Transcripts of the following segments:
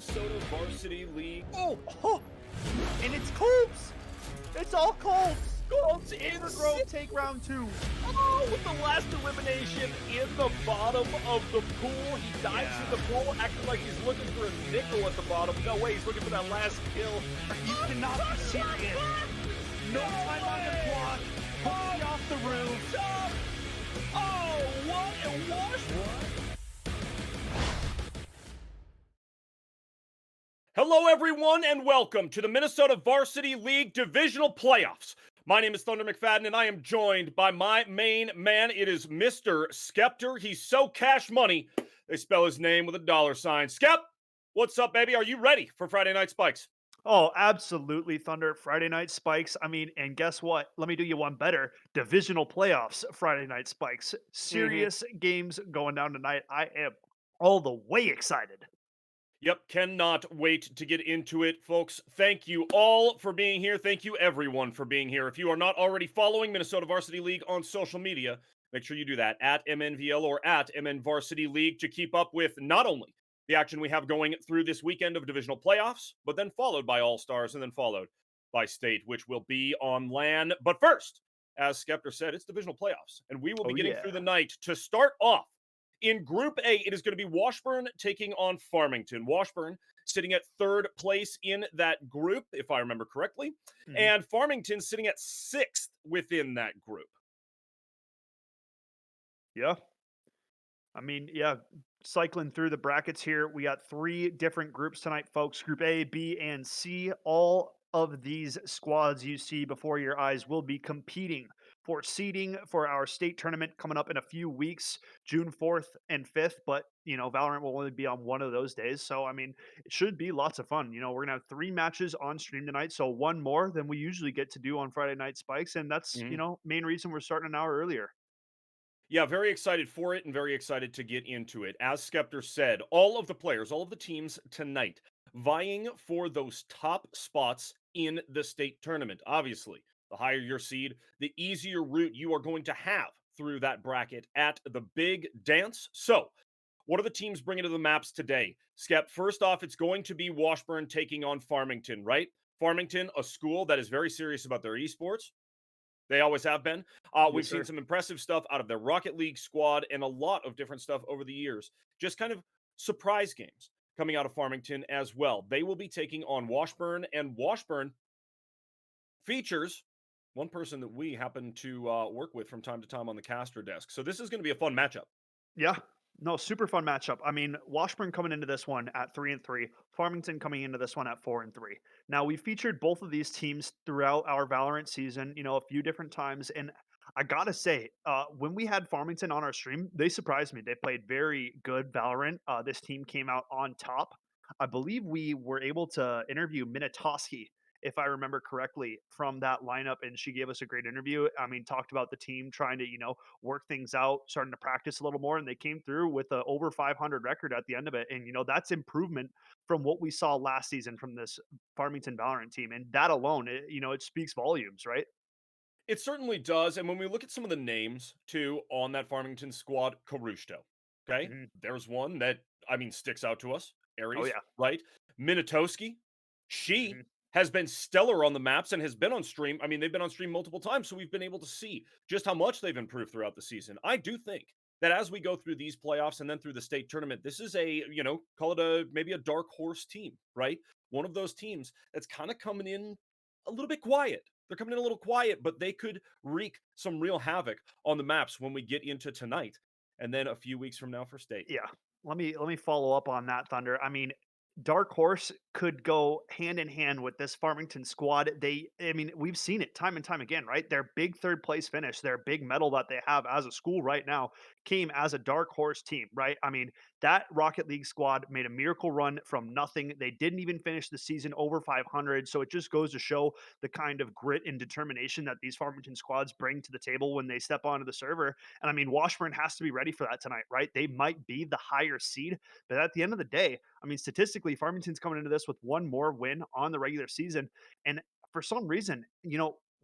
Minnesota Varsity League. Oh, and it's Colts. It's all Colts. Colts in Grove take round 2. Oh, with the last elimination in the bottom of the pool. He dives in the pool, acting like he's looking for a nickel at the bottom. No way, he's looking for that last kill. You cannot be serious. No time on the clock. Pull me off the roof. Oh, what a wash. Hello, everyone, and welcome to the Minnesota Varsity League Divisional Playoffs. My name is Thunder McFadden, and I am joined by my main man. It is Mr. Skeptor. He's so cash money, they spell his name with a $sign. Skep, what's up, baby? Are you ready for Friday Night Spikes? Oh, absolutely, Thunder. Friday Night Spikes. I mean, and guess what? Let me do you one better. Divisional playoffs, Friday Night Spikes. Serious games going down tonight. I am all the way excited. Yep, cannot wait to get into it, folks. Thank you all for being here. Thank you, everyone, for being here. If you are not already following Minnesota Varsity League on social media, make sure you do that at MNVL or at MN Varsity League to keep up with not only the action we have going through this weekend of divisional playoffs, but then followed by All-Stars and then followed by State, which will be on LAN. But first, as Skeptor said, it's divisional playoffs, and we will be getting through the night. To start off, in Group A, it is going to be Washburn taking on Farmington. Washburn sitting at third place in that group, if I remember correctly, and Farmington sitting at sixth within that group. Yeah. I mean, yeah, cycling through the brackets here, we got 3 different groups tonight, folks. Group A, B, and C. All of these squads you see before your eyes will be competing for seeding for our state tournament coming up in a few weeks, June 4th and 5th. But, Valorant will only be on one of those days. So, I mean, it should be lots of fun. We're going to have 3 matches on stream tonight. So, one more than we usually get to do on Friday Night Spikes. And that's, main reason we're starting an hour earlier. Yeah, very excited for it and very excited to get into it. As Skeptor said, all of the players, all of the teams tonight vying for those top spots in the state tournament. Obviously, the higher your seed, the easier route you are going to have through that bracket at the big dance. So, what are the teams bringing to the maps today? Skep, first off, it's going to be Washburn taking on Farmington, right? Farmington, a school that is very serious about their esports. They always have been. We've seen some impressive stuff out of their Rocket League squad and a lot of different stuff over the years. Just kind of surprise games coming out of Farmington as well. They will be taking on Washburn, and Washburn features one person that we happen to work with from time to time on the caster desk. So this is going to be a fun matchup. Yeah. No, super fun matchup. I mean, Washburn coming into this one at 3-3, Farmington coming into this one at 4-3. Now, we featured both of these teams throughout our Valorant season, a few different times. And I gotta say, when we had Farmington on our stream, they surprised me. They played very good Valorant. This team came out on top. I believe we were able to interview Minatoski, if I remember correctly, from that lineup, and she gave us a great interview. I mean, talked about the team trying to, work things out, starting to practice a little more, and they came through with a over 500 record at the end of it. And that's improvement from what we saw last season from this Farmington Valorant team, and that alone, it speaks volumes, right? It certainly does. And when we look at some of the names, too, on that Farmington squad, Karushto, okay? There's one that, I mean, sticks out to us. Oh Aries, yeah. right? Minatoski, she has been stellar on the maps and has been on stream. I mean, they've been on stream multiple times, so we've been able to see just how much they've improved throughout the season. I do think that as we go through these playoffs and then through the state tournament, this is a, call it maybe a dark horse team, right? One of those teams that's kind of coming in a little bit quiet. They're coming in a little quiet, but they could wreak some real havoc on the maps when we get into tonight and then a few weeks from now for state. Yeah. Let me follow up on that, Thunder. I mean, Dark Horse could go hand in hand with this Farmington squad. I mean, we've seen it time and time again, right? Their big third place finish, their big medal that they have as a school right now came as a Dark Horse team, right? I mean, that Rocket League squad made a miracle run from nothing. They didn't even finish the season over 500. So it just goes to show the kind of grit and determination that these Farmington squads bring to the table when they step onto the server. And I mean, Washburn has to be ready for that tonight, right? They might be the higher seed, but at the end of the day, I mean, statistically, Farmington's coming into this with one more win on the regular season. And for some reason,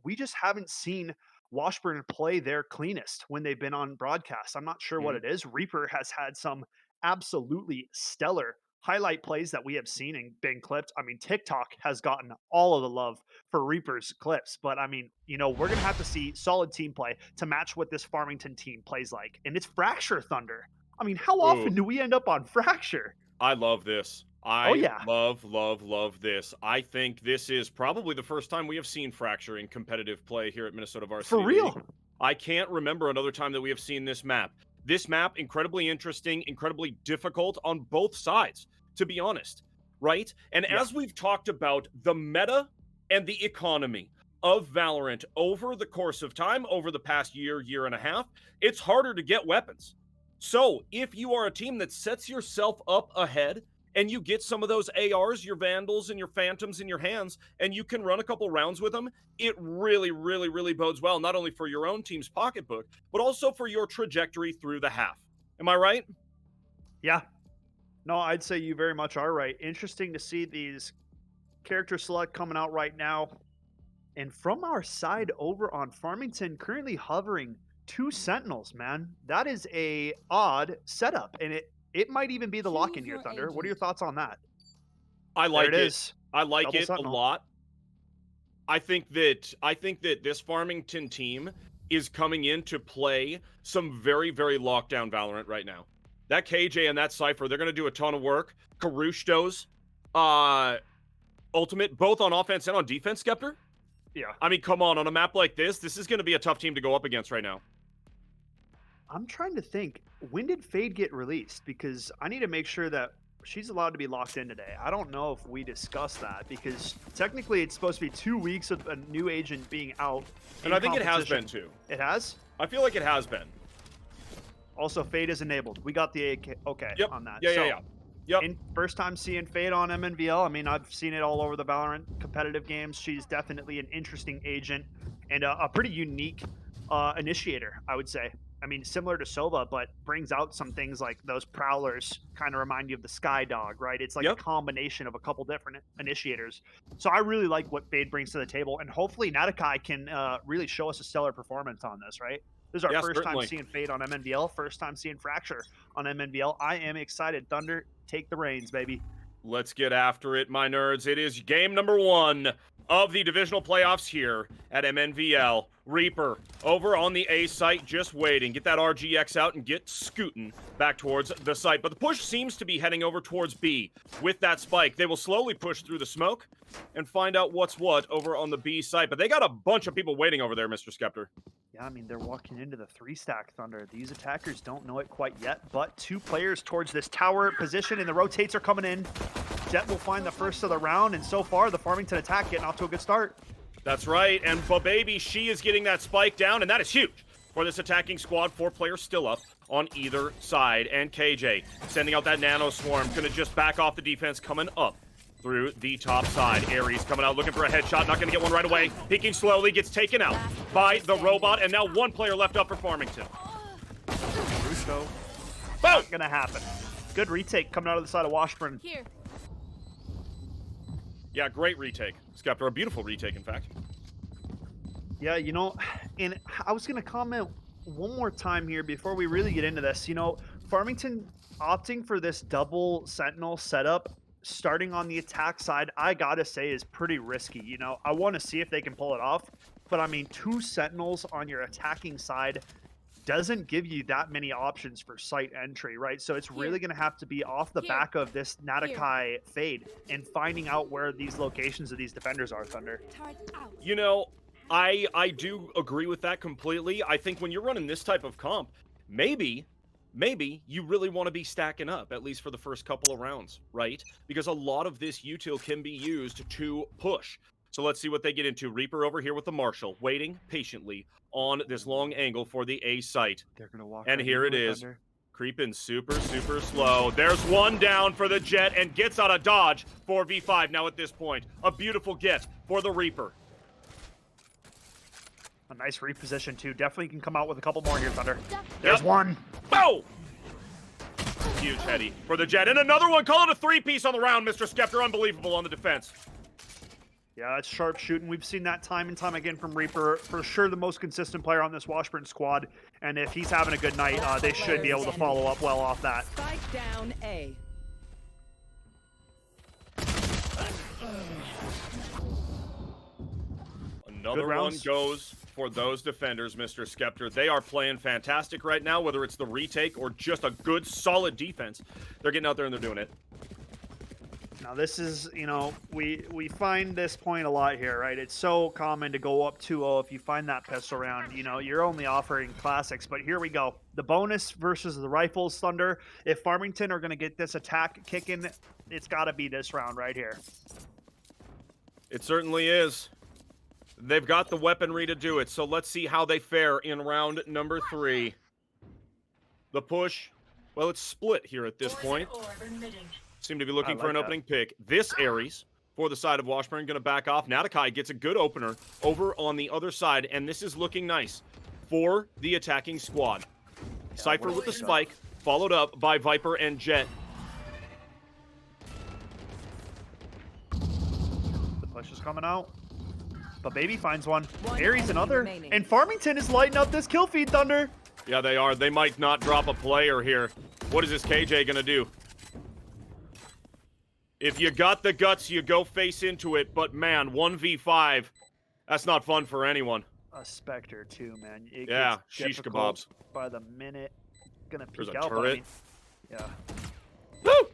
we just haven't seen Washburn play their cleanest when they've been on broadcast. I'm not sure what it is. Reaper has had some absolutely stellar highlight plays that we have seen and been clipped. I mean, TikTok has gotten all of the love for Reaper's clips, but I mean, we're gonna have to see solid team play to match what this Farmington team plays like, and it's Fracture Thunder. I mean, how Ooh, often do we end up on Fracture? I love this. Oh I yeah, love, love, love this. I think this is probably the first time we have seen Fracture in competitive play here at Minnesota for Varsity League. real. I can't remember another time that we have seen this map. This map, incredibly interesting, incredibly difficult on both sides, to be honest, right? And Yeah, as we've talked about the meta and the economy of Valorant over the course of time, over the past year, year and a half, it's harder to get weapons. So if you are a team that sets yourself up ahead and you get some of those ARs, your Vandals, and your Phantoms in your hands, and you can run a couple rounds with them, it really, really, really bodes well, not only for your own team's pocketbook, but also for your trajectory through the half. Am I right? yeah. No, I'd say you very much are right. Interesting to see these character select coming out right now. And from our side over on Farmington, currently hovering 2 Sentinels, man. That is a odd setup, and it might even be the lock in Choose here, your Thunder. What are your agent. thoughts on that? I There it like it. is. I like Double it a Sentinel. lot. I think that this Farmington team is coming in to play some very, very locked down Valorant right now. That KJ and that Cypher, they're gonna do a ton of work. Karushto's ultimate, both on offense and on defense, Skeptor. Yeah. I mean, come on a map like this is gonna be a tough team to go up against right now. I'm trying to think, when did Fade get released? Because I need to make sure that she's allowed to be locked in today. I don't know if we discussed that because technically it's supposed to be 2 weeks of a new agent being out. And in I think it has been competition. too. It has? I feel like it has been. Also, Fade is enabled. We got the AK Yep. on that. Yeah, So, yeah, yeah. Yep. and first time seeing Fade on MNVL. I mean, I've seen it all over the Valorant competitive games. She's definitely an interesting agent and a pretty unique initiator, I would say. I mean, similar to Sova, but brings out some things like those prowlers kind of remind you of the Sky Dog, right? It's like a Yep. combination of a couple different initiators. So I really like what Fade brings to the table, and hopefully Natakai can really show us a stellar performance on this, right? This is our Yeah, first time certainly. seeing Fade on MNVL, first time seeing Fracture on MNVL. I am excited. Thunder, take the reins, baby. Let's get after it, my nerds. It is game number 1 of the divisional playoffs here at MNVL. Reaper over on the A site, just waiting. Get that RGX out and get scooting back towards the site. But the push seems to be heading over towards B with that spike. They will slowly push through the smoke and find out what's what over on the B site. But they got a bunch of people waiting over there, Mr. Skeptor. Yeah, I mean, they're walking into the 3-stack Thunder. These attackers don't know it quite yet, but 2 players towards this tower position, and the rotates are coming in. Jet will find the first of the round, and so far, the Farmington attack getting off to a good start. That's right, and Baby, she is getting that spike down, and that is huge for this attacking squad. 4 players still up on either side, and KJ sending out that nano swarm, gonna just back off the defense coming up through the top side. Aries coming out looking for a headshot, not gonna get one right away. Peeking slowly, gets taken out by the robot, and now 1 player left up for Farmington. Rusto, Boom! not gonna happen. Good retake coming out of the side of Washburn. Here. Yeah, great retake, Skeptor. A beautiful retake, in fact. Yeah, and I was going to comment one more time here before we really get into this. Farmington opting for this double Sentinel setup, starting on the attack side, I got to say is pretty risky. I want to see if they can pull it off. But, I mean, 2 Sentinels on your attacking side doesn't give you that many options for site entry, right? So it's really going to have to be off the back of this Natakai Fade and finding out where these locations of these defenders are, Thunder. Turret out. I do agree with that completely. I think when you're running this type of comp, maybe you really want to be stacking up, at least for the first couple of rounds, right? Because a lot of this util can be used to push. So let's see what they get into. Reaper over here with the Marshal, waiting patiently on this long angle for the A site. They're going to walk And right here it into is. Thunder. Creeping super, super slow. There's 1 down for the Jet and gets out of dodge. 4v5 now at this point. A beautiful get for the Reaper. A nice reposition, too. Definitely can come out with a couple more here, Thunder. Duck. There's one. Boom! Huge heady for the Jet. And another one. Call it a 3-piece on the round, Mr. Skeptor. Unbelievable on the defense. Yeah, it's sharp shooting. We've seen that time and time again from Reaper. For sure the most consistent player on this Washburn squad. And if he's having a good night, they should be able to follow up well off that. Spike down A. Another one goes for those defenders, Mr. Skeptor. They are playing fantastic right now, whether it's the retake or just a good, solid defense. They're getting out there and they're doing it. Now this is, you know, we find this point a lot here, right? It's so common to go up 2-0 if you find that pistol round. You know, you're only offering classics, but here we go. The bonus versus the rifles, Thunder. If Farmington are going to get this attack kicking, it's got to be this round right here. It certainly is. They've got the weaponry to do it, so let's see how they fare in round number 3. The push, well, it's split here at this point. Seem to be looking for an opening pick. This Ares, for the side of Washburn, going to back off. Natakai gets a good opener over on the other side, and this is looking nice for the attacking squad. Cypher with the spike, followed up by Viper and Jet. The push is coming out. But Baby finds one. Ares another. And Farmington is lighting up this kill feed, Thunder. Yeah, they are. They might not drop a player here. What is this KJ going to do? If you got the guts, you go face into it. But, man, 1v5, that's not fun for anyone. A Spectre, too, man. It yeah, gets sheesh kebabs. By the minute. Gonna peek There's a out. turret. I mean, yeah. Woo!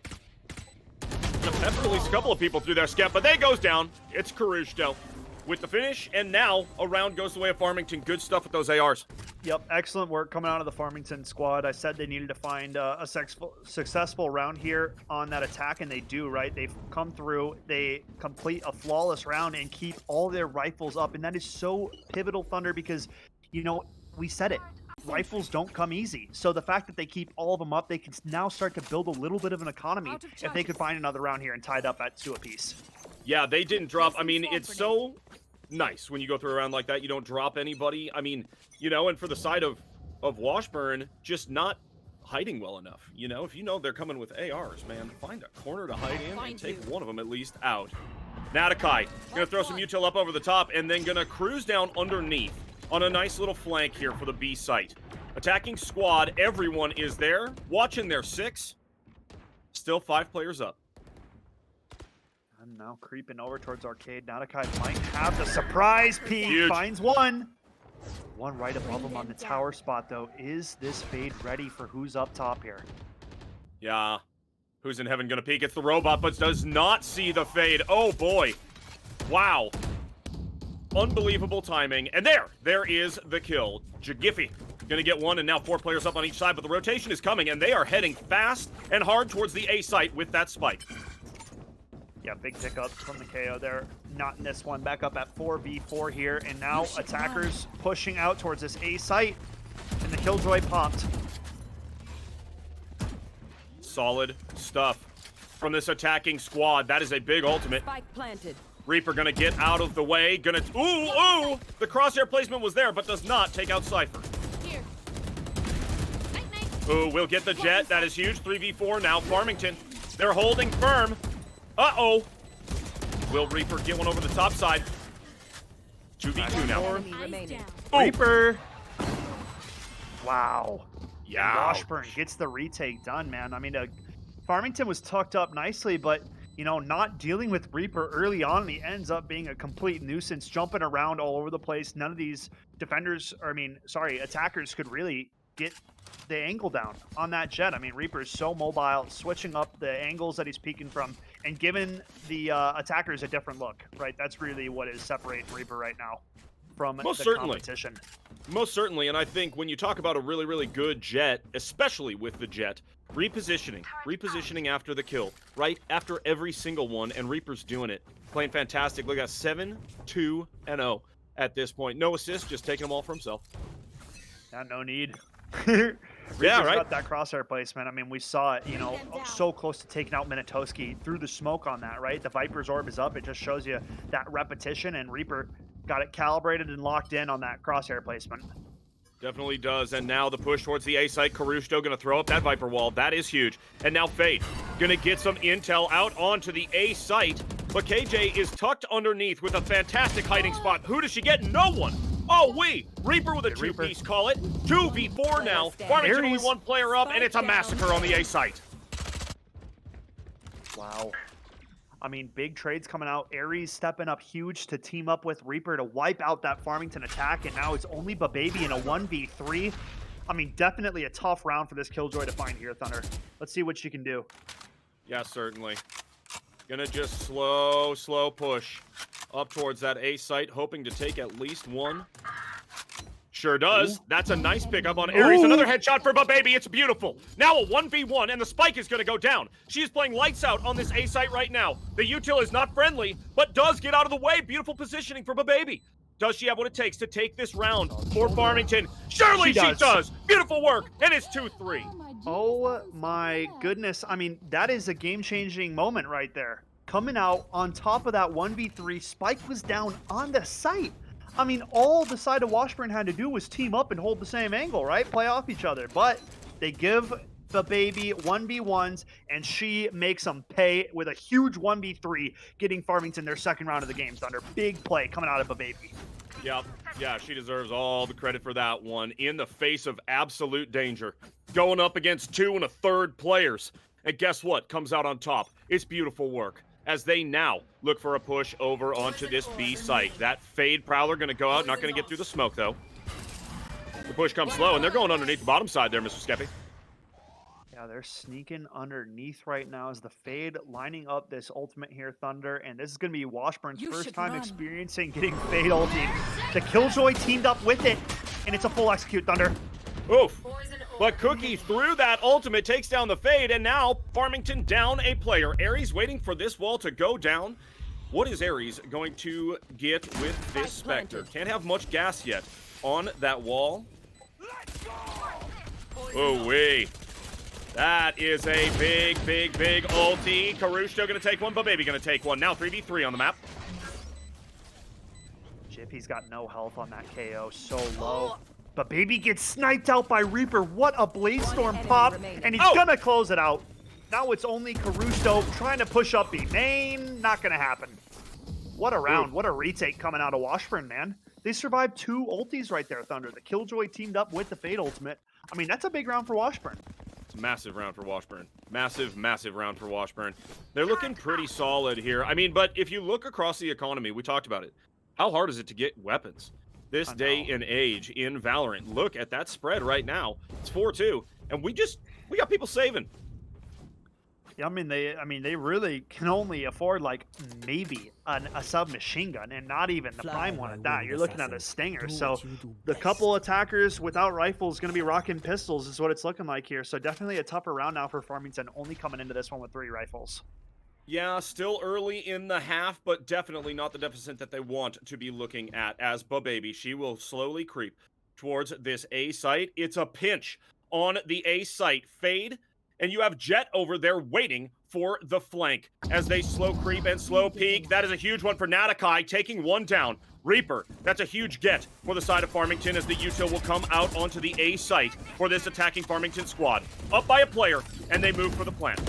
Pepper released a couple of people through their Skep, but they goes down. It's Caruso with the finish, and now a round goes the way of Farmington. Good stuff with those ARs. Yep, excellent work coming out of the Farmington squad. I said they needed to find a successful round here on that attack, and they do, right? They've come through, they complete a flawless round and keep all their rifles up, and that is so pivotal, Thunder, because, you know, we said it. Rifles don't come easy. So the fact that they keep all of them up, they can now start to build a little bit of an economy if they could find another round here and tie it up at 2 apiece. Yeah, they didn't drop. I mean, it's so nice when you go through a round like that. You don't drop anybody. I mean, you know, and for the side of Washburn, just not hiding well enough. You know, if you know they're coming with ARs, man, find a corner to hide in and take one of them at least out. Natakai gonna throw some util up over the top and then gonna cruise down underneath on a nice little flank here for the B site. Attacking squad, everyone is there, watching their 6. Still 5 players up. And now creeping over towards Arcade. Natakai might have the surprise peek. Huge. Finds one. One right above him on the tower spot, though. Is this fade ready for who's up top here? Yeah. Who's in heaven gonna peek? It's the robot, but does not see the fade. Oh, boy. Wow. Unbelievable timing. And there is the kill. Jagiffy gonna get one, and now 4 players up on each side, but the rotation is coming, and they are heading fast and hard towards the A site with that spike. Yeah, big pickup from the KO there. Not in this one. Back up at 4v4 here, and now attackers pushing out towards this A site, and the Killjoy popped. Solid stuff from this attacking squad. That is a big ultimate. Spike planted. Reaper gonna get out of the way. Gonna ooh! The crosshair placement was there, but does not take out Cypher. Here. Ooh, we'll get the jet. That is huge. 3v4 now. Farmington. They're holding firm. Uh-oh. Will Reaper get one over the top side? 2v2 now. Reaper. Wow. Yeah. Washburn gets the retake done, man. I mean, Farmington was tucked up nicely, but, you know, not dealing with Reaper early on, he ends up being a complete nuisance, jumping around all over the place. None of these defenders, or I mean, sorry, attackers could really get the angle down on that jet. I mean, Reaper is so mobile, switching up the angles that he's peeking from, and giving the attackers a different look, right? That's really what is separating Reaper right now from the competition. Most certainly, and I think when you talk about a really, really good jet, especially with the jet, repositioning after the kill, right? After every single one, and Reaper's doing it. Playing fantastic. Look at 7-2-0 at this point. No assist, just taking them all for himself. Yeah, no need. Yeah, right. Got that crosshair placement. I mean, we saw it, you know, so close to taking out Minitoski through the smoke on that, right? The Viper's orb is up. It just shows you that repetition, and Reaper got it calibrated and locked in on that crosshair placement. Definitely does, and now the push towards the A site. Caruso gonna throw up that Viper wall. That is huge. And now Fade gonna get some intel out onto the A site, but KJ is tucked underneath with a fantastic hiding spot. Who does she get? No one. Oh, Reaper with a two-piece, call it. 2v4 now. Farmington only 1 player up, and it's a massacre on the A site. Wow. I mean, big trades coming out. Aries stepping up huge to team up with Reaper to wipe out that Farmington attack, and now it's only Baby in a 1v3. I mean, definitely a tough round for this Killjoy to find here, Thunder. Let's see what she can do. Yeah, certainly. Gonna just slow push up towards that A site, hoping to take at least one. Sure does. Ooh. That's a nice pickup on Aries. Ooh. Another headshot for Baby. It's beautiful. Now a 1v1, and the spike is going to go down. She's playing lights out on this A site right now. The util is not friendly, but does get out of the way. Beautiful positioning for Baby. Does she have what it takes to take this round for Farmington? Surely she does. Beautiful work, and it's 2-3. Oh my goodness. I mean, that is a game-changing moment right there. Coming out on top of that 1v3, Spike was down on the site. I mean, all the side of Washburn had to do was team up and hold the same angle, right? Play off each other. But they give the Baby 1v1s, and she makes them pay with a huge 1v3, getting Farmington their second round of the game, Thunder. Big play coming out of a Baby. Yep. Yeah, she deserves all the credit for that one. In the face of absolute danger. Going up against 2 and a third players. And guess what? Comes out on top. It's beautiful work. As they now look for a push over onto this B site. That Fade Prowler going to go out. Not going to get through the smoke, though. The push comes slow, and they're going underneath the bottom side there, Mr. Skeppy. Yeah, they're sneaking underneath right now as the Fade lining up this ultimate here, Thunder. And this is going to be Washburn's first time experiencing getting Fade ulti. The Killjoy teamed up with it, and it's a full execute, Thunder. Oof. But Cookie through that ultimate takes down the Fade, and now Farmington down a player. Aries waiting for this wall to go down. What is Aries going to get with this Spectre? Can't have much gas yet on that wall. Oh, wait. That is a big ulti. Karushto going to take one, but Baby going to take one. Now 3v3 on the map. Jippy's got no health on that KO, so low. But Baby gets sniped out by Reaper. What a Blade Storm pop, and he's gonna close it out. Now it's only Karushto trying to push up B main. Not gonna happen. What a round. What a retake coming out of Washburn, man. They survived 2 ultis right there, Thunder. The Killjoy teamed up with the Fade ultimate. I mean, that's a big round for Washburn. It's a massive round for Washburn. Massive round for Washburn. They're looking pretty solid here. I mean, but if you look across the economy, we talked about it. How hard is it to get weapons? This day and age in Valorant. Look at that spread right now. It's 4-2, and we got people saving. Yeah, I mean they really can only afford like maybe a submachine gun, and not even the prime one at that. You're looking at a stinger. So the couple attackers without rifles going to be rocking pistols is what it's looking like here. So definitely a tougher round now for Farmington, only coming into this one with 3 rifles. Yeah, still early in the half, but definitely not the deficit that they want to be looking at. As Baby, she will slowly creep towards this A site. It's a pinch on the A site. Fade, and you have Jet over there waiting for the flank as they slow creep and slow peek. That is a huge one for Natakai, taking one down. Reaper, that's a huge get for the side of Farmington as the util will come out onto the A site for this attacking Farmington squad. Up by a player, and they move for the plant.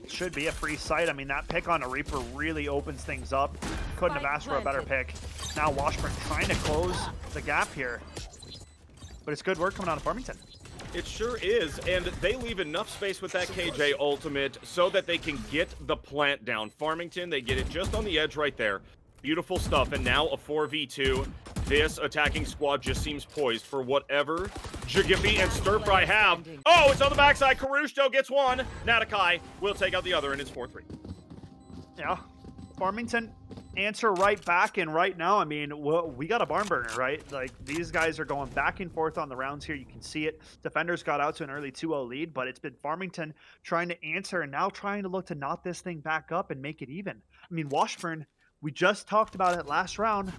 Should be a free site. I mean, that pick on a Reaper really opens things up. Couldn't have asked for a better pick. Now Washburn trying to close the gap here. But it's good work coming out of Farmington. It sure is, and they leave enough space with that KJ ultimate so that they can get the plant down. Farmington, they get it just on the edge right there. Beautiful stuff, and now a 4v2. This attacking squad just seems poised for whatever Jigiffy and Stir Fry have. Oh, it's on the backside. Karushto gets one. Natakai will take out the other, and it's 4-3. Yeah, Farmington answer right back, and right now, I mean, we got a barn burner, right? Like, these guys are going back and forth on the rounds here. You can see it. Defenders got out to an early 2-0 lead, but it's been Farmington trying to answer and now trying to look to knot this thing back up and make it even. I mean, Washburn, we just talked about it last round.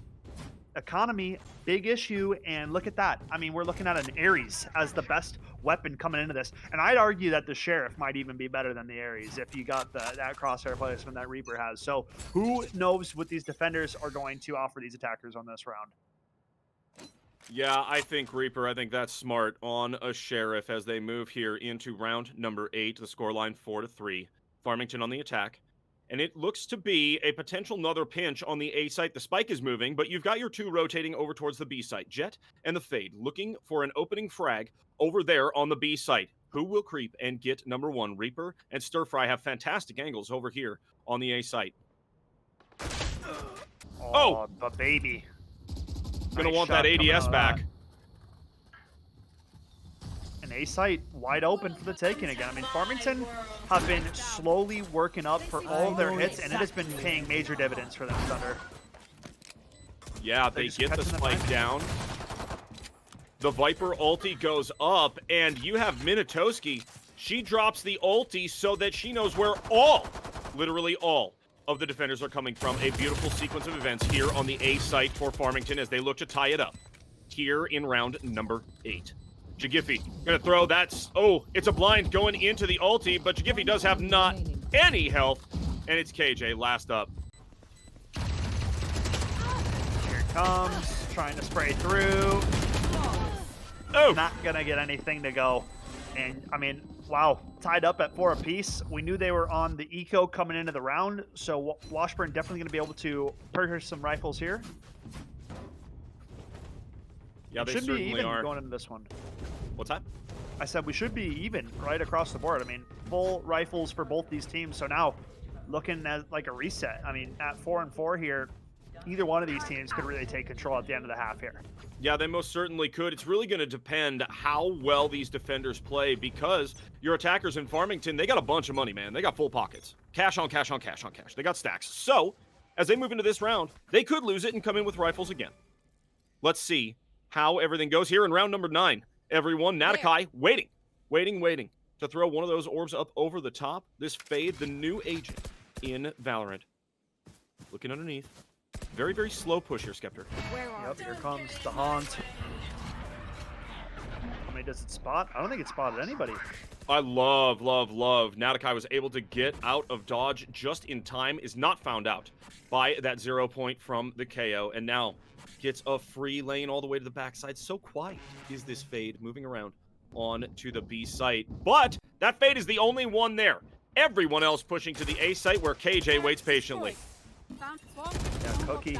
Economy, big issue, and look at that. I mean, we're looking at an Aries as the best weapon coming into this, and I'd argue that the Sheriff might even be better than the Aries if you got that crosshair placement that Reaper has. So who knows what these defenders are going to offer these attackers on this round. Yeah, I think Reaper, I think that's smart on a Sheriff as they move here into round number 8. The scoreline 4-3. Farmington on the attack. And it looks to be a potential another pinch on the A site. The spike is moving, but you've got your 2 rotating over towards the B site. Jet and the Fade looking for an opening frag over there on the B site. who will creep and get number 1. Reaper and Stir Fry have fantastic angles over here on the A site. Oh! Oh, the baby. Gonna Nice want shot that coming out ADS of back. that. An A site wide open for the taking again. I mean, Farmington have been slowly working up for all of their hits, and it has been paying major dividends for them, Thunder. Yeah, They're they just get the catching the spike time. down. The Viper ulti goes up, and you have Minatoski. She drops the ulti so that she knows where all, literally all, of the defenders are coming from. A beautiful sequence of events here on the A site for Farmington as they look to tie it up here in round number 8. Jagiffy gonna throw that. Oh, it's a blind going into the ulti, but Jagiffy does have not any health, and it's KJ last up. Here it comes, trying to spray through. Oh, Not gonna get anything to go. And I mean, wow, tied up at 4 apiece. We knew they were on the eco coming into the round, so Washburn definitely gonna be able to purchase some rifles here. yeah, they Should be certainly even are. going into this one. What's that? I said we should be even right across the board. I mean, full rifles for both these teams. So now, looking at like a reset. I mean, at 4-4 here, either one of these teams could really take control at the end of the half here. Yeah, they most certainly could. It's really going to depend how well these defenders play because your attackers in Farmington, they got a bunch of money, man. They got full pockets. Cash on cash on cash on cash. They got stacks. So, as they move into this round, they could lose it and come in with rifles again. Let's see how everything goes here in round number 9. Everyone, Natakai, waiting to throw one of those orbs up over the top. This Fade, the new agent in Valorant. Looking underneath. Very, very slow push here, Skeptor. Yep, here comes the haunt. How many does it spot? I don't think it spotted anybody. I love. Natakai was able to get out of dodge just in time, is not found out by that 0 point from the KO, and now gets a free lane all the way to the backside. So quiet is this Fade moving around on to the B site. But that Fade is the only one there. Everyone else pushing to the A site where KJ waits patiently. Yeah, Cookie,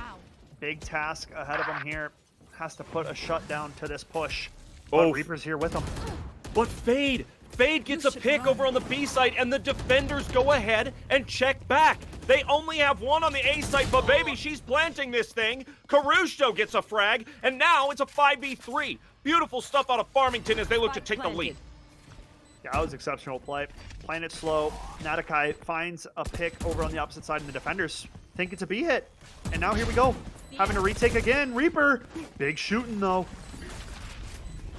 big task ahead of him here. Has to put a shutdown to this push. But Reaper's here with him. But Fade gets a pick over on the B site, and the defenders go ahead and check back. They only have one on the A site, but baby, she's planting this thing. Caruso gets a frag, and now it's a 5v3. Beautiful stuff out of Farmington as they look to take the lead. Yeah, that was exceptional play. Playing it slow. Natakai finds a pick over on the opposite side, and the defenders think it's a B hit. And now here we go. Having to retake again. Reaper. Big shooting, though.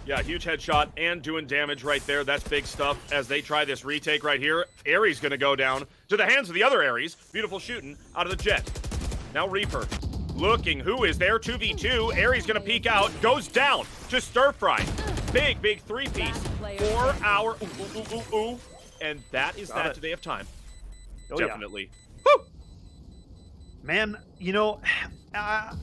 Yeah, huge headshot and doing damage right there. That's big stuff as they try this retake right here. Aries going to go down to the hands of the other Aries. Beautiful shooting out of the jet. Now Reaper looking. Who is there? 2v2. Aries going to peek out. Goes down to Stir Fry. Big 3-piece for our ooh. And that is that. Do they have time? Oh, Definitely. Yeah. Woo! Man, you know, I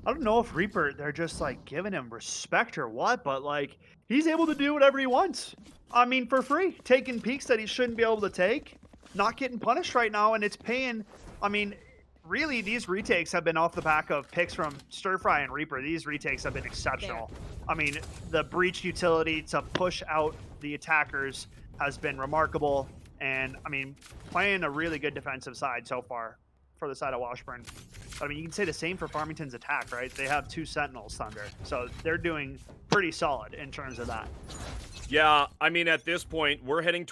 don't know if Reaper, they're just like giving him respect or what, but like he's able to do whatever he wants. I mean, for free, taking peeks that he shouldn't be able to take, not getting punished right now, and it's paying. I mean, really, these retakes have been off the back of picks from Stir Fry and Reaper. These retakes have been exceptional. I mean, the breach utility to push out the attackers has been remarkable, and I mean, playing a really good defensive side so far for the side of Washburn. I mean, you can say the same for Farmington's attack, right? They have 2 Sentinels, Thunder, so they're doing pretty solid in terms of that. Yeah, I mean, at this point, we're heading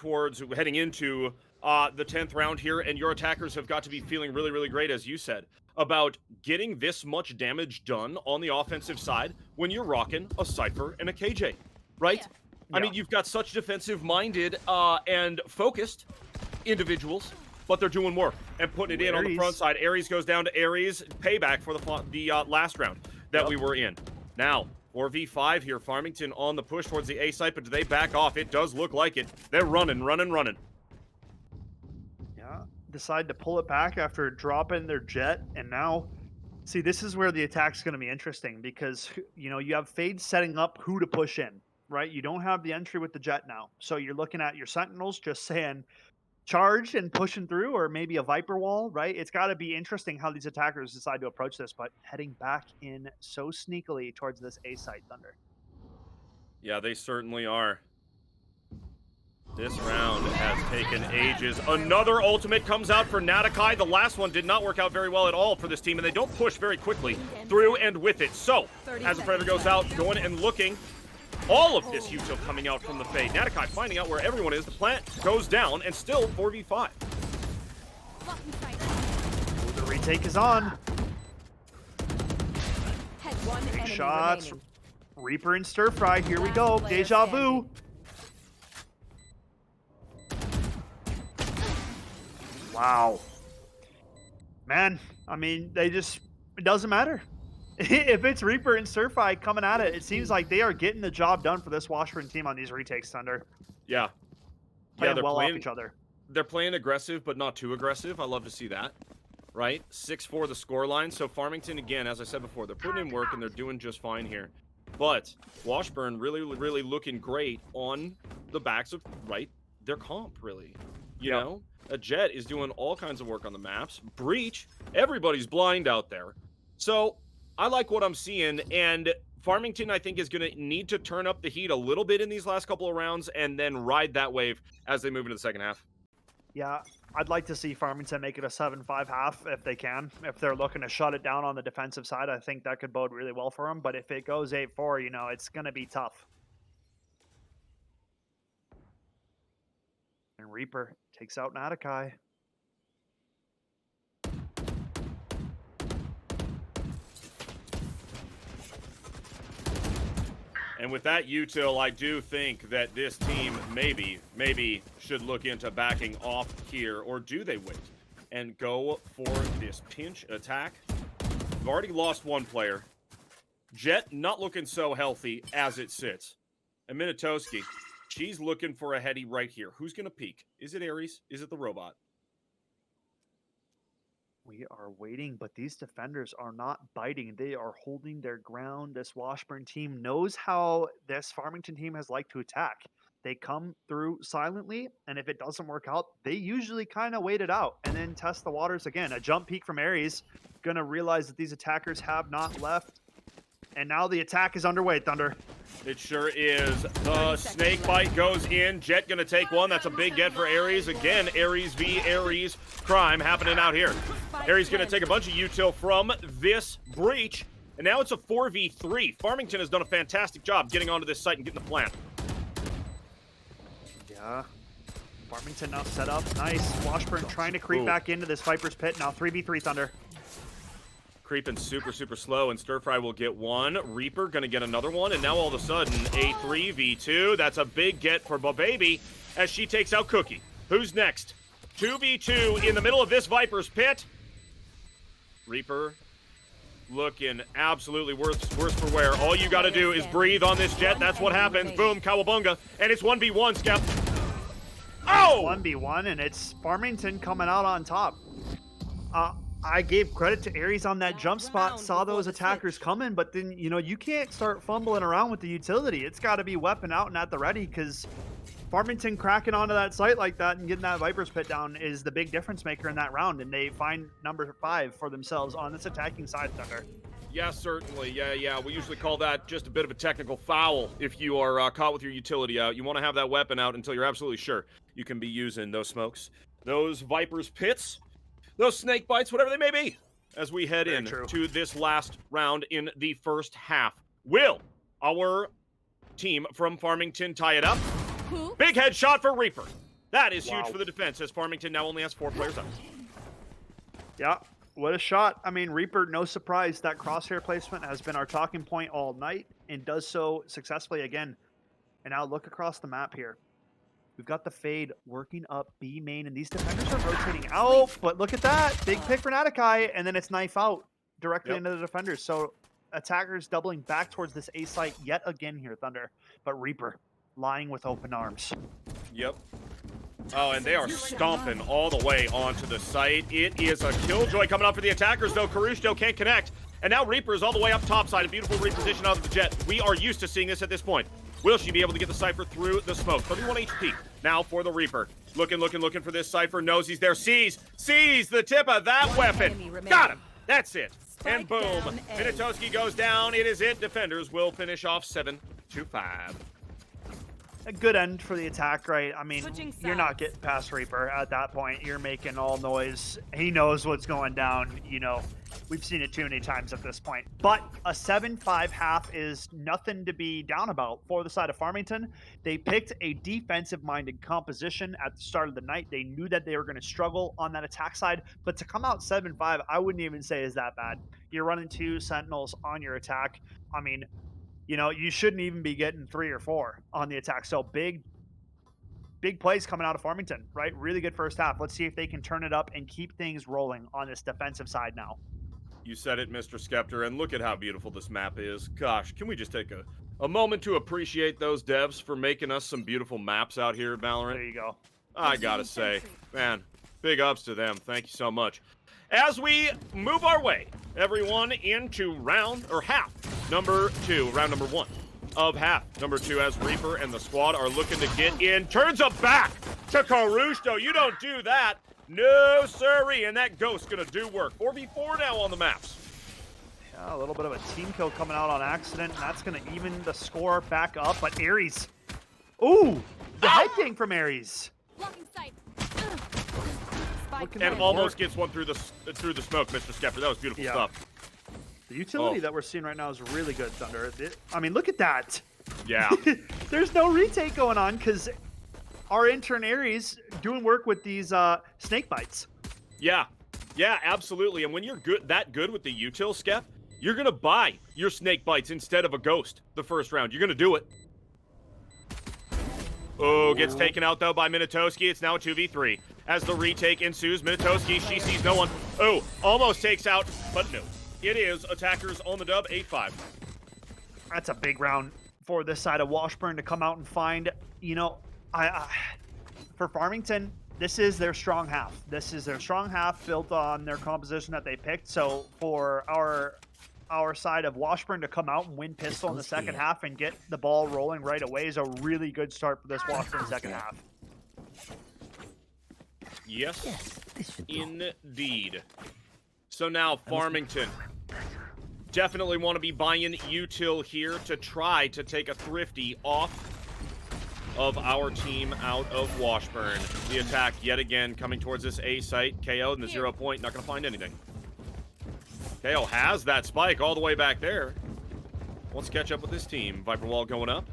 into the 10th round here, and your attackers have got to be feeling really great, as you said, about getting this much damage done on the offensive side when you're rocking a Cypher and a KJ, right? Yeah. I mean, you've got such defensive-minded and focused individuals, but they're doing work and putting it in on the front side. Aries goes down to Aries. Payback for the last round that we were in. Now, 4v5 here. Farmington on the push towards the A site, but do they back off? It does look like it. They're running. Yeah, decide to pull it back after dropping their jet, and now, see, this is where the attack's going to be interesting because, you know, you have Fade setting up who to push in, right? You don't have the entry with the jet now, so you're looking at your Sentinels just saying charge and pushing through, or maybe a Viper wall, right? It's got to be interesting how these attackers decide to approach this, but heading back in so sneakily towards this A site, Thunder. Yeah, they certainly are. This round has taken ages. Another ultimate comes out for Natakai. The last one did not work out very well at all for this team, and they don't push very quickly through and with it. So, as the Predator goes out, going and looking, all of this util coming out from the Fade. Natakai finding out where everyone is. The plant goes down, and still 4v5. Ooh, the retake is on. Big shots. Reaper and Stir Fry. Here we go. Deja vu. Wow. Man, I mean, it doesn't matter. If it's Reaper and Stir Fry coming at it, it seems like they are getting the job done for this Washburn team on these retakes, Thunder. Yeah. Playing they're well playing off each other. They're playing aggressive, but not too aggressive. I love to see that. Right? 6-4 the scoreline. So Farmington, again, as I said before, they're putting in work and they're doing just fine here. But Washburn really, really looking great on the backs of, right, their comp, really. You know? A Jet is doing all kinds of work on the maps. Breach, everybody's blind out there. So I like what I'm seeing, and Farmington, I think, is going to need to turn up the heat a little bit in these last couple of rounds and then ride that wave as they move into the second half. Yeah, I'd like to see Farmington make it a 7-5 half if they can. If they're looking to shut it down on the defensive side, I think that could bode really well for them. But if it goes 8-4, you know, it's going to be tough. And Reaper takes out Natakai. And with that util, I do think that this team maybe should look into backing off here. Or do they wait and go for this pinch attack? We've already lost one player. Jet not looking so healthy as it sits. And Minatoski, she's looking for a heady right here. Who's going to peek? Is it Ares? Is it the robot? We are waiting, but these defenders are not biting. They are holding their ground. This Washburn team knows how this Farmington team has liked to attack. They come through silently, and if it doesn't work out, they usually kind of wait it out and then test the waters again. A jump peek from Ares, going to realize that these attackers have not left. And now the attack is underway, Thunder. It sure is. The snake bite goes in. Jet gonna take one. That's a big get for Ares. Again, Ares v Ares crime happening out here. Ares gonna take a bunch of util from this breach. And now it's a 4v3. Farmington has done a fantastic job getting onto this site and getting the plant. Yeah. Farmington now set up. Nice. Washburn trying to creep back into this Viper's Pit. Now 3v3 Thunder. Creeping super slow, and Stir Fry will get one. Reaper gonna get another one, and now all of a sudden, a 3v2. That's a big get for Baby as she takes out Cookie. Who's next? 2v2 in the middle of this Viper's Pit. Reaper looking absolutely worse for wear. All you gotta do is breathe on this Jet. That's what happens. Boom, Cowabunga. And it's 1v1, Skep. Oh! 1v1, and it's Farmington coming out on top. I gave credit to Ares on that jump spot, saw those attackers coming, but then, you know, you can't start fumbling around with the utility. It's got to be weapon out and at the ready, because Farmington cracking onto that site like that and getting that Viper's Pit down is the big difference maker in that round, and they find number 5 for themselves on this attacking side, Thunder. Yeah, certainly. Yeah. We usually call that just a bit of a technical foul if you are caught with your utility out. You want to have that weapon out until you're absolutely sure you can be using those smokes, those Viper's Pits, those snake bites, whatever they may be, as we head in to this last round in the first half. Will our team from Farmington tie it up? Big headshot for Reaper. That is huge for the defense, as Farmington now only has 4 players up. Yeah, what a shot. I mean, Reaper, no surprise, that crosshair placement has been our talking point all night and does so successfully again. And now look across the map here. We've got the Fade working up B main, and these defenders are rotating out, but look at that. Big pick for Natakai, and then it's knife out directly into the defenders. So attackers doubling back towards this A site yet again here, Thunder. But Reaper lying with open arms. Yep. Oh, and they are stomping all the way onto the site. It is a killjoy coming up for the attackers, though. Karushto can't connect. And now Reaper is all the way up top side. A beautiful reposition out of the Jet. We are used to seeing this at this point. Will she be able to get the Cypher through the smoke? 31 HP. Now for the Reaper. Looking for this Cypher. Knows he's there. Sees the tip of that weapon. Got him. That's it. And boom. Minatoski goes down. It is it. Defenders will finish off 7-5. a good end for the attack, right? I mean, Switching you're not sides. getting past Reaper at that point. You're making all noise. He knows what's going down. You know, we've seen it too many times at this point. But a 7-5 half is nothing to be down about for the side of Farmington. They picked a defensive-minded composition at the start of the night. They knew that they were going to struggle on that attack side, but to come out 7-5, I wouldn't even say is that bad. You're running 2 Sentinels on your attack. I mean, you know, you shouldn't even be getting 3 or 4 on the attack. So big plays coming out of Farmington, right? Really good first half. Let's see if they can turn it up and keep things rolling on this defensive side now. You said it, Mr. Skeptor, and look at how beautiful this map is. Gosh, can we just take a moment to appreciate those devs for making us some beautiful maps out here at Valorant? There you go. I gotta say, man, big ups to them. Thank you so much. As we move our way, everyone, into round number 2, round number 1 of half number 2, as Reaper and the squad are looking to get in. Turns up back to Carusto. You don't do that. No, sirree. And that Ghost's gonna do work. 4v4 now on the maps. Yeah, a little bit of a team kill coming out on accident, and that's going to even the score back up. But Aries, ooh, the head ding from Aries. Blocking sight. Looking And for almost more. gets one through the smoke, Mr. Skeptor. That was beautiful Yeah. stuff. The utility Oh. that we're seeing right now is really good, Thunder. I mean, look at that. Yeah. There's no retake going on because our intern Aries doing work with these snake bites. Yeah. Yeah, absolutely. And when you're that good with the util, Skep, you're gonna buy your snake bites instead of a ghost the first round. You're gonna do it. Oh, gets taken out though by Minatoski. It's now a 2v3. As the retake ensues, Minatoski, she sees no one. Oh, almost takes out, but no. It is attackers on the dub, 8-5. That's a big round for this side of Washburn to come out and find. You know, for Farmington, this is their strong half. This is their strong half built on their composition that they picked. So for our side of Washburn to come out and win pistol in the second half and get the ball rolling right away is a really good start for this Washburn second half. Yes, indeed. So now Farmington definitely want to be buying util here to try to take a thrifty off of our team out of Washburn. The attack yet again coming towards this A site. KO in the 0 point, not going to find anything. KO has that spike all the way back there. Wants to catch up with his team. Viper wall going up.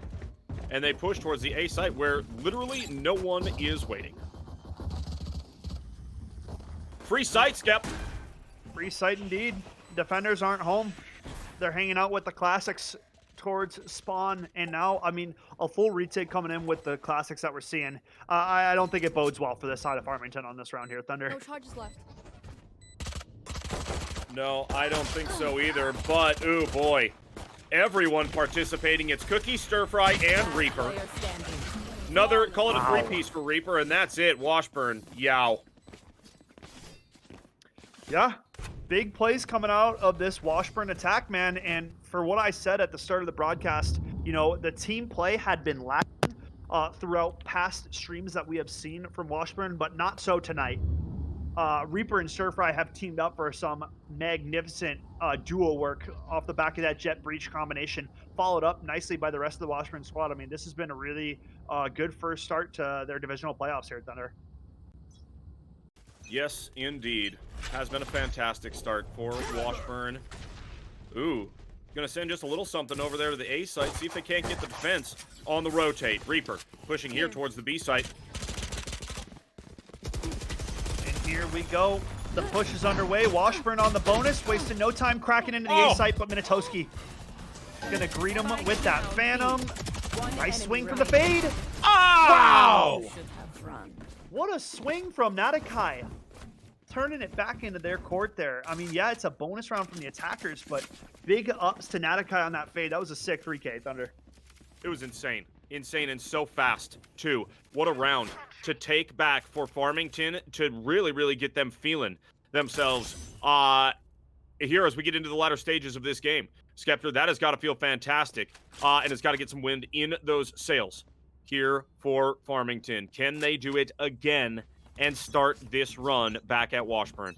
And they push towards the A site where literally no one is waiting. Free site, Skep. Free sight indeed. Defenders aren't home. They're hanging out with the classics towards spawn, and now, I mean, a full retake coming in with the classics that we're seeing. I don't think it bodes well for this side of Farmington on this round here, Thunder. No charges left. No, I don't think so either, but, ooh, boy. Everyone participating. It's Cookie, Stir Fry, and Reaper. Player standing. Another, call it a three-piece for Reaper, and that's it. Washburn, yow. Yeah, big plays coming out of this Washburn attack, man. And for what I said at the start of the broadcast, you know, the team play had been lacking throughout past streams that we have seen from Washburn, but not so tonight. Reaper and Stir Fry have teamed up for some magnificent duo work off the back of that Jet Breach combination, followed up nicely by the rest of the Washburn squad. I mean, this has been a really good first start to their divisional playoffs here, Thunder. Yes, indeed. Has been a fantastic start for Washburn. Ooh, gonna send just a little something over there to the A site, see if they can't get the defense on the rotate. Reaper pushing here towards the B site. And here we go. The push is underway. Washburn on the bonus, wasting no time cracking into the A site, but Minatoski gonna greet him with that Phantom. Nice swing from the fade. Wow! Should have run. What a swing from Natakai. Turning it back into their court there. I mean, yeah, it's a bonus round from the attackers, but big ups to Natakai on that fade. That was a sick 3K, Thunder. It was insane. Insane and so fast, too. What a round to take back for Farmington to really, really get them feeling themselves here as we get into the latter stages of this game. Skeptor, that has got to feel fantastic, and it's got to get some wind in those sails here for Farmington. Can they do it again and start this run back at Washburn?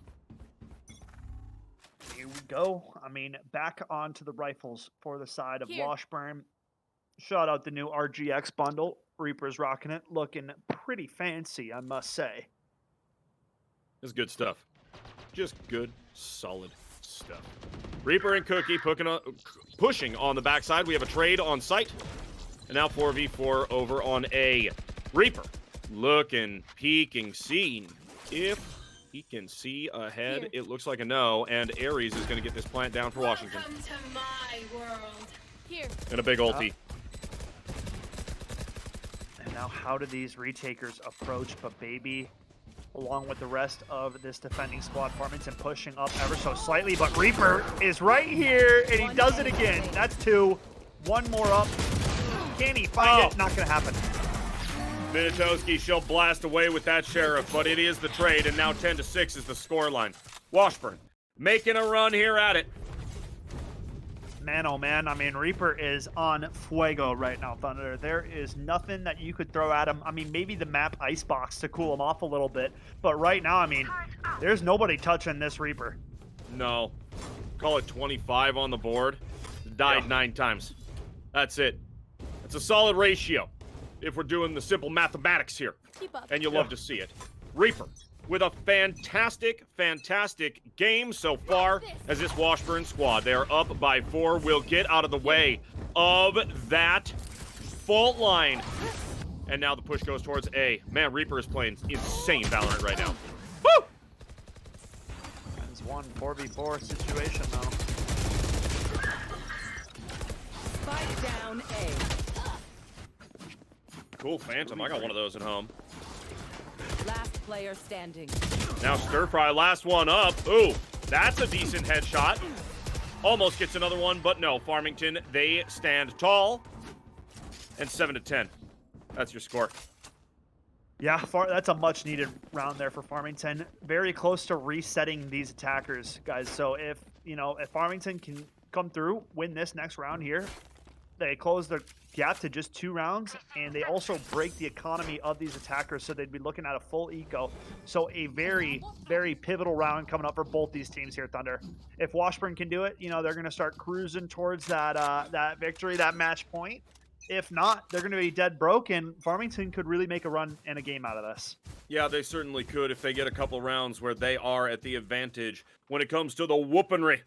Here we go. I mean, back onto the rifles for the side of Here. Washburn. Shout out the new RGX bundle. Reaper's rocking it, looking pretty fancy, I must say. It's good stuff. Just good, solid stuff. Reaper and Cookie pushing on the backside. We have a trade on site. And now 4v4 over on A. Reaper looking, peeking, seeing if he can see ahead. It looks like a no, and Ares is going to get this plant down for Washington. Welcome to my world. Here. And a big ulti. And now how do these retakers approach Baby along with the rest of this defending squad? Farmington pushing up ever so slightly, but Reaper is right here, and he does it again. That's 2. 1 more up. Can he find it? Not going to happen. Minitowski, she'll blast away with that Sheriff, but it is the trade, and now 10-6 is the scoreline. Washburn making a run here at it. Man, oh man, I mean, Reaper is on fuego right now, Thunder. There is nothing that you could throw at him. I mean, maybe the map icebox to cool him off a little bit, but right now, I mean, there's nobody touching this Reaper. No. Call it 25 on the board. Died 9 times. That's it. It's a solid ratio if we're doing the simple mathematics here. Keep up. And you love to see it. Reaper with a fantastic, fantastic game so far as this Washburn squad. They're up by 4. We'll get out of the way of that fault line. And now the push goes towards A. Man, Reaper is playing insane Valorant right now. Woo! It's one 4v4 situation, though. Spike down A. Cool Phantom. I got one of those at home. Last player standing. Now Stir Fry, last one up. Ooh, that's a decent headshot. Almost gets another one, but no. Farmington, they stand tall. And 7-10. That's your score. Yeah, that's a much-needed round there for Farmington. Very close to resetting these attackers, guys. So if Farmington can come through, win this next round here, they close the gap to just 2 rounds, and they also break the economy of these attackers, so they'd be looking at a full eco. So a very, very pivotal round coming up for both these teams here, Thunder. If Washburn can do it, they're going to start cruising towards that victory, that match point. If not, they're going to be dead broke, and Farmington could really make a run and a game out of this. Yeah, they certainly could if they get a couple rounds where they are at the advantage when it comes to the whoopenry.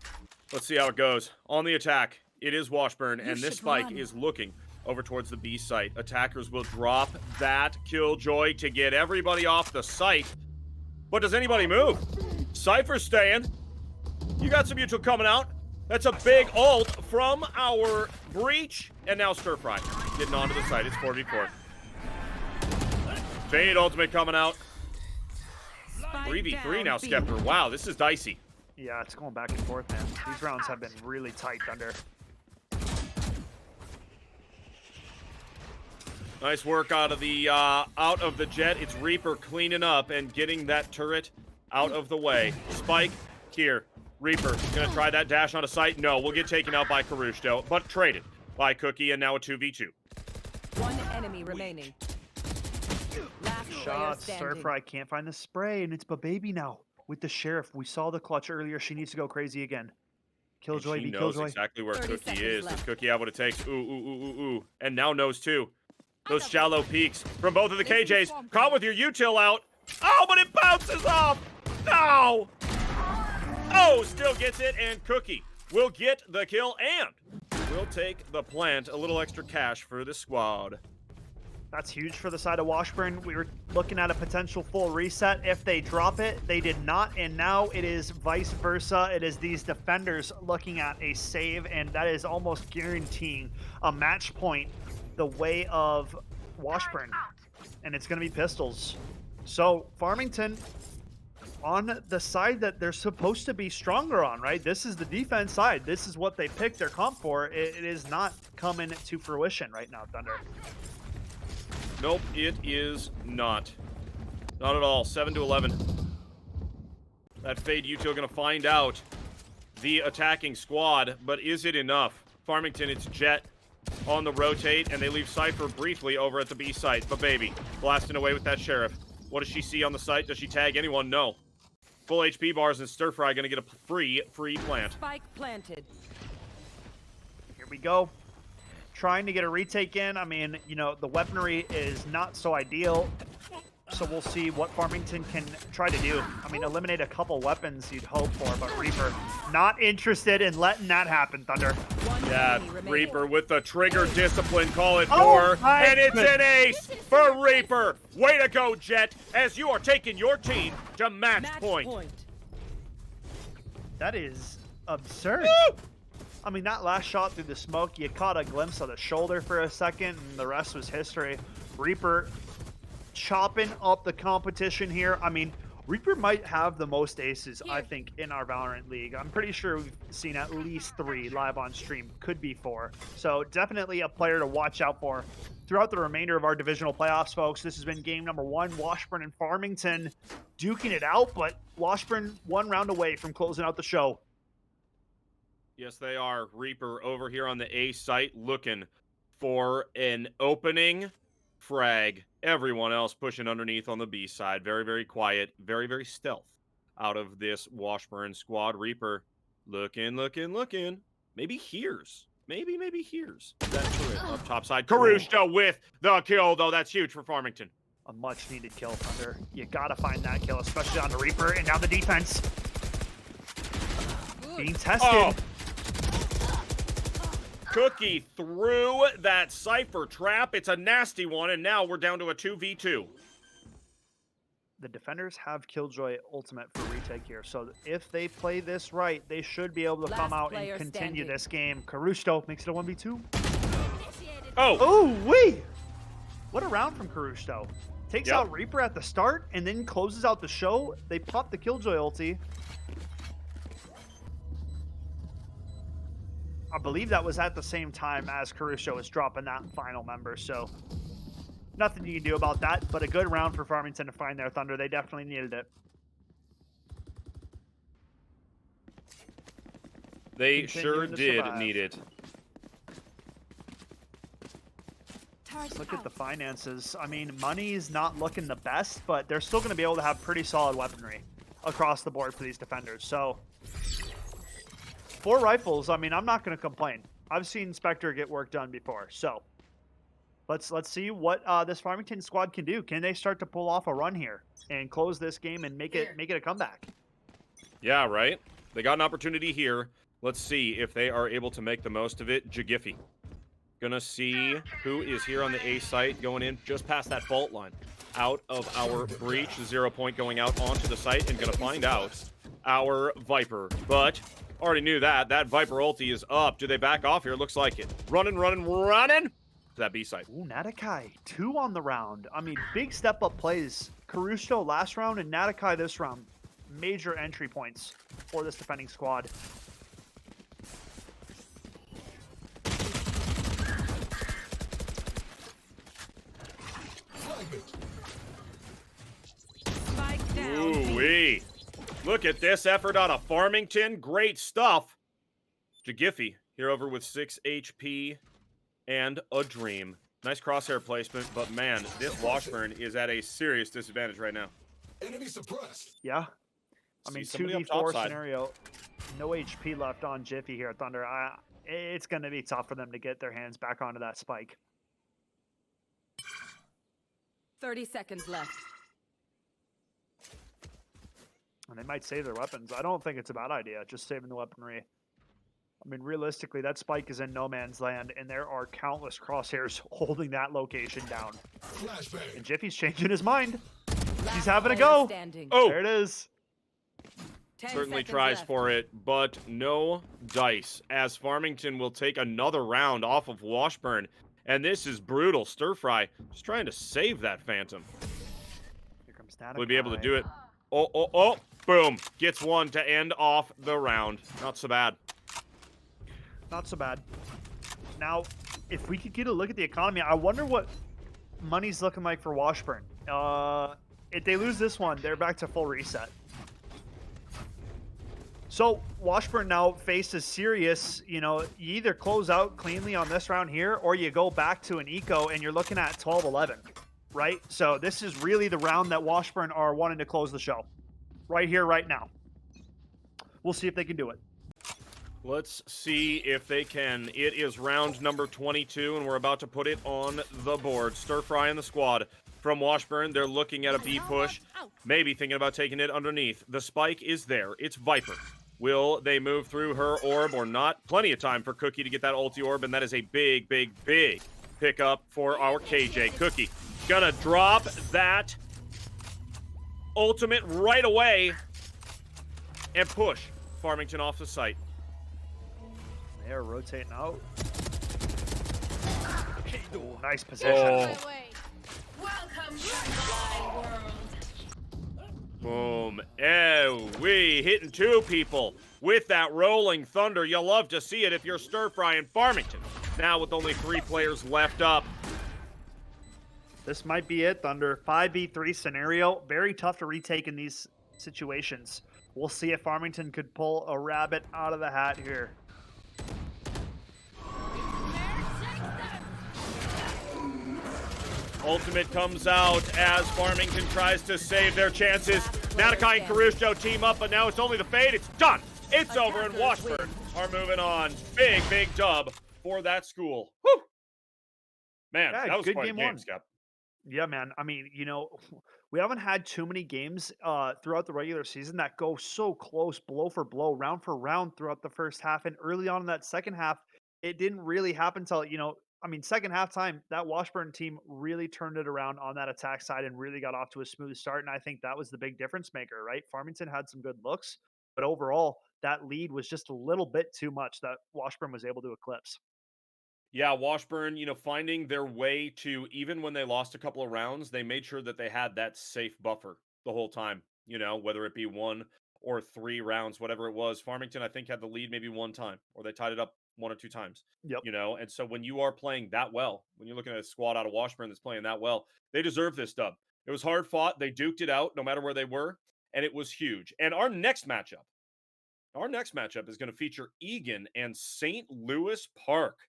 Let's see how it goes. On the attack, it is Washburn, and this spike is looking over towards the B site. Attackers will drop that Killjoy to get everybody off the site. But does anybody move? Cypher's staying. You got some mutual coming out. That's a big ult from our Breach. And now Stir Fry getting onto the site. It's 4v4. Fade ultimate coming out. 3v3 now, Skeptor. Wow, this is dicey. Yeah, it's going back and forth, man. These rounds have been really tight, Thunder. Nice work out of the jet. It's Reaper cleaning up and getting that turret out of the way. Spike here. Reaper gonna try that dash on a site. No, we'll get taken out by Karush though, but traded by Cookie, and now a 2v2. One enemy remaining. Last player Shot. standing. Stir Fry can't find the spray, and it's Baby now with the Sheriff. We saw the clutch earlier. She needs to go crazy again. Killjoy, She be knows Killjoy. exactly where 30 Cookie seconds is. left. Does Cookie have what it takes? Ooh, ooh, ooh, ooh, ooh. And now knows too. Those shallow peaks from both of the KJs. Caught with your util out. Oh, but it bounces off. No. Oh, still gets it, and Cookie will get the kill, and we'll take the plant. A little extra cash for the squad. That's huge for the side of Washburn. We were looking at a potential full reset. If they drop it, they did not, and now it is vice versa. It is these defenders looking at a save, and that is almost guaranteeing a match point the way of Washburn, and it's going to be pistols. So Farmington on the side that they're supposed to be stronger on, right? This is the defense side. This is what they picked their comp for. It is not coming to fruition right now, Thunder. Nope, it is not. Not at all. 7-11. That Fade util gonna find out the attacking squad, but is it enough? Farmington, it's Jet on the rotate, and they leave Cypher briefly over at the B site. But Baby blasting away with that Sheriff. What does she see on the site? Does she tag anyone? No. Full HP bars, and Stir Fry gonna get a free plant. Spike planted. Here we go. trying to get a retake in. I mean, you know, the weaponry is not so ideal. So we'll see what Farmington can try to do. I mean, eliminate a couple weapons you'd hope for, but Reaper not interested in letting that happen, Thunder. Yeah, Reaper with the trigger discipline, call it Oh, for, and it's an ace for Reaper. Way to go, Jet, as you are taking your team to match point. That is absurd. Woo! I mean, that last shot through the smoke, you caught a glimpse of the shoulder for a second, and the rest was history. Reaper chopping up the competition here. I mean, Reaper might have the most aces, I think, in our Valorant League. I'm pretty sure we've seen at least 3 live on stream, could be 4. So definitely a player to watch out for throughout the remainder of our divisional playoffs, folks. This has been game number 1, Washburn and Farmington duking it out, but Washburn 1 round away from closing out the show. Yes, they are. Reaper over here on the A site looking for an opening frag. Everyone else pushing underneath on the B side. Very, very quiet. Very, very stealth out of this Washburn squad. Reaper looking. Maybe hears. Maybe hears that turret up top side. Karushka with the kill, though. That's huge for Farmington. A much-needed kill, Thunder. You gotta find that kill, especially on the Reaper and down the defense. Being tested. Oh. Cookie through that Cypher trap. It's a nasty one, and now we're down to a 2v2. The defenders have Killjoy ultimate for retake here, so if they play this right, they should be able to come out and continue this game. Karushto makes it a 1v2. Oh! Oh, wait! What a round from Karushto. Takes Yep. out Reaper at the start and then closes out the show. They pop the Killjoy ulti. I believe that was at the same time as Caruso was dropping that final member, so nothing you can do about that, but a good round for Farmington to find their Thunder. They definitely needed it. They sure did need it. Look at the finances. I mean, money's not looking the best, but they're still going to be able to have pretty solid weaponry across the board for these defenders. So 4 rifles, I mean, I'm not going to complain. I've seen Spectre get work done before. So let's see what this Farmington squad can do. Can they start to pull off a run here and close this game and make it a comeback? Yeah, right? They got an opportunity here. Let's see if they are able to make the most of it. Jagiffy. Gonna see who is here on the A site going in just past that fault line. Out of our breach, 0 point going out onto the site, and gonna find out our Viper. But already knew that. That Viper ulti is up. Do they back off here? Looks like it. Running to that B site. Ooh, Natakai, 2 on the round. I mean, big step-up plays. Caruso last round and Natakai this round. Major entry points for this defending squad. Spike down. Ooh-wee. Look at this effort out of Farmington. Great stuff. Jagiffy here over with 6 HP and a dream. Nice crosshair placement, but man, this Washburn is at a serious disadvantage right now. Enemy suppressed. Yeah. I mean, See somebody up top 2v4 side. scenario. No HP left on Jiffy here at Thunder. It's going to be tough for them to get their hands back onto that spike. 30 seconds left. And they might save their weapons. I don't think it's a bad idea, just saving the weaponry. I mean, realistically, that spike is in no man's land, and there are countless crosshairs holding that location down. Flashbang. And Jiffy's changing his mind. He's Last having a player go. standing. Oh! There it is. 10 Certainly seconds tries left. for it, but no dice, as Farmington will take another round off of Washburn. And this is brutal. Stir Fry just trying to save that Phantom. Here comes Natakai. Will he be able to do it? Oh. Boom. Gets one to end off the round. Not so bad. Not so bad. Now, if we could get a look at the economy, I wonder what money's looking like for Washburn. If they lose this one, they're back to full reset. So Washburn now faces serious, you either close out cleanly on this round here, or you go back to an eco and you're looking at 12-11, right? So this is really the round that Washburn are wanting to close the show. Right here, right now. We'll see if they can do it. Let's see if they can. It is round number 22, and we're about to put it on the board. Stir Fry in the squad from Washburn. They're looking at a B push, maybe thinking about taking it underneath. The spike is there. It's Viper. Will they move through her orb or not? Plenty of time for Cookie to get that ulti orb, and that is a big, big, big pickup for our KJ. Cookie gonna drop that ultimate right away and push Farmington off the site. They are rotating out. Ooh, nice position. Oh. Welcome to my world. Boom. Oh, we hitting two people with that rolling thunder. You'll love to see it if you're Stir Fry in Farmington. Now with only 3 players left up. This might be it, Thunder. 5v3 scenario. Very tough to retake in these situations. We'll see if Farmington could pull a rabbit out of the hat here. Ultimate comes out as Farmington tries to save their chances. Natakai and Caruso team up, but now it's only the fade. It's done. It's over, and Washburn are moving on. Big, big dub for that school. Whew. Man, Yeah, that was good quite a game game, one. Scap. Yeah, man. I mean, we haven't had too many games throughout the regular season that go so close, blow for blow, round for round throughout the first half. And early on in that second half, it didn't really happen until, second half time, that Washburn team really turned it around on that attack side and really got off to a smooth start. And I think that was the big difference maker, right? Farmington had some good looks, but overall, that lead was just a little bit too much that Washburn was able to eclipse. Yeah, Washburn, finding their way to, even when they lost a couple of rounds, they made sure that they had that safe buffer the whole time, whether it be 1 or 3 rounds, whatever it was. Farmington, I think, had the lead maybe 1 time, or they tied it up 1 or 2 times. Yep. And so when you are playing that well, when you're looking at a squad out of Washburn that's playing that well, they deserve this dub. It was hard fought. They duked it out no matter where they were, and it was huge. And our next matchup is going to feature Egan and St. Louis Park.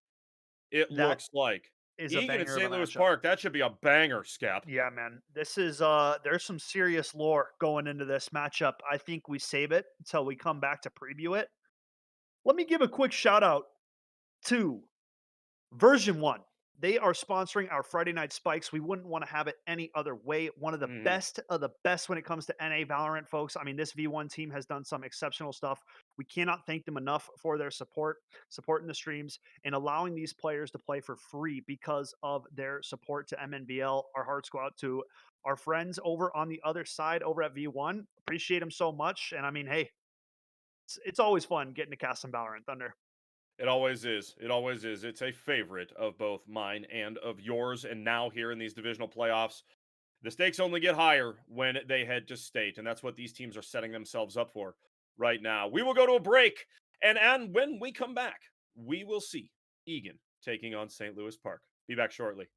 It That looks like is a Egan banger and of a St. Louis matchup. Park. That should be a banger, Scap. Yeah, man. This is there's some serious lore going into this matchup. I think we save it until we come back to preview it. Let me give a quick shout out to Version1. They are sponsoring our Friday Night Spikes. We wouldn't want to have it any other way. One of the best of the best when it comes to NA Valorant, folks. I mean, this V1 team has done some exceptional stuff. We cannot thank them enough for their supporting the streams, and allowing these players to play for free because of their support to MNVL. Our hearts go out to our friends over on the other side over at V1. Appreciate them so much. And I mean, hey, it's always fun getting to cast some Valorant, Thunder. It always is. It always is. It's a favorite of both mine and of yours. And now here in these divisional playoffs, the stakes only get higher when they head to state. And that's what these teams are setting themselves up for right now. We will go to a break. And when we come back, we will see Egan taking on St. Louis Park. Be back shortly.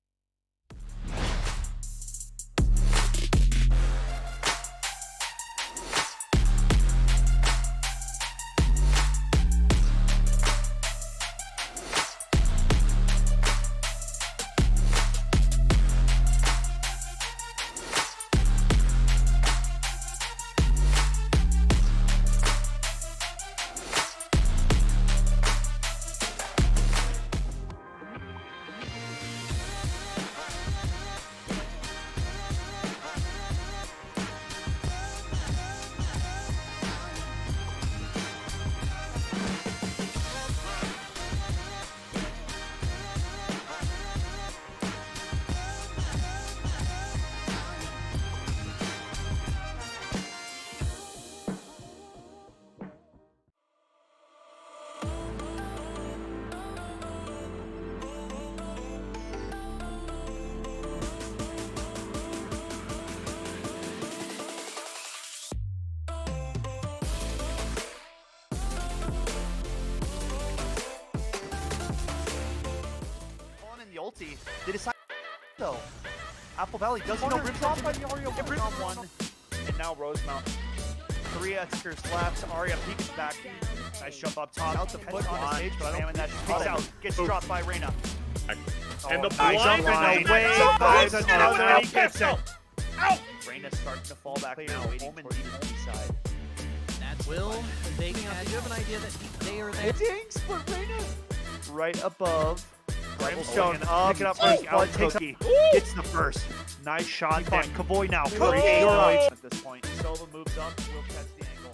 Ulti. They decide though. Apple Valley doesn't know Riptop by Mario on one. And now Rosemount. 3 X-Kers left. Arya peeks back. Nice jump up top. Out the foot on the stage, but I don't that peeks out. Gets dropped by Reyna. And the nice blind line. is away Jump by by Snow, another and he gets gets it. Out! Reyna's starting to fall back now. Waiting for the side. That's Will they catch? Do you have an idea that they are there? Dang, split Reyna. Right above. Brimstone Picking up, picking up first Mike blood, out takes Cookie. gets the first. Nice shot Keep there. on. Kavoy now. Cookie! You're right. At this point, Silva moves up. Will catch the angle.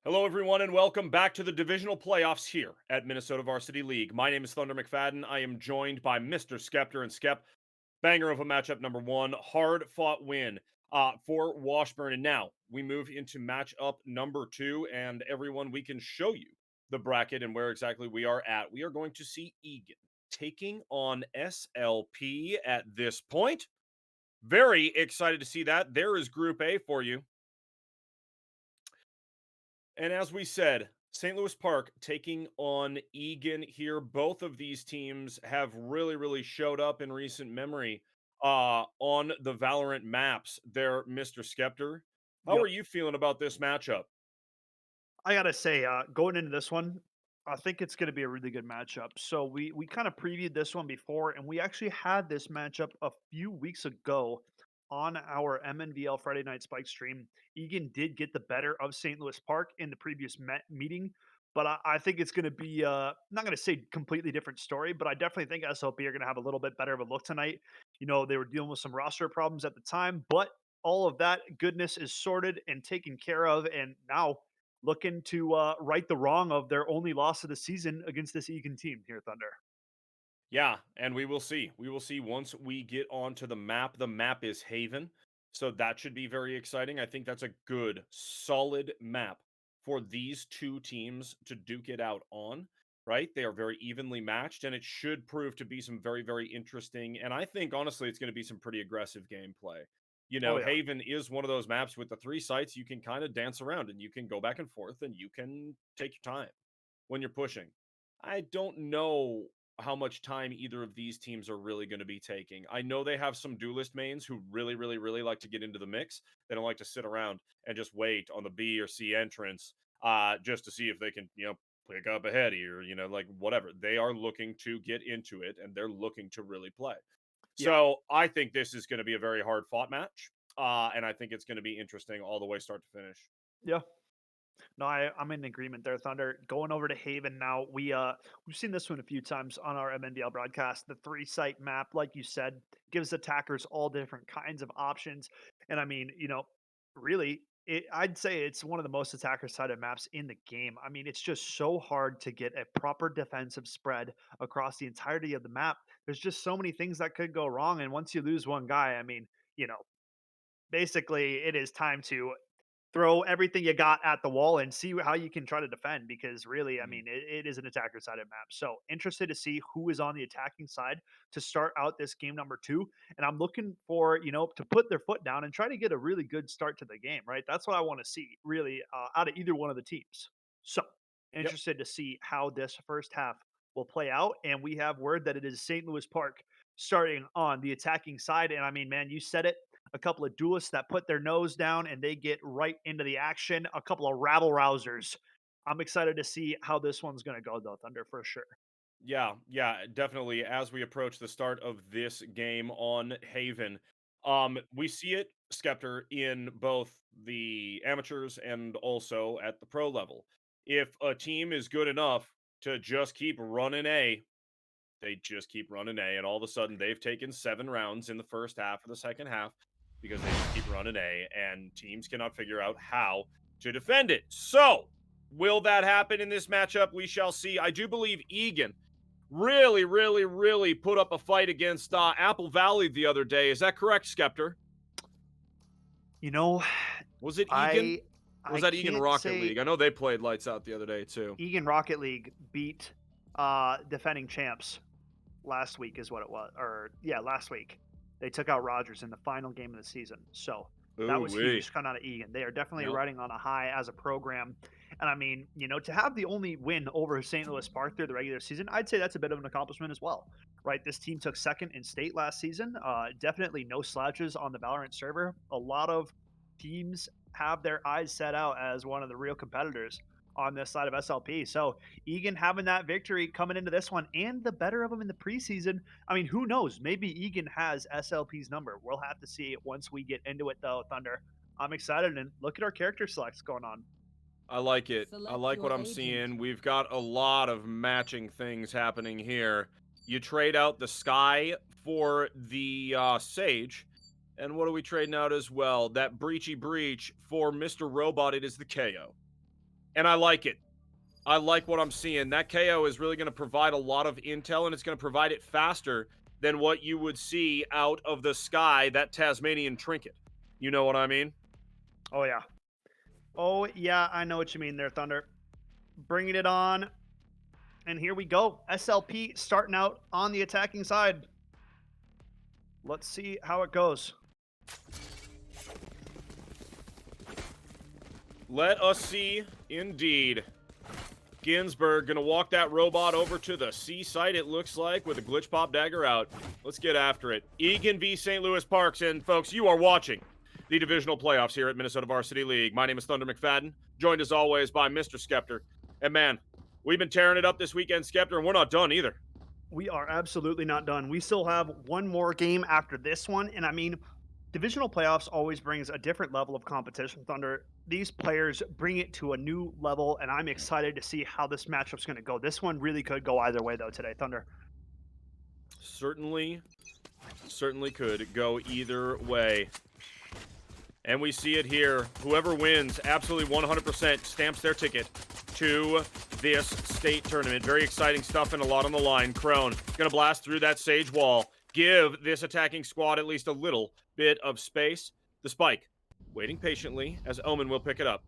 Hello, everyone, and welcome back to the divisional playoffs here at Minnesota Varsity League. My name is Thunder McFadden. I am joined by Mr. Skeptor and Skep. Banger of a matchup number one. Hard fought win for Washburn. And now we move into matchup number two. And everyone, we can show you the bracket and where exactly we are at. We are going to see Egan taking on SLP at this point. Very excited to see that. There is Group A for you. And as we said, St. Louis Park taking on Egan here. Both of these teams have really showed up in recent memory on the Valorant maps there, Mr. Skeptor. How Yep. are you feeling about this matchup? I gotta say, going into this one, I think it's gonna be a really good matchup. So we kind of previewed this one before, and we actually had this matchup a few weeks ago on our MNVL Friday Night Spike stream. Egan did get the better of St. Louis Park in the previous meeting, but I think it's going to be not going to say completely different story, but I definitely think SLP are going to have a little bit better of a look tonight. You know, they were dealing with some roster problems at the time, but all of that goodness is sorted and taken care of, and now looking to right the wrong of their only loss of the season against this Egan team here, Thunder. Yeah, and we will see. We will see once we get onto the map. The map is Haven, so that should be very exciting. I think that's a good, solid map for these two teams to duke it out on, right? They are very evenly matched, and it should prove to be some very, very interesting, and I think, honestly, it's going to be some pretty aggressive gameplay. You Oh know, yeah. Haven is one of those maps with the 3 sites you can kind of dance around, and you can go back and forth, and you can take your time when you're pushing. I don't know how much time either of these teams are really going to be taking. I know they have some duelist mains who really, really, really like to get into the mix. They don't like to sit around and just wait on the B or C entrance just to see if they can, pick up ahead here, like whatever. They are looking to get into it, and they're looking to really play. Yeah. So I think this is going to be a very hard fought match. And I think it's going to be interesting all the way start to finish. Yeah. No, I'm in agreement there, Thunder. Going over to Haven now, we've seen this one a few times on our MNVL broadcast. The 3-site map, like you said, gives attackers all different kinds of options. And I mean, really, I'd say it's one of the most attacker-sided maps in the game. I mean, it's just so hard to get a proper defensive spread across the entirety of the map. There's just so many things that could go wrong, and once you lose one guy, I mean, basically, it is time to throw everything you got at the wall and see how you can try to defend, because really, I Mm. mean, it is an attacker sided map. So interested to see who is on the attacking side to start out this game number 2. And I'm looking for, to put their foot down and try to get a really good start to the game, right? That's what I want to see really out of either one of the teams. So Yep. interested to see how this first half will play out. And we have word that it is St. Louis Park starting on the attacking side. And I mean, man, you said it, a couple of duelists that put their nose down and they get right into the action, a couple of rabble rousers. I'm excited to see how this one's going to go, though, Thunder, for sure. Yeah, definitely. As we approach the start of this game on Haven, we see it, Skeptor, in both the amateurs and also at the pro level. If a team is good enough to just keep running A, they just keep running A, and all of a sudden they've taken 7 rounds in the first half of the second half because they just keep running A, and teams cannot figure out how to defend it. So, will that happen in this matchup? We shall see. I do believe Egan really, really, really put up a fight against Apple Valley the other day. Is that correct, Skeptor? You know, Was it Egan? I Or was I that Egan can't Rocket say League? I know they played lights out the other day too. Egan Rocket League beat defending champs last week is what it was. Or yeah, last week. They took out Rogers in the final game of the season. So that was Ooh-wee. huge coming out of Egan. They are definitely Yep. riding on a high as a program. And I mean, to have the only win over St. Louis Park through the regular season, I'd say that's a bit of an accomplishment as well, right? This team took second in state last season. Definitely no slouches on the Valorant server. A lot of teams have their eyes set out as one of the real competitors on this side of SLP. So Egan having that victory coming into this one and the better of them in the preseason. I mean, who knows? Maybe Egan has SLP's number. We'll have to see once we get into it, though, Thunder. I'm excited, and look at our character selects going on. I like it. I Select like what your I'm agent. seeing. We've got a lot of matching things happening here. You trade out the Sky for the Sage. And what are we trading out as well? That Breachy Breach for Mr. Robot. It is the KO. And I like it. I like what I'm seeing. That KO is really going to provide a lot of intel, and it's going to provide it faster than what you would see out of the Sky, that Tasmanian trinket. You know what I mean? Oh, yeah. Oh, yeah, I know what you mean there, Thunder. Bringing it on. And here we go. SLP starting out on the attacking side. Let's see how it goes. Let us see, indeed. Ginsburg gonna walk that robot over to the C site, it looks like, with a glitch pop dagger out. Let's get after it. Egan v. St. Louis Parks, and folks, you are watching the divisional playoffs here at Minnesota Varsity League. My name is Thunder McFadden, joined as always by Mr. Skeptor. And man, we've been tearing it up this weekend, Skeptor, and we're not done either. We are absolutely not done. We still have one more game after this one, and I mean, divisional playoffs always brings a different level of competition, Thunder. These players bring it to a new level, and I'm excited to see how this matchup's going to go. This one really could go either way, though, today, Thunder. Certainly could go either way. And we see it here. Whoever wins, absolutely 100% stamps their ticket to this state tournament. Very exciting stuff and a lot on the line. Crone going to blast through that Sage wall. Give this attacking squad at least a little bit of space. The spike, waiting patiently as Omen will pick it up.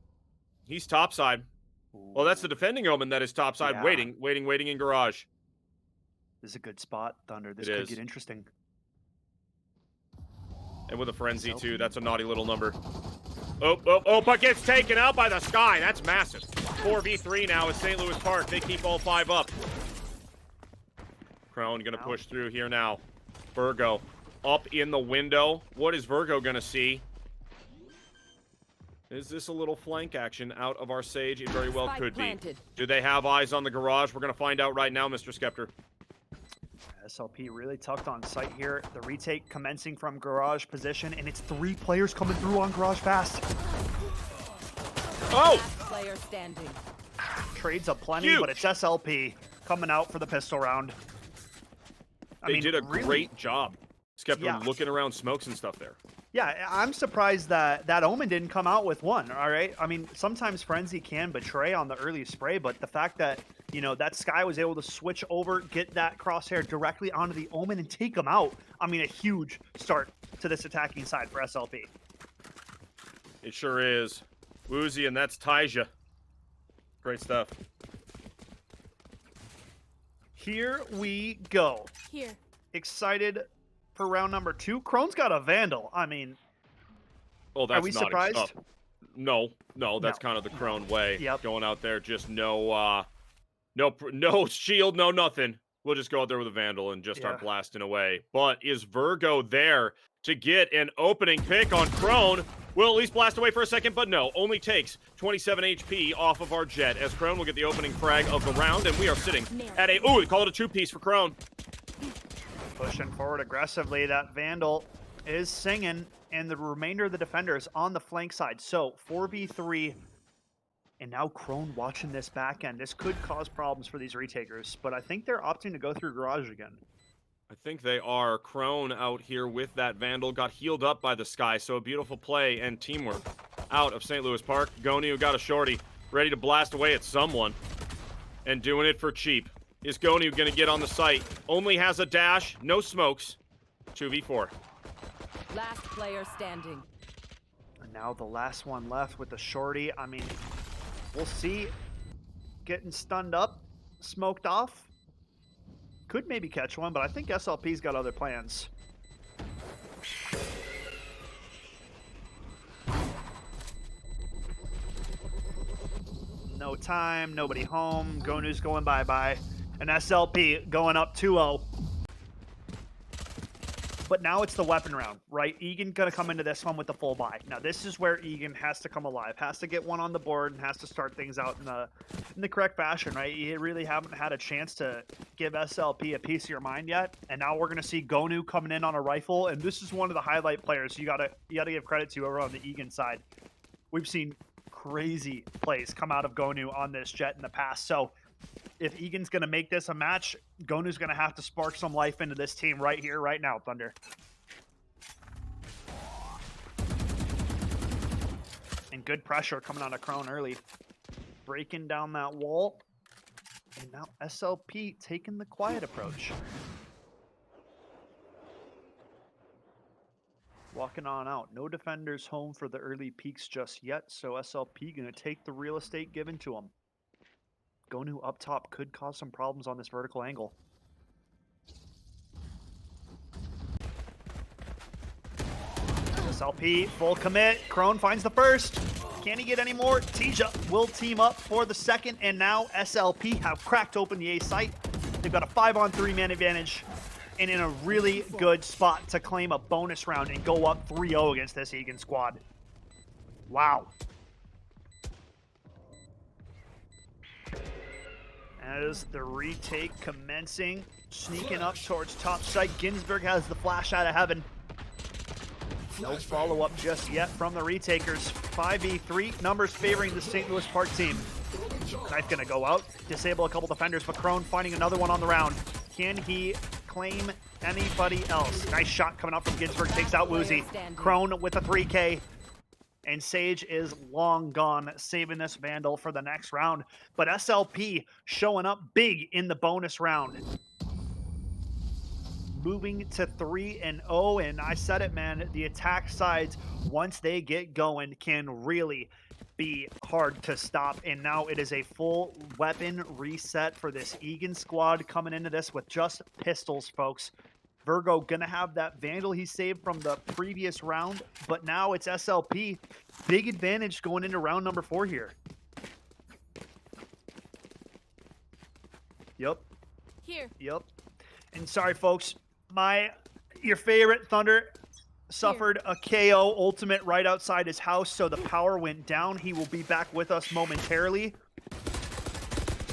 He's topside. Well, that's the defending Omen that is topside, Yeah. waiting in garage. This is a good spot, Thunder. This It could is. get interesting. And with a frenzy, SLP. too. That's a naughty little number. Oh, but gets taken out by the Sky. That's massive. 4v3 now at St. Louis Park. They keep all 5 up. Crone going to push through here now. Virgo up in the window. What is Virgo going to see? Is this a little flank action out of our Sage? It very well Spike could be. planted. Do they have eyes on the garage? We're going to find out right now, Mr. Skeptor. SLP really tucked on site here. The retake commencing from garage position, and it's 3 players coming through on garage fast. Oh! Last player standing. Trades up plenty, Huge. but it's SLP coming out for the pistol round. They did a really- great job. Skeptor Yeah. looking around smokes and stuff there. Yeah, I'm surprised that Omen didn't come out with one, all right? I mean, sometimes Frenzy can betray on the early spray, but the fact that, you know, that Sky was able to switch over, get that crosshair directly onto the Omen and take him out, I mean, a huge start to this attacking side for SLP. It sure is. Woozy, and that's Taija. Great stuff. Here we go. Here. Excited for round number 2. Crone's got a Vandal. I mean, Oh, that's we not surprised? No, that's No. kind of the Crone way. Yep. Going out there, just no shield, no nothing. We'll just go out there with a Vandal and just start Yeah. blasting away. But is Virgo there to get an opening pick on Crone? We'll at least blast away for a second, but no. Only takes 27 HP off of our Jet, as Crone will get the opening frag of the round, and we are sitting at a... Ooh, we call it a 2-piece for Crone. Pushing forward aggressively. That Vandal is singing, and the remainder of the defenders on the flank side. So 4v3, and now Crone watching this back end. This could cause problems for these retakers, but I think they're opting to go through garage again. I think they are. Crone out here with that Vandal. Got healed up by the Sky, so a beautiful play and teamwork out of St. Louis Park. Gonu got a shorty, ready to blast away at someone, and doing it for cheap. Is Gonu going to get on the site? Only has a dash, no smokes. 2v4. Last player standing. And now the last one left with the shorty. I mean, we'll see. Getting stunned up, smoked off. Could maybe catch one, but I think SLP's got other plans. No time, nobody home. Gonu's going bye-bye. And SLP going up 2-0. But now it's the weapon round, right? Egan gonna come into this one with the full buy. Now this is where Egan has to come alive, has to get one on the board, and has to start things out in the correct fashion, right? You really haven't had a chance to give SLP a piece of your mind yet, and now we're gonna see Gonu coming in on a rifle, and this is one of the highlight players you gotta give credit to over on the Egan side. We've seen crazy plays come out of Gonu on this Jet in the past, so if Egan's going to make this a match, Gonu's going to have to spark some life into this team right here, right now, Thunder. And good pressure coming on a Crone early. Breaking down that wall. And now SLP taking the quiet approach. Walking on out. No defenders home for the early peaks just yet, so SLP going to take the real estate given to him. Gonu up top could cause some problems on this vertical angle. SLP, full commit. Crone finds the first. Can he get any more? Taija will team up for the second, and now SLP have cracked open the A site. They've got a 5-on-3 man advantage, and in a really good spot to claim a bonus round and go up 3-0 against this Egan squad. Wow. As the retake commencing, sneaking up towards top site. Ginsburg has the flash out of heaven. No follow-up just yet from the retakers. 5v3, numbers favoring the St. Louis Park team. Knife gonna go out, disable a couple defenders, but Crone finding another one on the round. Can he claim anybody else? Nice shot coming up from Ginsburg, takes out Woozy. Crone with a 3K. And Sage is long gone, saving this Vandal for the next round. But SLP showing up big in the bonus round. Moving to 3-0, and I said it, man, the attack sides, once they get going, can really be hard to stop. And now it is a full weapon reset for this Egan squad coming into this with just pistols, folks. Virgo gonna have that Vandal he saved from the previous round, but now it's SLP. Big advantage going into round number 4 here. Yep. Here. Yep. And sorry, folks, your favorite Thunder suffered a KO ultimate right outside his house, so the power went down. He will be back with us momentarily.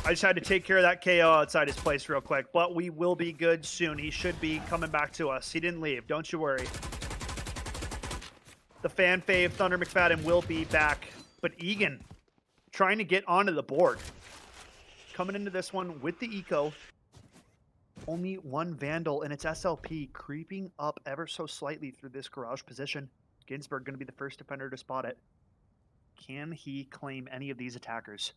I just had to take care of that KO outside his place real quick, but we will be good soon. He should be coming back to us. He didn't leave. Don't you worry. The fan fave Thunder McFadden will be back, but Egan trying to get onto the board. Coming into this one with the eco. Only one Vandal, and it's SLP creeping up ever so slightly through this garage position. Ginsburg going to be the first defender to spot it. Can he claim any of these attackers?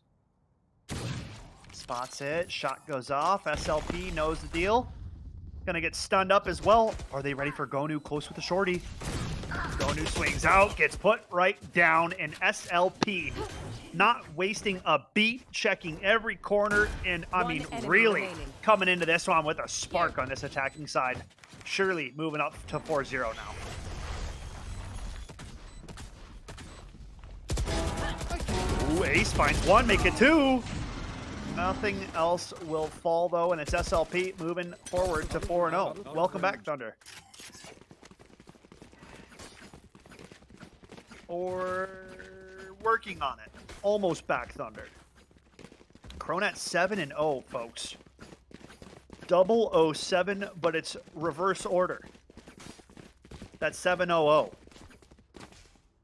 Spots it. Shot goes off. SLP knows the deal. Gonna get stunned up as well. Are they ready for Gonu close with the shorty? Gonu swings out, gets put right down, and SLP not wasting a beat, checking every corner, and I One mean, enemy really remaining. coming into this one with a spark on this attacking side. Surely moving up to 4-0 now. Ooh, Ace finds one, make it 2. Nothing else will fall, though, and it's SLP moving forward to 4-0. Welcome back, Thunder. Or working on it. Almost back, Thunder. Cronet 7-0, folks. 007, but it's reverse order. That's 7-0-0.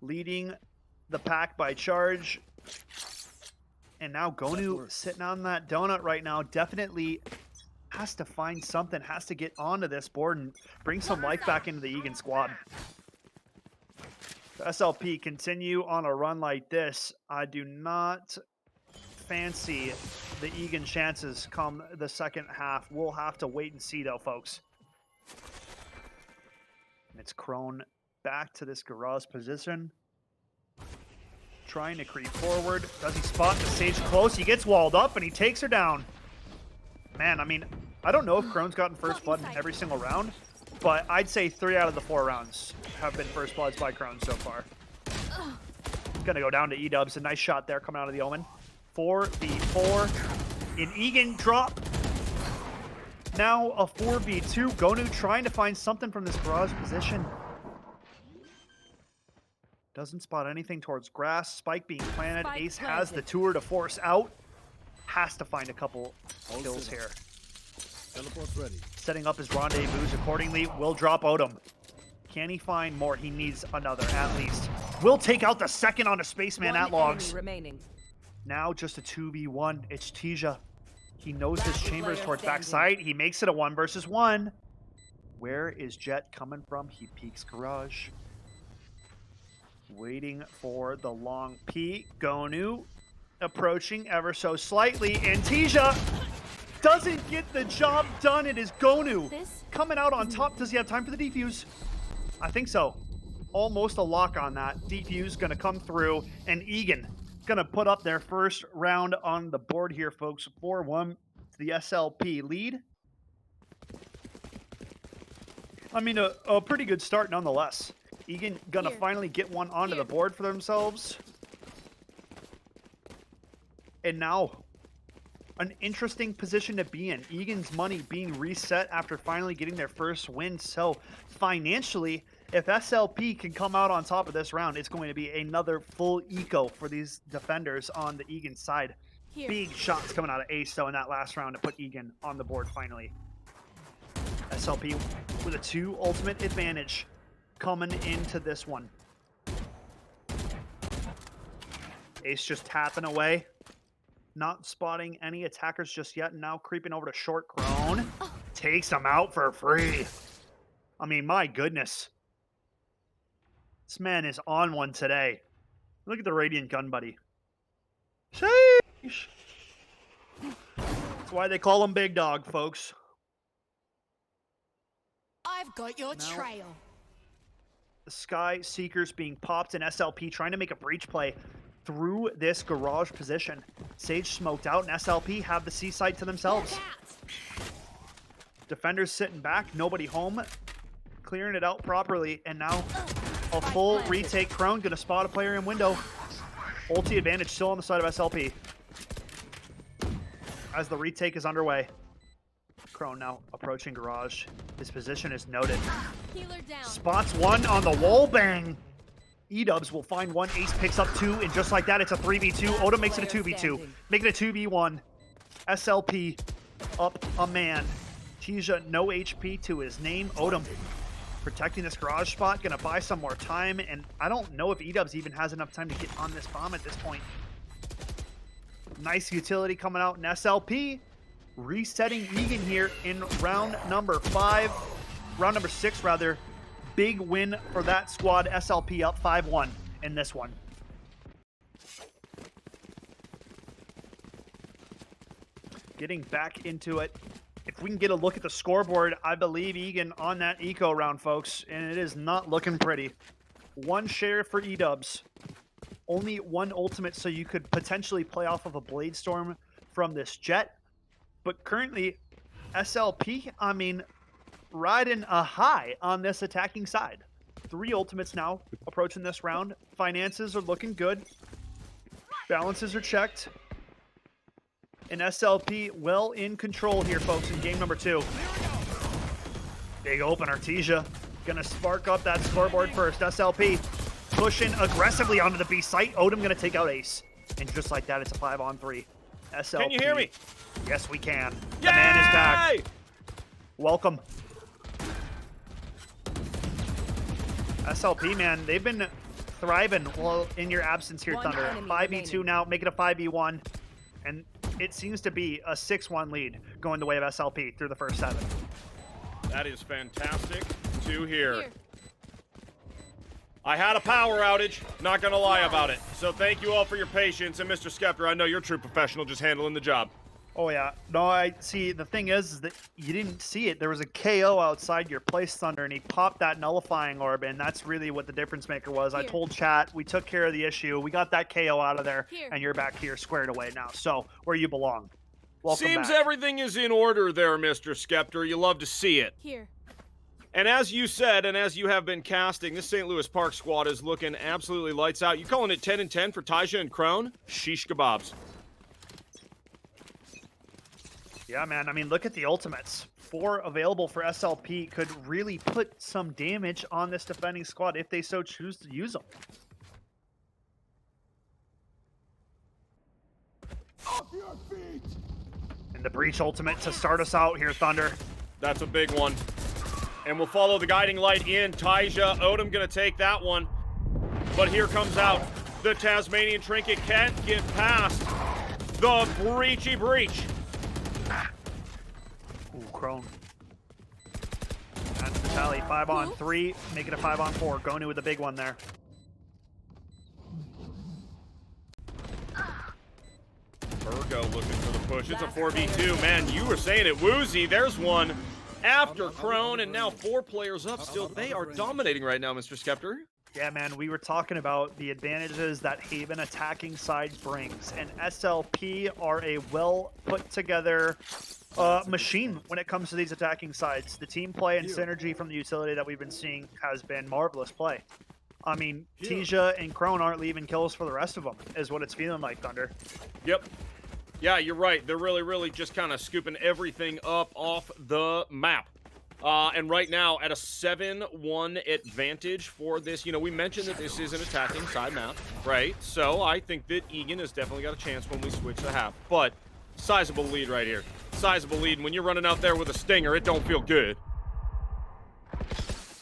Leading the pack by charge. And now Gonu sitting on that donut right now. Definitely has to find something, has to get onto this board and bring some life back into the Egan squad. The SLP continue on a run like this. I do not fancy the Egan chances come the second half. We'll have to wait and see though, folks. And it's Crone back to this garage position. Trying to creep forward. Does he spot the Sage close? He gets walled up and he takes her down. Man, I mean, I don't know if Crone's gotten first blood in every single round, but I'd say 3 out of the 4 rounds have been first bloods by Crone so far. It's gonna go down to E-dubs. A nice shot there coming out of the Omen. 4v4. An Egan drop. Now a 4v2. Gonu trying to find something from this garage position. Doesn't spot anything towards grass. Spike being planted. Spike Ace has the planted. tour to force out. Has to find a couple kills here. Teleport's ready. Setting up his rendezvous accordingly. Will drop Odom. Can he find more? He needs another at least. Will take out the second on a spaceman One at logs. enemy remaining. Now just a 2v1. It's Tija. He knows his Last chambers player towards standing. backside. He makes it a 1 versus 1. Where is Jet coming from? He peeks garage. Waiting for the long peek. Gonu approaching ever so slightly. And Tija doesn't get the job done. It is Gonu This coming out on top. Does he have time for the defuse? I think so. Almost a lock on that. Defuse going to come through. And Egan going to put up their first round on the board here, folks. 4-1 to the SLP lead. I mean, a pretty good start nonetheless. Egan gonna Here. finally get one onto the Here. board for themselves. And now, an interesting position to be in. Egan's money being reset after finally getting their first win. So, financially, if SLP can come out on top of this round, it's going to be another full eco for these defenders on the Egan side. Here. Big shots coming out of Ace, though, in that last round to put Egan on the board finally. SLP with a 2 ultimate advantage coming into this one. Ace just tapping away. Not spotting any attackers just yet. And now creeping over to Short Crone. Takes him out for free. I mean, my goodness. This man is on one today. Look at the Radiant Gun Buddy. Sheesh. That's why they call him Big Dog, folks. I've got your Now- trail. The Sky Seekers being popped and SLP trying to make a breach play. through this garage position. Sage smoked out, and SLP have the C site to themselves. Defenders sitting back, nobody home, clearing it out properly, and now a full retake. Crone gonna spot a player in window. Ulti advantage still on the side of SLP as the retake is underway. Crone now approaching garage. His position is noted. Spots one on the wall bang. E-dubs will find one, Ace picks up two, and just like that, it's a 3v2. Odom makes it a 2v2, make it a 2v1. SLP up a man. Tija no HP to his name. Odom protecting this garage spot, gonna buy some more time, and I don't know if E-dubs even has enough time to get on this bomb at this point. Nice utility coming out in SLP. Resetting Egan here in round number 6 rather. Big win for that squad. SLP up 5-1 in this one. Getting back into it. If we can get a look at the scoreboard, I believe Egan on that eco round, folks, and it is not looking pretty. One share for E-dubs. Only one ultimate, so you could potentially play off of a Blade Storm from this jet. But currently, SLP, I mean, riding a high on this attacking side. 3 ultimates now approaching this round. Finances are looking good. Balances are checked. And SLP well in control here, folks, in game number 2. Big opener. Tija gonna spark up that scoreboard first. SLP pushing aggressively onto the B site. Odom gonna take out Ace. And just like that, it's a 5-on-3. SLP. Can you hear me? Yes, we can. The man is back. Welcome. SLP, man, they've been thriving well in your absence here, Thunder. 5v2 now, make it a 5v1. And it seems to be a 6-1 lead going the way of SLP through the first 7. That is fantastic to hear. I had a power outage, not gonna lie about it. So thank you all for your patience, and Mr. Skeptor, I know you're a true professional just handling the job. Oh yeah, no, I see. The thing is that you didn't see it. There was a KO outside your place, Thunder, and he popped that nullifying orb, and that's really what the difference maker was. I told chat, we took care of the issue, we got that KO out of there, and you're back here squared away now. So where you belong. Welcome Seems back. everything is in order there, Mr. Skeptor. You love to see it. Here. And as you said, and as you have been casting, this St. Louis Park squad is looking absolutely lights out. You calling it 10 and 10 for Tija and Crone? Sheesh kebabs. Yeah, man. I mean, look at the ultimates. 4 available for SLP could really put some damage on this defending squad if they so choose to use them. And the Breach ultimate to start us out here, Thunder. That's a big one. And we'll follow the guiding light in. Tija, Odom gonna take that one. But here comes out the Tasmanian Trinket. Can't get past the Breachy Breach. Ooh, Crone. That's the tally. 5-on-3. Make it a 5-on-4. Gonu with the big one there. Virgo looking for the push. It's a 4v2. Man, you were saying it. Woozy, there's one after Crone, and now 4 players up still. They are dominating right now, Mr. Skeptor. Yeah, man, we were talking about the advantages that Haven attacking side brings, and SLP are a well put together machine when it comes to these attacking sides. The team play and synergy from the utility that we've been seeing has been marvelous play. I mean, Tija and Crone aren't leaving kills for the rest of them, is what it's feeling like, Thunder. Yep. Yeah, you're right. They're really just kind of scooping everything up off the map. And right now, at a 7-1 advantage for this, you know, we mentioned that this is an attacking side map, right? So I think that Egan has definitely got a chance when we switch the half. But sizable lead right here. Sizable lead. And when you're running out there with a stinger, it don't feel good.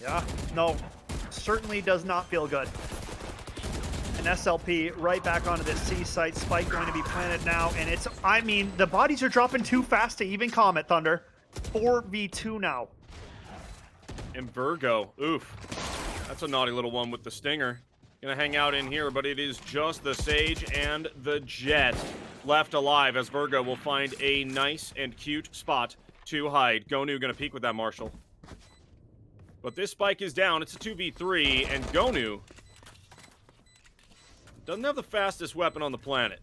Yeah, no, certainly does not feel good. And SLP right back onto this C site. Spike going to be planted now. And it's, I mean, the bodies are dropping too fast to even comment, Thunder. 4v2 now. And Virgo, oof. That's a naughty little one with the stinger. Gonna hang out in here, but it is just the Sage and the Jet left alive as Virgo will find a nice and cute spot to hide. Gonu gonna peek with that Marshall. But this spike is down. It's a 2v3, and Gonu Doesn't have the fastest weapon on the planet.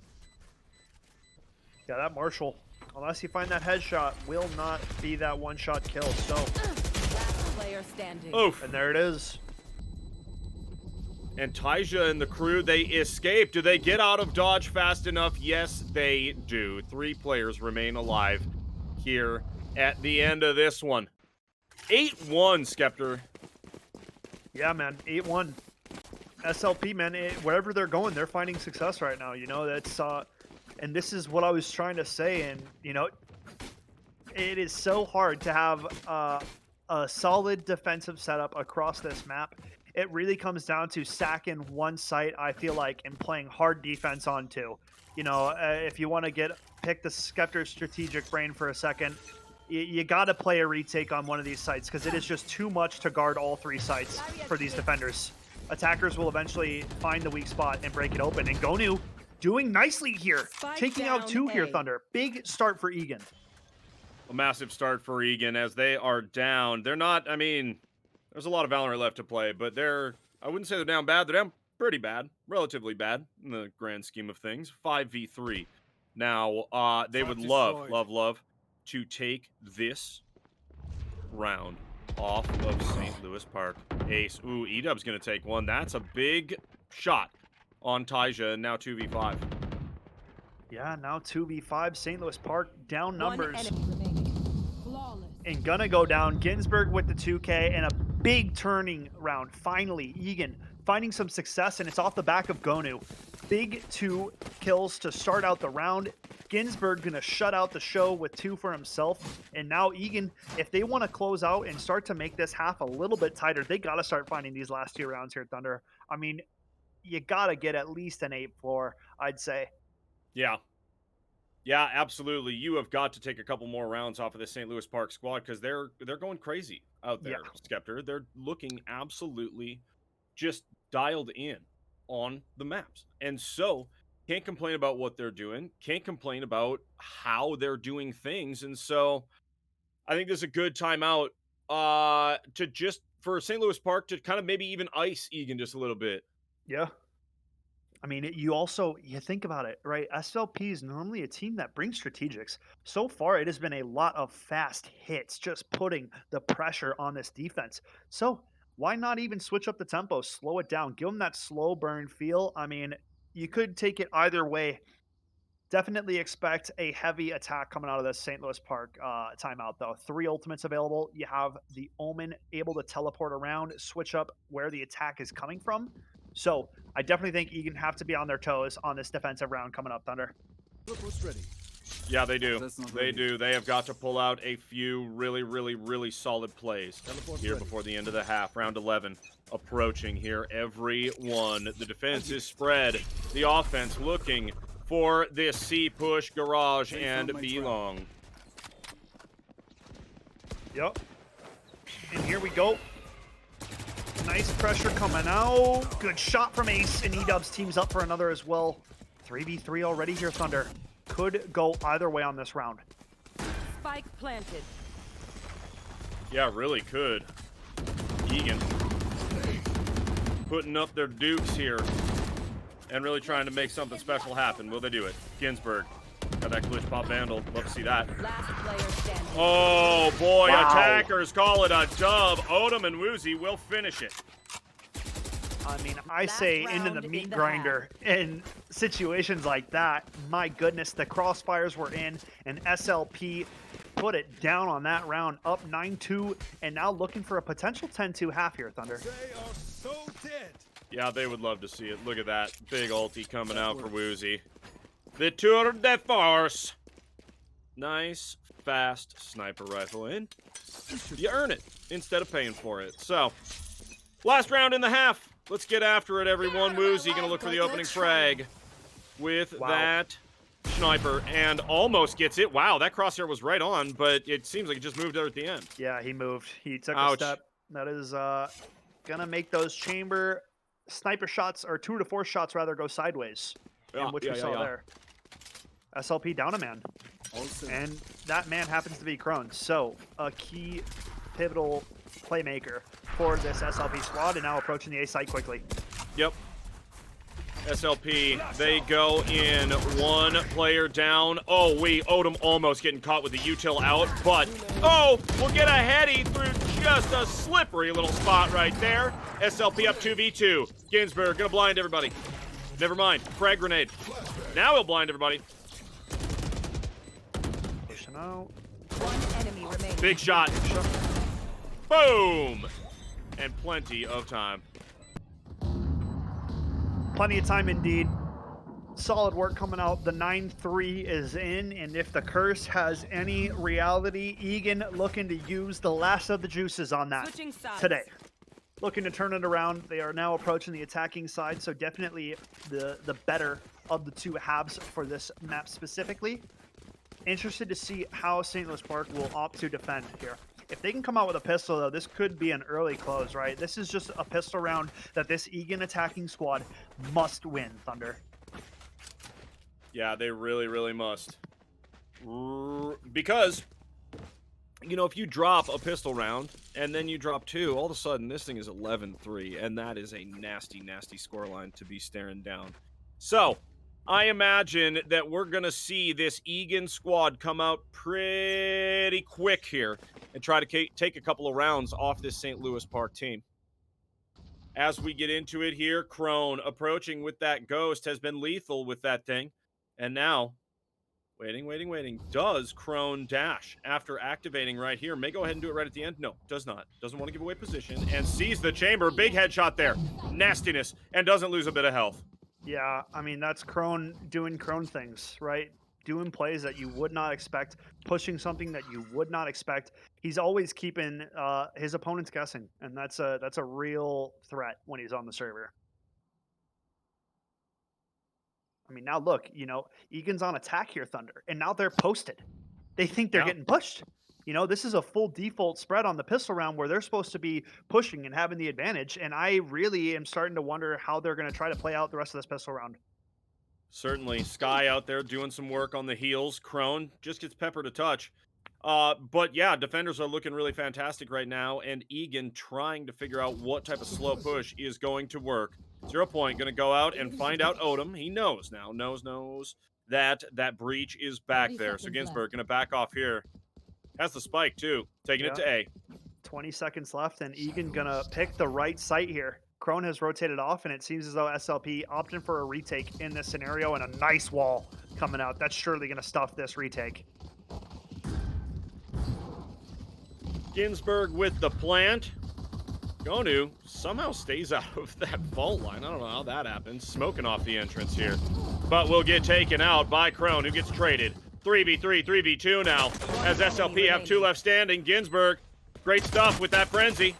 Yeah, that Marshall, unless you find that headshot, will not be that one-shot kill. So, Last player standing. Oof. and there it is. And Taija and the crew, they escape. Do they get out of Dodge fast enough? Yes, they do. 3 players remain alive here at the end of this one. 8-1, Skeptor. Yeah, man, 8-1. SLP, man, wherever they're going, they're finding success right now. You know, that's and this is what I was trying to say. And you know, it is so hard to have a solid defensive setup across this map. It really comes down to sacking one site, I feel like, and playing hard defense on two. You know, if you want to pick the Skeptor's strategic brain for a second, you got to play a retake on one of these sites because it is just too much to guard all 3 sites for these defenders. Attackers will eventually find the weak spot and break it open. And Gonu doing nicely here, Spike taking out down 2 here, A. Thunder. Big start for Egan. A massive start for Egan as they are down. They're not, I mean, there's a lot of Valorant left to play, but I wouldn't say they're down bad. They're down pretty bad, relatively bad in the grand scheme of things. 5v3. Now, they would love to take this round off of St. Louis Park. Ace. Ooh, Edub's going to take one. That's a big shot on Taija, and now 2v5. Yeah, now 2v5. St. Louis Park down One numbers. enemy remaining. Flawless. And gonna go down. Ginsburg with the 2K and a big turning round. Finally, Egan finding some success, and it's off the back of Gonu. Big 2 kills to start out the round. Ginsburg gonna shut out the show with 2 for himself. And now Egan, if they want to close out and start to make this half a little bit tighter, they gotta start finding these last 2 rounds here, Thunder. I mean, you gotta get at least an 8-4, I'd say. Yeah. Yeah, absolutely. You have got to take a couple more rounds off of the St. Louis Park squad because they're going crazy out there, Skeptor. They're looking absolutely just dialed in on the maps. And so, can't complain about what they're doing. Can't complain about how they're doing things. And so, I think this is a good timeout for St. Louis Park to kind of maybe even ice Egan just a little bit. Yeah. I mean, you think about it, right? SLP is normally a team that brings strategics. So far, it has been a lot of fast hits, just putting the pressure on this defense. So why not even switch up the tempo, slow it down, give them that slow burn feel? I mean, you could take it either way. Definitely expect a heavy attack coming out of this St. Louis Park timeout, though. 3 ultimates available. You have the Omen able to teleport around, switch up where the attack is coming from. So I definitely think Egan have to be on their toes on this defensive round coming up, Thunder. Teleport's ready. Yeah, they do. That's not They ready. do. They have got to pull out a few really solid plays Teleport's here ready. before the end of the half. Round 11 approaching here. Everyone. The defense is spread. The offense looking for this C push, garage, They and found my B trap. long. Yep. And here we go. Nice pressure coming out. Good shot from Ace, and Edubs teams up for another as well. 3v3 already here, Thunder. Could go either way on this round. Spike planted. Yeah, really could. Egan putting up their dukes here and really trying to make something special happen. Will they do it? Ginsburg. Got that glitch pop vandal. Love to see that. Last player standing. Oh boy, Wow. attackers call it a dub. Odom and Woozy will finish it. I mean, I Last say into round the in meat the grinder in situations like that. My goodness, the crossfires were in, and SLP put it down on that round, up 9-2, and now looking for a potential 10-2 half here, Thunder. They are so dead. Yeah, they would love to see it. Look at that. Big ulti coming out for Woozy. The Tour de Force. Nice, fast sniper rifle in. You earn it instead of paying for it. So, last round in the half. Let's get after it, everyone. Woozy gonna look for the opening frag with that sniper and almost gets it. Wow, that crosshair was right on, but it seems like it just moved there at the end. Yeah, he moved. He took a Ouch. step. That is gonna make those chamber sniper shots, or 2 to 4 shots rather, go sideways, in which we saw there. SLP down a man, All set. and that man happens to be Crone. So a key pivotal playmaker for this SLP squad, and now approaching the A site quickly. Yep. SLP, they go in, one player down. Oh, Odom almost getting caught with the util out, but, oh, we'll get a heady through just a slippery little spot right there. SLP up 2v2. Ginsburg gonna blind everybody. Never mind, frag grenade. Now he'll blind everybody. Pushing out. One enemy remaining. Big shot. Boom! And plenty of time. Plenty of time indeed. Solid work coming out. The 9-3 is in, and if the curse has any reality, Egan looking to use the last of the juices on that Switching sides. today. Looking to turn it around. They are now approaching the attacking side, so definitely the better of the two halves for this map specifically. Interested to see how St. Louis Park will opt to defend here. If they can come out with a pistol, though, this could be an early close, right? This is just a pistol round that this Egan attacking squad must win, Thunder. Yeah, they really, really must. Because, you know, if you drop a pistol round and then you drop two, all of a sudden this thing is 11-3, and that is a nasty, nasty scoreline to be staring down. So, I imagine that we're going to see this Egan squad come out pretty quick here and try to take a couple of rounds off this St. Louis Park team. As we get into it here, Crone approaching with that ghost has been lethal with that thing. And now, waiting. Does Crone dash after activating right here? May go ahead and do it right at the end. No, does not. Doesn't want to give away position and sees the chamber. Big headshot there. Nastiness. And doesn't lose a bit of health. Yeah, I mean, that's Crone doing Crone things, right? Doing plays that you would not expect, pushing something that you would not expect. He's always keeping his opponents guessing, and that's a real threat when he's on the server. I mean, now look, you know, Egan's on attack here, Thunder, and now they're posted. They think they're getting pushed. You know, this is a full default spread on the pistol round where they're supposed to be pushing and having the advantage, and I really am starting to wonder how they're going to try to play out the rest of this pistol round. Certainly. Sky out there doing some work on the heels. Crone just gets peppered a touch. But yeah, defenders are looking really fantastic right now, and Egan trying to figure out what type of slow push is going to work. 0 Point going to go out and find out Odom. He knows now, knows that that breach is back there. So Ginsburg going to back off here. Has the spike too, taking it to A. 20 seconds left, and Egan going to pick the right site here. Crone has rotated off, and it seems as though SLP opting for a retake in this scenario, and a nice wall coming out. That's surely going to stuff this retake. Ginsburg with the plant. Gonu somehow stays out of that vault line. I don't know how that happens. Smoking off the entrance here. But will get taken out by Crone, who gets traded. 3v3, 3v2 now, as SLP have 2 left standing. Ginsburg, great stuff with that frenzy.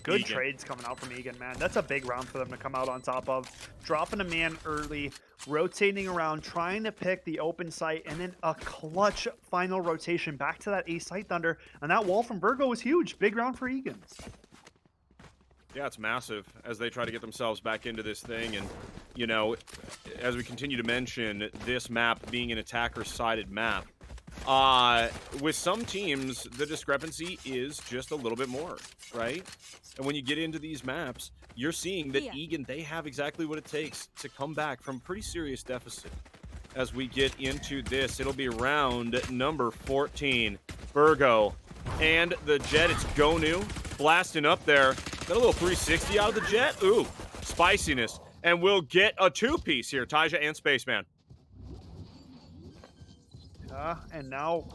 Good Egan. trades coming out from Egan, man. That's a big round for them to come out on top of. Dropping a man early, rotating around, trying to pick the open site, and then a clutch final rotation back to that A site, Thunder. And that wall from Virgo was huge. Big round for Egan. Yeah, it's massive as they try to get themselves back into this thing. And, you know, as we continue to mention, this map being an attacker-sided map, with some teams, the discrepancy is just a little bit more, right? And when you get into these maps, you're seeing that Egan, they have exactly what it takes to come back from pretty serious deficit. As we get into this, it'll be round number 14. Virgo and the Jet, it's Gonu blasting up there. Got a little 360 out of the Jet. Ooh, spiciness. And we'll get a 2-piece here, Taija and Spaceman. And now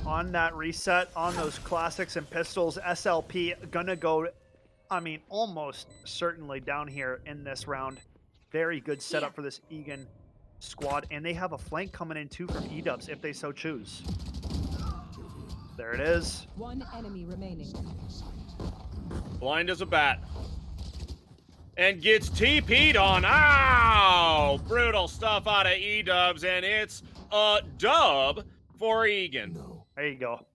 on that reset, on those classics and pistols, SLP gonna go, I mean, almost certainly down here in this round. Very good setup for this Egan squad, and they have a flank coming in too from E-dubs if they so choose. There it is. One enemy remaining. Blind as a bat. And gets TP'd on. Ow! Brutal stuff out of E-dubs, and it's a dub for Egan. There you go.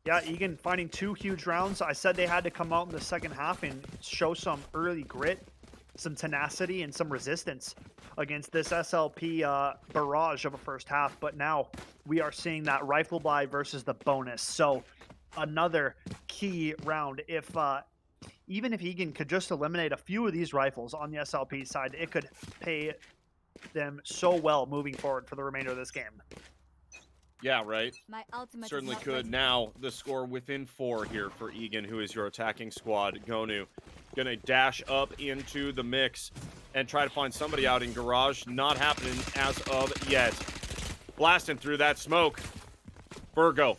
Yeah, Egan finding 2 huge rounds. I said they had to come out in the second half and show some early grit, some tenacity, and some resistance against this SLP barrage of a first half. But now we are seeing that rifle buy versus the bonus. So another key round. If even if Egan could just eliminate a few of these rifles on the SLP side, it could pay them so well moving forward for the remainder of this game. Yeah, right. My ultimate is Certainly not could. ready. Now the score within 4 here for Egan, who is your attacking squad. Gonu gonna dash up into the mix and try to find somebody out in garage. Not happening as of yet. Blasting through that smoke. Virgo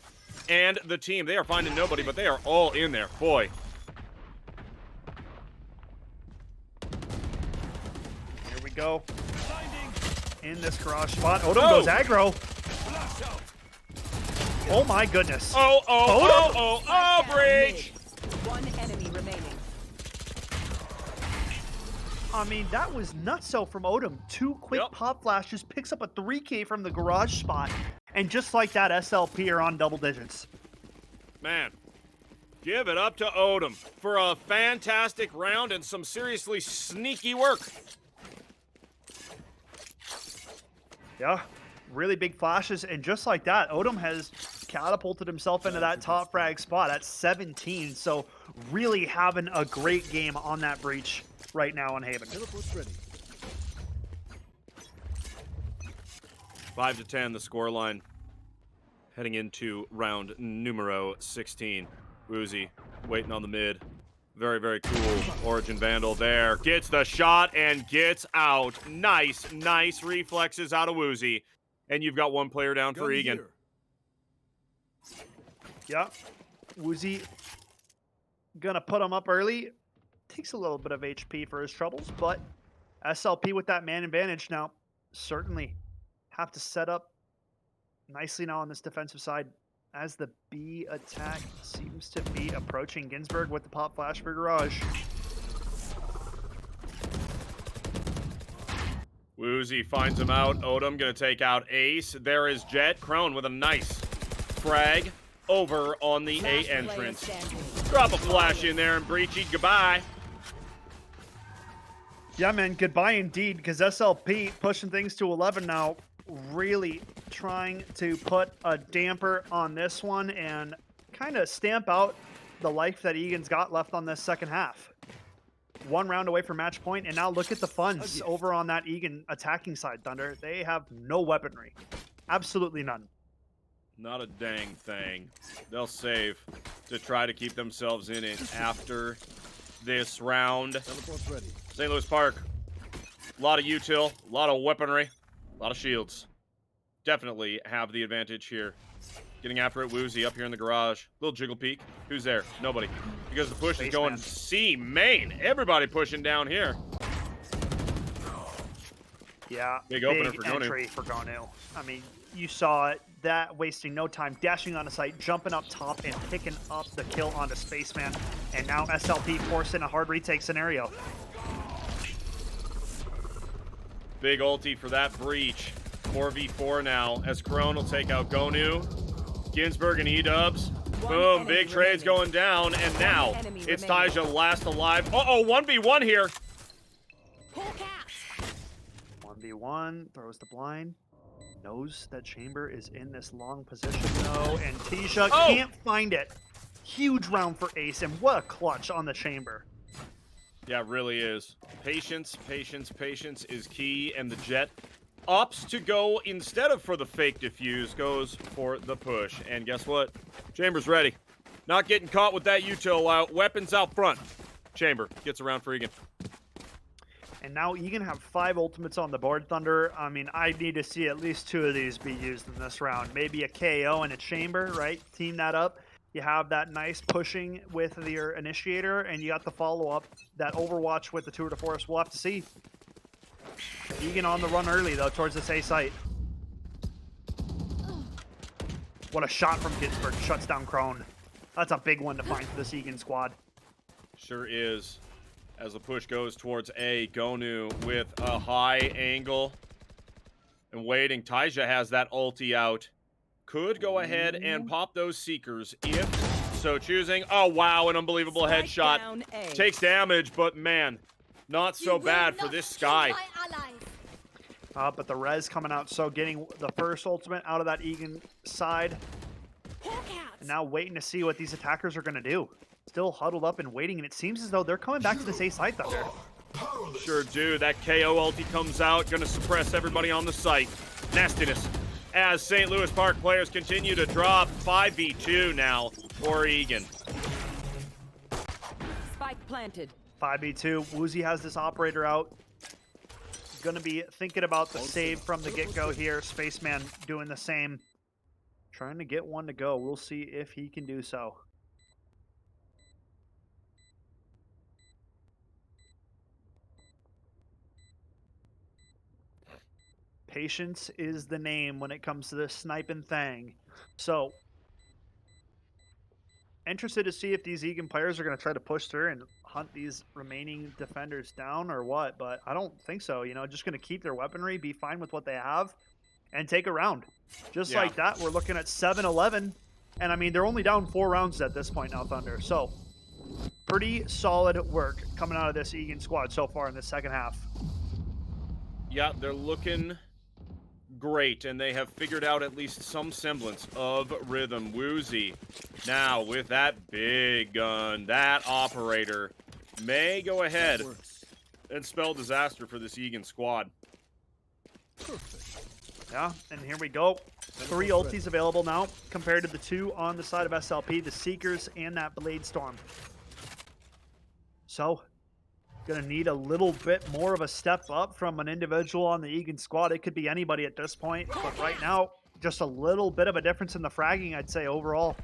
and the team, they are finding nobody, but they are all in there. Boy. Here we go. In this garage spot. Odom Oh! goes aggro. Oh my goodness. Oh, breach! One enemy remaining. I mean, that was nutso from Odom. 2 quick Yep. pop flashes, picks up a 3K from the garage spot, and just like that, SLP are on double digits. Man, give it up to Odom for a fantastic round and some seriously sneaky work. Yeah, really big flashes, and just like that, Odom has catapulted himself into that top frag spot at 17, so really having a great game on that breach right now on Haven. Teleport's ready. 5-10, the scoreline. Heading into round numero 16. Woozy waiting on the mid. Very, very cool. Origin Vandal there. Gets the shot and gets out. Nice, nice reflexes out of Woozy. And you've got one player down for Gun Egan. here. Yeah, Woozy gonna put him up early. Takes a little bit of HP for his troubles, but SLP with that man advantage now certainly have to set up nicely now on this defensive side as the B attack seems to be approaching. Ginsburg with the pop flash for garage. Woozy finds him out. Odom gonna take out Ace. There is Jet. Crone with a nice frag over on the A Last player entrance. standing. Drop a flash in there and Breachy, goodbye. Yeah, man, goodbye indeed, because SLP pushing things to 11 now, really trying to put a damper on this one and kind of stamp out the life that Egan's got left on this second half. 1 round away from match point, and now look at the funds over on that Egan attacking side, Thunder. They have no weaponry. Absolutely none. Not a dang thing. They'll save to try to keep themselves in it after this round. Teleport's ready. St. Louis Park. A lot of util, a lot of weaponry, a lot of shields. Definitely have the advantage here. Getting after it, Woozy up here in the garage. Little jiggle peek. Who's there? Nobody. Because the push is going C main. Everybody pushing down here. Yeah, Big opener for Gonu. entry for Gonu. I mean, you saw it, that wasting no time, dashing on a site, jumping up top, and picking up the kill onto Spaceman. And now SLP forcing a hard retake scenario. Big ulti for that breach. 4v4 now as Crone will take out Gonu. Ginsburg and E-dubs. Boom, enemy big trades remaining. going down, and now enemy it's remaining. Taija last alive. Uh-oh, 1v1 here. Hawk out. 1v1, throws the blind. Knows that Chamber is in this long position though, and Taija Oh! can't find it. Huge round for Ace, and what a clutch on the Chamber. Yeah, it really is. Patience, patience, patience is key, and the Jet opts to go, instead of for the fake defuse, goes for the push. And guess what? Chamber's ready. Not getting caught with that util out. Weapons out front. Chamber gets around for Egan. And now Egan have 5 ultimates on the board, Thunder. I mean, I need to see at least 2 of these be used in this round. Maybe a KO and a Chamber, right? Team that up. You have that nice pushing with your initiator, and you got the follow-up, that Overwatch with the Tour de Force. We'll have to see. Egan on the run early, though, towards this A site. What a shot from Ginsburg. Shuts down Crone. That's a big one to find for this Egan squad. Sure is. As the push goes towards A, Gonu with a high angle and waiting. Taija has that ulti out. Could go ahead and pop those Seekers if so choosing. Oh, wow, an unbelievable Strike headshot. down A. Takes damage, but man, not so You will bad for not this kill Sky. my allies. But the res coming out, so getting the first ultimate out of that Egan side. Hawk out. Now waiting to see what these attackers are going to do. Still huddled up and waiting, and it seems as though they're coming back to this A site, Thunder. Sure do. That KO ulti comes out, gonna suppress everybody on the site. Nastiness. As St. Louis Park players continue to drop 5v2 now for Egan. Spike planted. 5v2. Woozy has this operator out. Going to be thinking about the save from the get-go here. Spaceman doing the same. Trying to get one to go. We'll see if he can do so. Patience is the name when it comes to this sniping thing. So, interested to see if these Egan players are going to try to push through and hunt these remaining defenders down or what, but I don't think so. You know, just going to keep their weaponry, be fine with what they have, and take a round. Just like that, we're looking at 7-11, and I mean, they're only down 4 rounds at this point now, Thunder. So, pretty solid work coming out of this Egan squad so far in the second half. Yeah, they're looking great, and they have figured out at least some semblance of rhythm. Woozy now with that big gun, that operator may go ahead and spell disaster for this Egan squad. Yeah, and here we go. 3 ultis available now compared to the 2 on the side of SLP, the Seekers and that Blade Storm. So, gonna need a little bit more of a step up from an individual on the Egan squad. It could be anybody at this point, but right now, just a little bit of a difference in the fragging, I'd say, overall.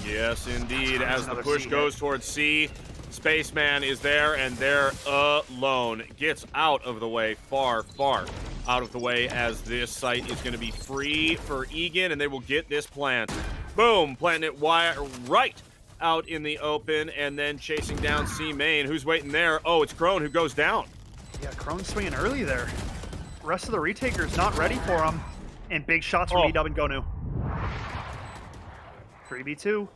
Yes, indeed. As the Another push C goes towards C, Spaceman is there, and they're alone. Gets out of the way, far, far out of the way, as this site is going to be free for Egan, and they will get this plant. Boom, planting it right out in the open, and then chasing down C main. Who's waiting there? Oh, it's Crone who goes down. Yeah, Crone swinging early there. Rest of the retakers not ready for him. And big shots from E-Dub and Gonu. 3v2.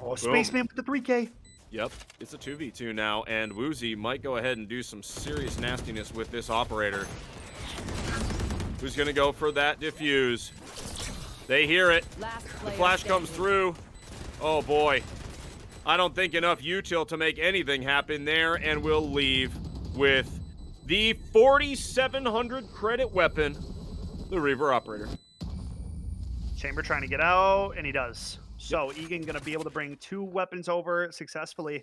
Oh, Spaceman with the 3K. Yep, it's a 2v2 now, and Woozy might go ahead and do some serious nastiness with this operator. Who's gonna go for that diffuse? They hear it. The flash comes through. Oh boy. I don't think enough util to make anything happen there, and we'll leave with the 4,700 credit weapon, the Reaver Operator. Chamber trying to get out, and he does. So Egan going to be able to bring 2 weapons over successfully.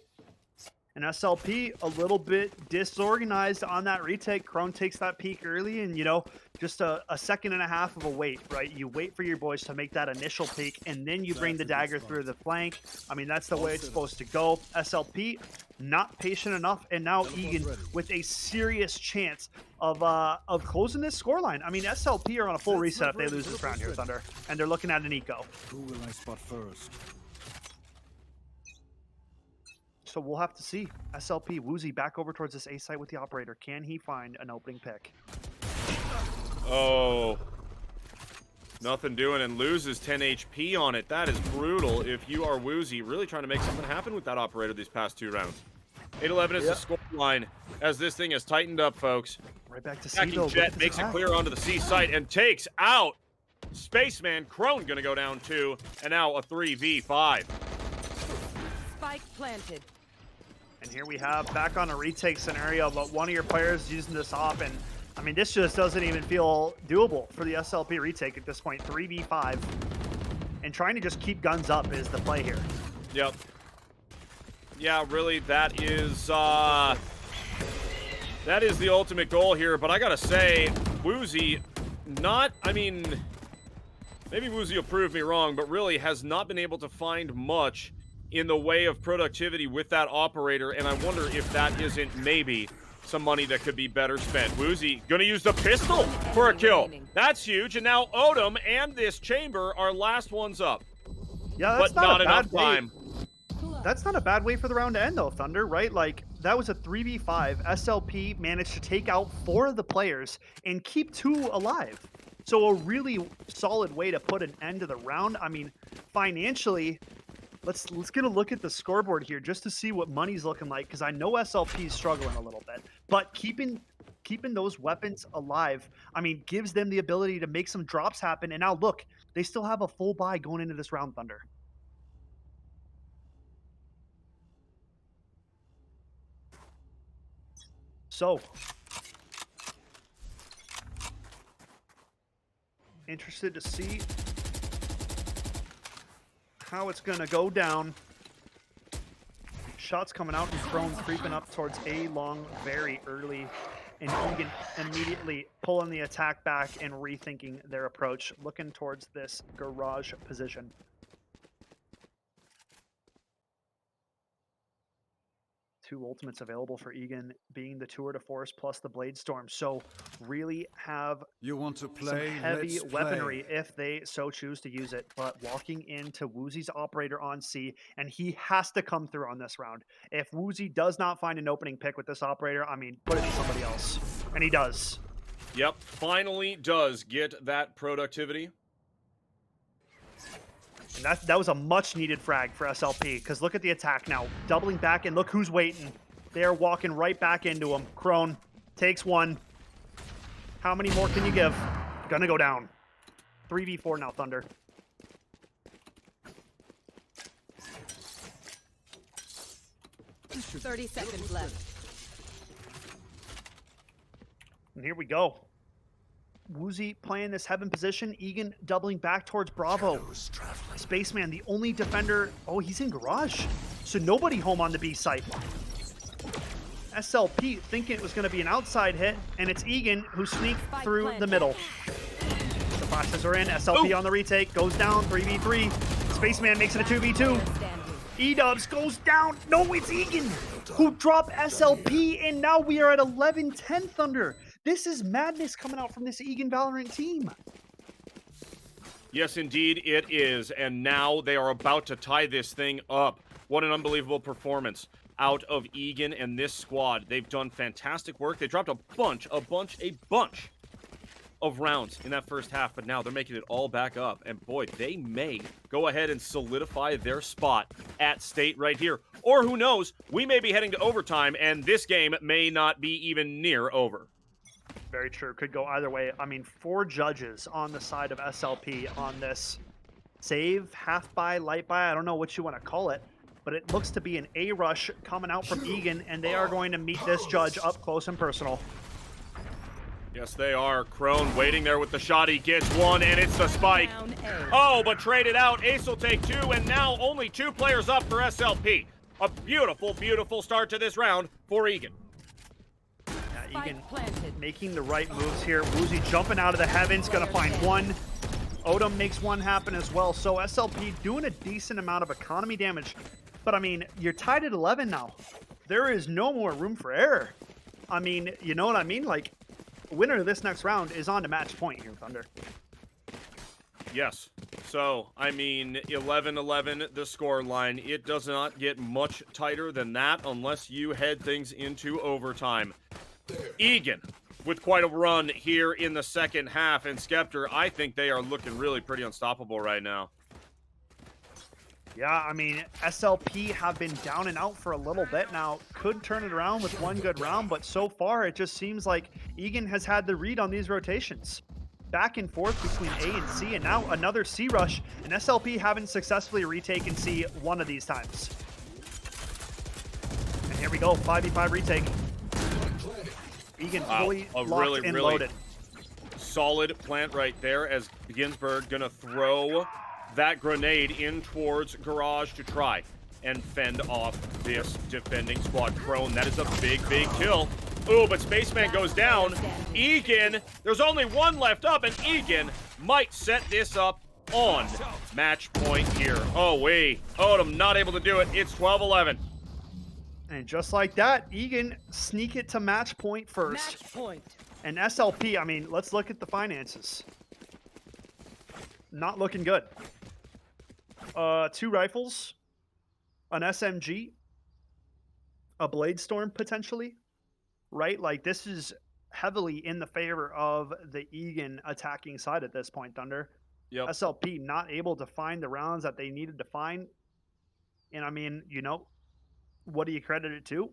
And SLP a little bit disorganized on that retake. Crone takes that peek early, and, you know, just a second and a half of a wait, right? You wait for your boys to make that initial peek, and then you bring the dagger through the flank. I mean, that's the way it's supposed to go. SLP not patient enough, and now Egan with a serious chance of closing this scoreline. I mean, SLP are on a full reset if they lose this round here, Thunder, and they're looking at an eco. Who will I spot first? So we'll have to see. SLP, Woozy back over towards this A site with the operator. Can he find an opening pick? Oh. Nothing doing, and loses 10 HP on it. That is brutal if you are Woozy, really trying to make something happen with that operator these past 2 rounds. 8-11 is the score line as this thing has tightened up, folks. Right back to C, Attacking though. Jet makes it clear onto the C site and takes out Spaceman. Crone gonna go down 2, and now a 3v5. Spike planted. And here we have back on a retake scenario, but one of your players using this op, and I mean, this just doesn't even feel doable for the SLP retake at this point. 3v5, and trying to just keep guns up is the play here. Yep. Yeah, really, that is the ultimate goal here, but I gotta say, Woozy, I mean, maybe Woozy will prove me wrong, but really has not been able to find much in the way of productivity with that operator, and I wonder if that isn't maybe some money that could be better spent. Woozy gonna use the pistol for a kill. That's huge, and now Odom and this Chamber are last ones up. Yeah, that's but not enough way. time. That's not a bad way for the round to end, though, Thunder, right? Like, that was a 3v5. SLP managed to take out 4 of the players and keep 2 alive. So a really solid way to put an end to the round. I mean, financially, let's get a look at the scoreboard here just to see what money's looking like, because I know SLP is struggling a little bit. But keeping keeping those weapons alive, I mean, gives them the ability to make some drops happen. And now look, they still have a full buy going into this round, Thunder. So, interested to see how it's going to go down. Shots coming out and Crone creeping up towards A long very early. And Egan immediately pulling the attack back and rethinking their approach, looking towards this garage position. Two ultimates available for Egan, being the Tour de Force plus the Blade Storm. So really have You want to some play? heavy Let's weaponry play. if they so choose to use it. But walking into Woozy's operator on C, and he has to come through on this round. If Woozy does not find an opening pick with this operator, I mean, put it to somebody else. And he does. Yep, finally does get that productivity. And that was a much-needed frag for SLP, because look at the attack now. Doubling back, and look who's waiting. They're walking right back into him. Crone takes one. How many more can you give? Gonna go down. 3v4 now, Thunder. Thirty seconds left. And here we go. Woozy playing this heaven position. Egan doubling back towards Bravo. Spaceman, the only defender. Oh, he's in garage. So nobody home on the B site. SLP thinking it was going to be an outside hit, and it's Egan who sneaked through the middle. The flashes are in. SLP on the retake. Goes down. 3v3. Spaceman makes it a 2v2. E-Dubs goes down. No, it's Egan who dropped SLP, and now we are at 11-10 Thunder. This is madness coming out from this Egan Valorant team. Yes, indeed, it is. And now they are about to tie this thing up. What an unbelievable performance out of Egan and this squad. They've done fantastic work. They dropped a bunch of rounds in that first half, but now they're making it all back up. And boy, they may go ahead and solidify their spot at state right here. Or who knows, we may be heading to overtime, and this game may not be even near over. Very true. Could go either way. I mean, 4 judges on the side of SLP on this save, half buy, light buy. I don't know what you want to call it, but it looks to be an A rush coming out from Egan, and they are going to meet this judge up close and personal. Yes, they are. Crone waiting there with the shot. He gets one, and it's the spike. Oh, but traded out. Ace will take 2, and now only 2 players up for SLP. A beautiful, beautiful start to this round for Egan. Yeah, Egan making the right moves here. Woozy jumping out of the heavens, going to find one. Odom makes one happen as well. So SLP doing a decent amount of economy damage. But, I mean, you're tied at 11 now. There is no more room for error. I mean, you know what I mean? Like, winner of this next round is on to match point here, Thunder. Yes. So, I mean, 11-11, the score line. It does not get much tighter than that unless you head things into overtime. Egan with quite a run here in the second half, and Skeptor, I think they are looking really pretty unstoppable right now. Yeah, I mean, SLP have been down and out for a little bit now. Could turn it around with one good round, but so far it just seems like Egan has had the read on these rotations. Back and forth between A and C, and now another C rush, and SLP haven't successfully retaken C one of these times. And here we go, 5v5 retake. Egan fully locked and loaded. Solid plant right there as Ginsberg gonna throw that grenade in towards Garage to try and fend off this defending squad. Crone, that is a big, big kill. Ooh, but Spaceman goes down. Egan, there's only one left up, and Egan might set this up on match point here. Oh, wait. Odom not able to do it. It's 12-11. And just like that, Egan sneak it to match point first. Match point. And SLP, I mean, let's look at the finances. Not looking good. 2 rifles, an SMG, a Blade Storm potentially, right? Like, this is heavily in the favor of the Egan attacking side at this point, Thunder. Yep. SLP not able to find the rounds that they needed to find. And I mean, you know, what do you credit it to?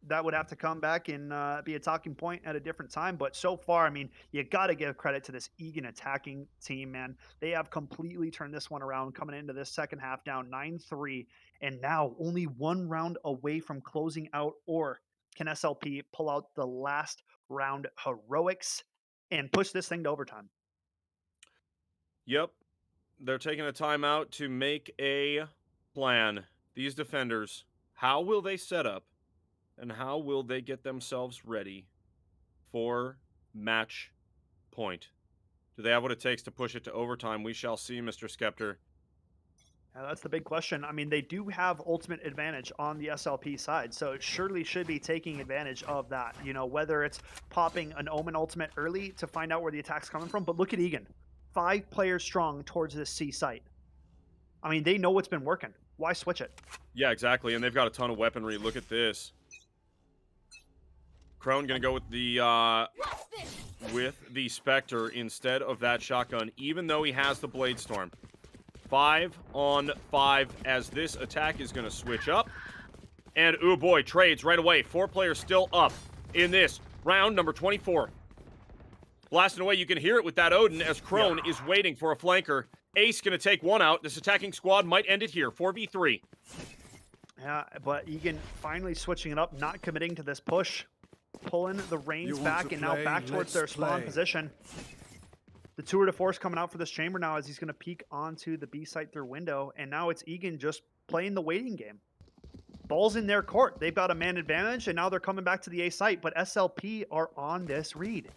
that would have to come back and be a talking point at a different time. But so far, I mean, you got to give credit to this Egan attacking team, man. They have completely turned this one around, coming into this second half down 9-3, and now only one round away from closing out. Or can SLP pull out the last round heroics and push this thing to overtime? Yep. They're taking a timeout to make a plan. These defenders, how will they set up and how will they get themselves ready for match point? Do they have what it takes to push it to overtime? We shall see, Mr. Skeptor. Yeah, that's the big question. I mean, they do have ultimate advantage on the SLP side, so it surely should be taking advantage of that. You know, whether it's popping an Omen ultimate early to find out where the attack's coming from, but look at Egan. 5 players strong towards this C site. I mean, they know what's been working. Why switch it? Yeah, exactly, and they've got a ton of weaponry. Look at this. Crone gonna go with the Spectre instead of that shotgun, even though he has the Blade Storm. 5 on 5 as this attack is gonna switch up. And, ooh boy, trades right away. 4 players still up in this round number 24. Blasting away, you can hear it with that Odin as Crone is waiting for a flanker. Ace gonna take one out. This attacking squad might end it here. 4v3. Yeah, but Egan finally switching it up, not committing to this push. Pulling the reins back and now back towards their spawn position. The tour de force coming out for this chamber now as he's going to peek onto the B site through window. And now it's Egan just playing the waiting game. Ball's in their court. They've got a man advantage, and now they're coming back to the A site. But SLP are on this read.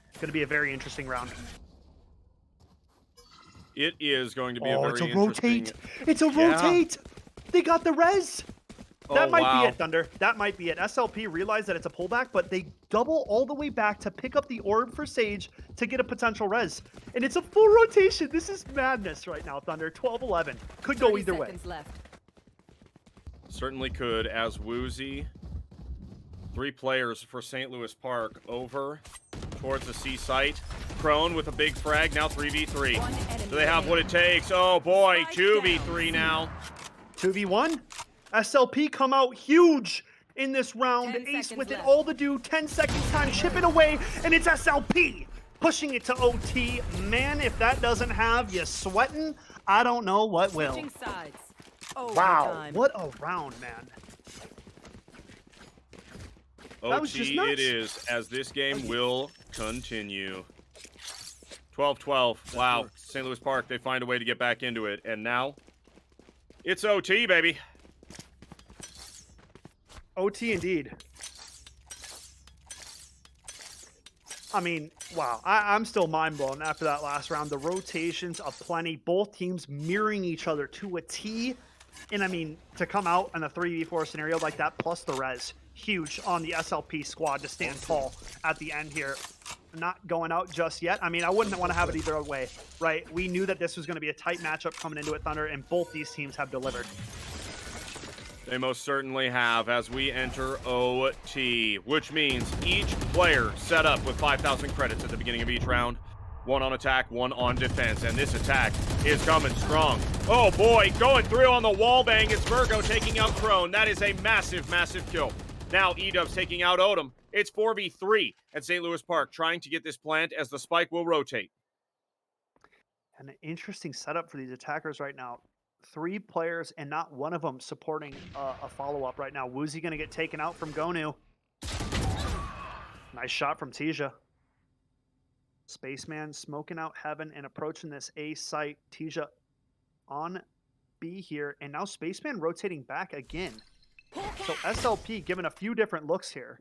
It's going to be a very interesting round. It is going to be a very it's a interesting... rotate. It's a rotate. They got the res. That might wow. be it, Thunder. That might be it. SLP realized that it's a pullback, but they double all the way back to pick up the orb for Sage to get a potential res. And it's a full rotation. This is madness right now, Thunder. 12-11. Could go either way. Left. Certainly could, as Woozy. 3 players for St. Louis Park over towards the C site. Crone with a big frag, now 3v3. Do they have what it takes? Oh boy, 2v3 now. 2v1. SLP come out huge in this round. Ace with it all to do. 10 seconds time, chip it away, and it's SLP pushing it to OT. Man, if that doesn't have you sweating, I don't know what will. Sides. Wow, what a round, man. That was just OT nuts. it is, as this game will continue. 12-12. Wow, St. Louis Park, they find a way to get back into it. And now, it's OT, baby. OT indeed. I mean, wow. I'm still mind blown after that last round. The rotations aplenty. Both teams mirroring each other to a T. And I mean, to come out in a 3v4 scenario like that, plus the res, huge on the SLP squad to stand tall at the end here. Not going out just yet. I mean, I wouldn't want to have it either way, right? We knew that this was going to be a tight matchup coming into it, Thunder, and both these teams have delivered. They most certainly have as we enter OT, which means each player set up with 5,000 credits at the beginning of each round. 1 on attack, 1 on defense, and this attack is coming strong. Oh boy, going through on the wall bang. It's Virgo taking out Crone. That is a massive, massive kill. Now E-Dub's taking out Odom. It's 4v3 at St. Louis Park, trying to get this plant as the spike will rotate. An interesting setup for these attackers right now. 3 players and not one of them supporting a follow-up right now. Woozy going to get taken out from Gonu. Nice shot from Tija. Spaceman smoking out heaven and approaching this A site. Tija on B here, and now Spaceman rotating back again. So SLP given a few different looks here.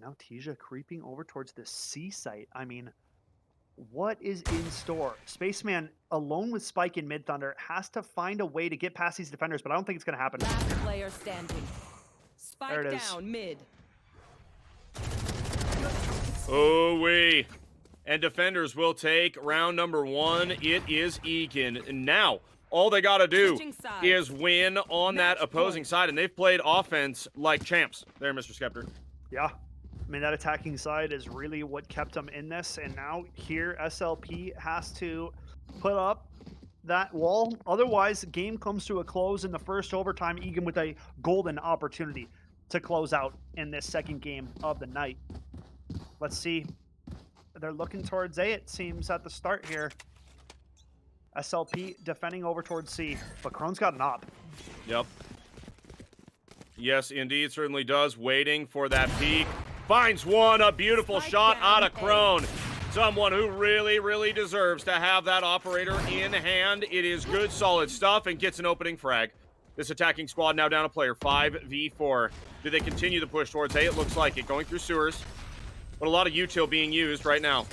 Now Tija creeping over towards the C site. I mean, what is in store? Spaceman, alone with Spike in mid Thunder, has to find a way to get past these defenders, but I don't think it's going to happen. Last player standing. Spike There it is. down mid. Oh wee. And defenders will take round number 1. It is Egan. And now, all they got to do is win on that opposing side, and they've played offense like champs. There, Mr. Skeptor. Yeah. I mean, that attacking side is really what kept them in this, and now here SLP has to put up that wall. Otherwise, game comes to a close in the first overtime. Egan with a golden opportunity to close out in this second game of the night. Let's see. They're looking towards A, it seems, at the start here. SLP defending over towards C, but Krone's got an op. Yep. Yes, indeed, certainly does. Waiting for that peak. Finds one, a beautiful shot out of Krone. Someone who really, really deserves to have that operator in hand. It is good, solid stuff, and gets an opening frag. This attacking squad now down a player, 5v4. Do they continue the push towards A? It looks like it, going through sewers. But a lot of util being used right now.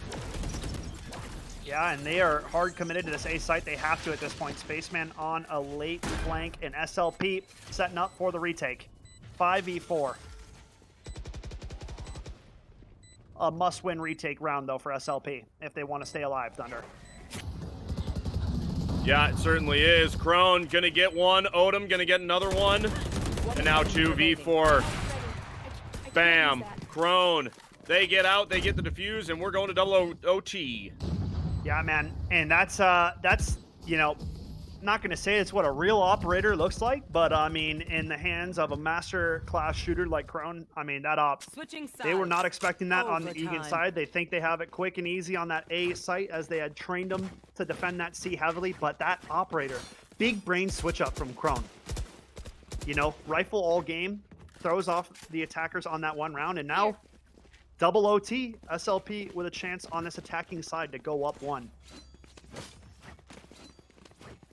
Yeah, and they are hard committed to this A site. They have to at this point. Spaceman on a late flank, and SLP setting up for the retake. 5v4. A must-win retake round, though, for SLP, if they want to stay alive, Thunder. Yeah, it certainly is. Krone gonna get one. Odom gonna get another one. And now 2v4. Bam. Krone. They get out, they get the defuse, and we're going to double OT. Yeah, man. And that's you know, not going to say it's what a real operator looks like, but I mean, in the hands of a master class shooter like Krone, I mean, that op, Switching sides. they were not expecting that on the Overtime. Egan side. They think they have it quick and easy on that A site as they had trained them to defend that C heavily, but that operator, big brain switch up from Krone. You know, rifle all game, throws off the attackers on that one round, and now double OT, SLP with a chance on this attacking side to go up one.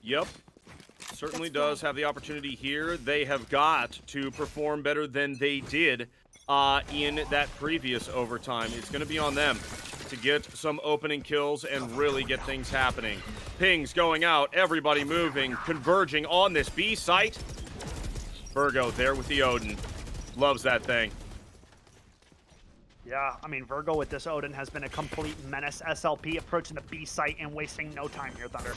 Yep. Certainly does have the opportunity here. They have got to perform better than they did in that previous overtime. It's going to be on them to get some opening kills and really get things happening. Pings going out, everybody moving, converging on this B site. Virgo there with the Odin. Loves that thing. Yeah, I mean, Virgo with this Odin has been a complete menace. SLP approaching the B site and wasting no time here, Thunder.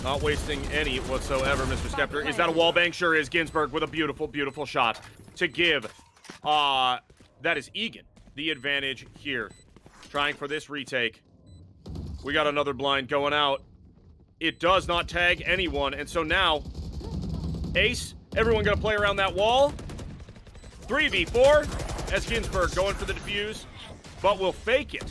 Not wasting any whatsoever, Mr. Skeptor. Is that a wallbang? Sure is. Ginsburg with a beautiful, beautiful shot to give. That is Egan the advantage here. Trying for this retake. We got another blind going out. It does not tag anyone, and so now, Ace, everyone gonna play around that wall. 3v4. As Ginsburg going for the defuse, but will fake it.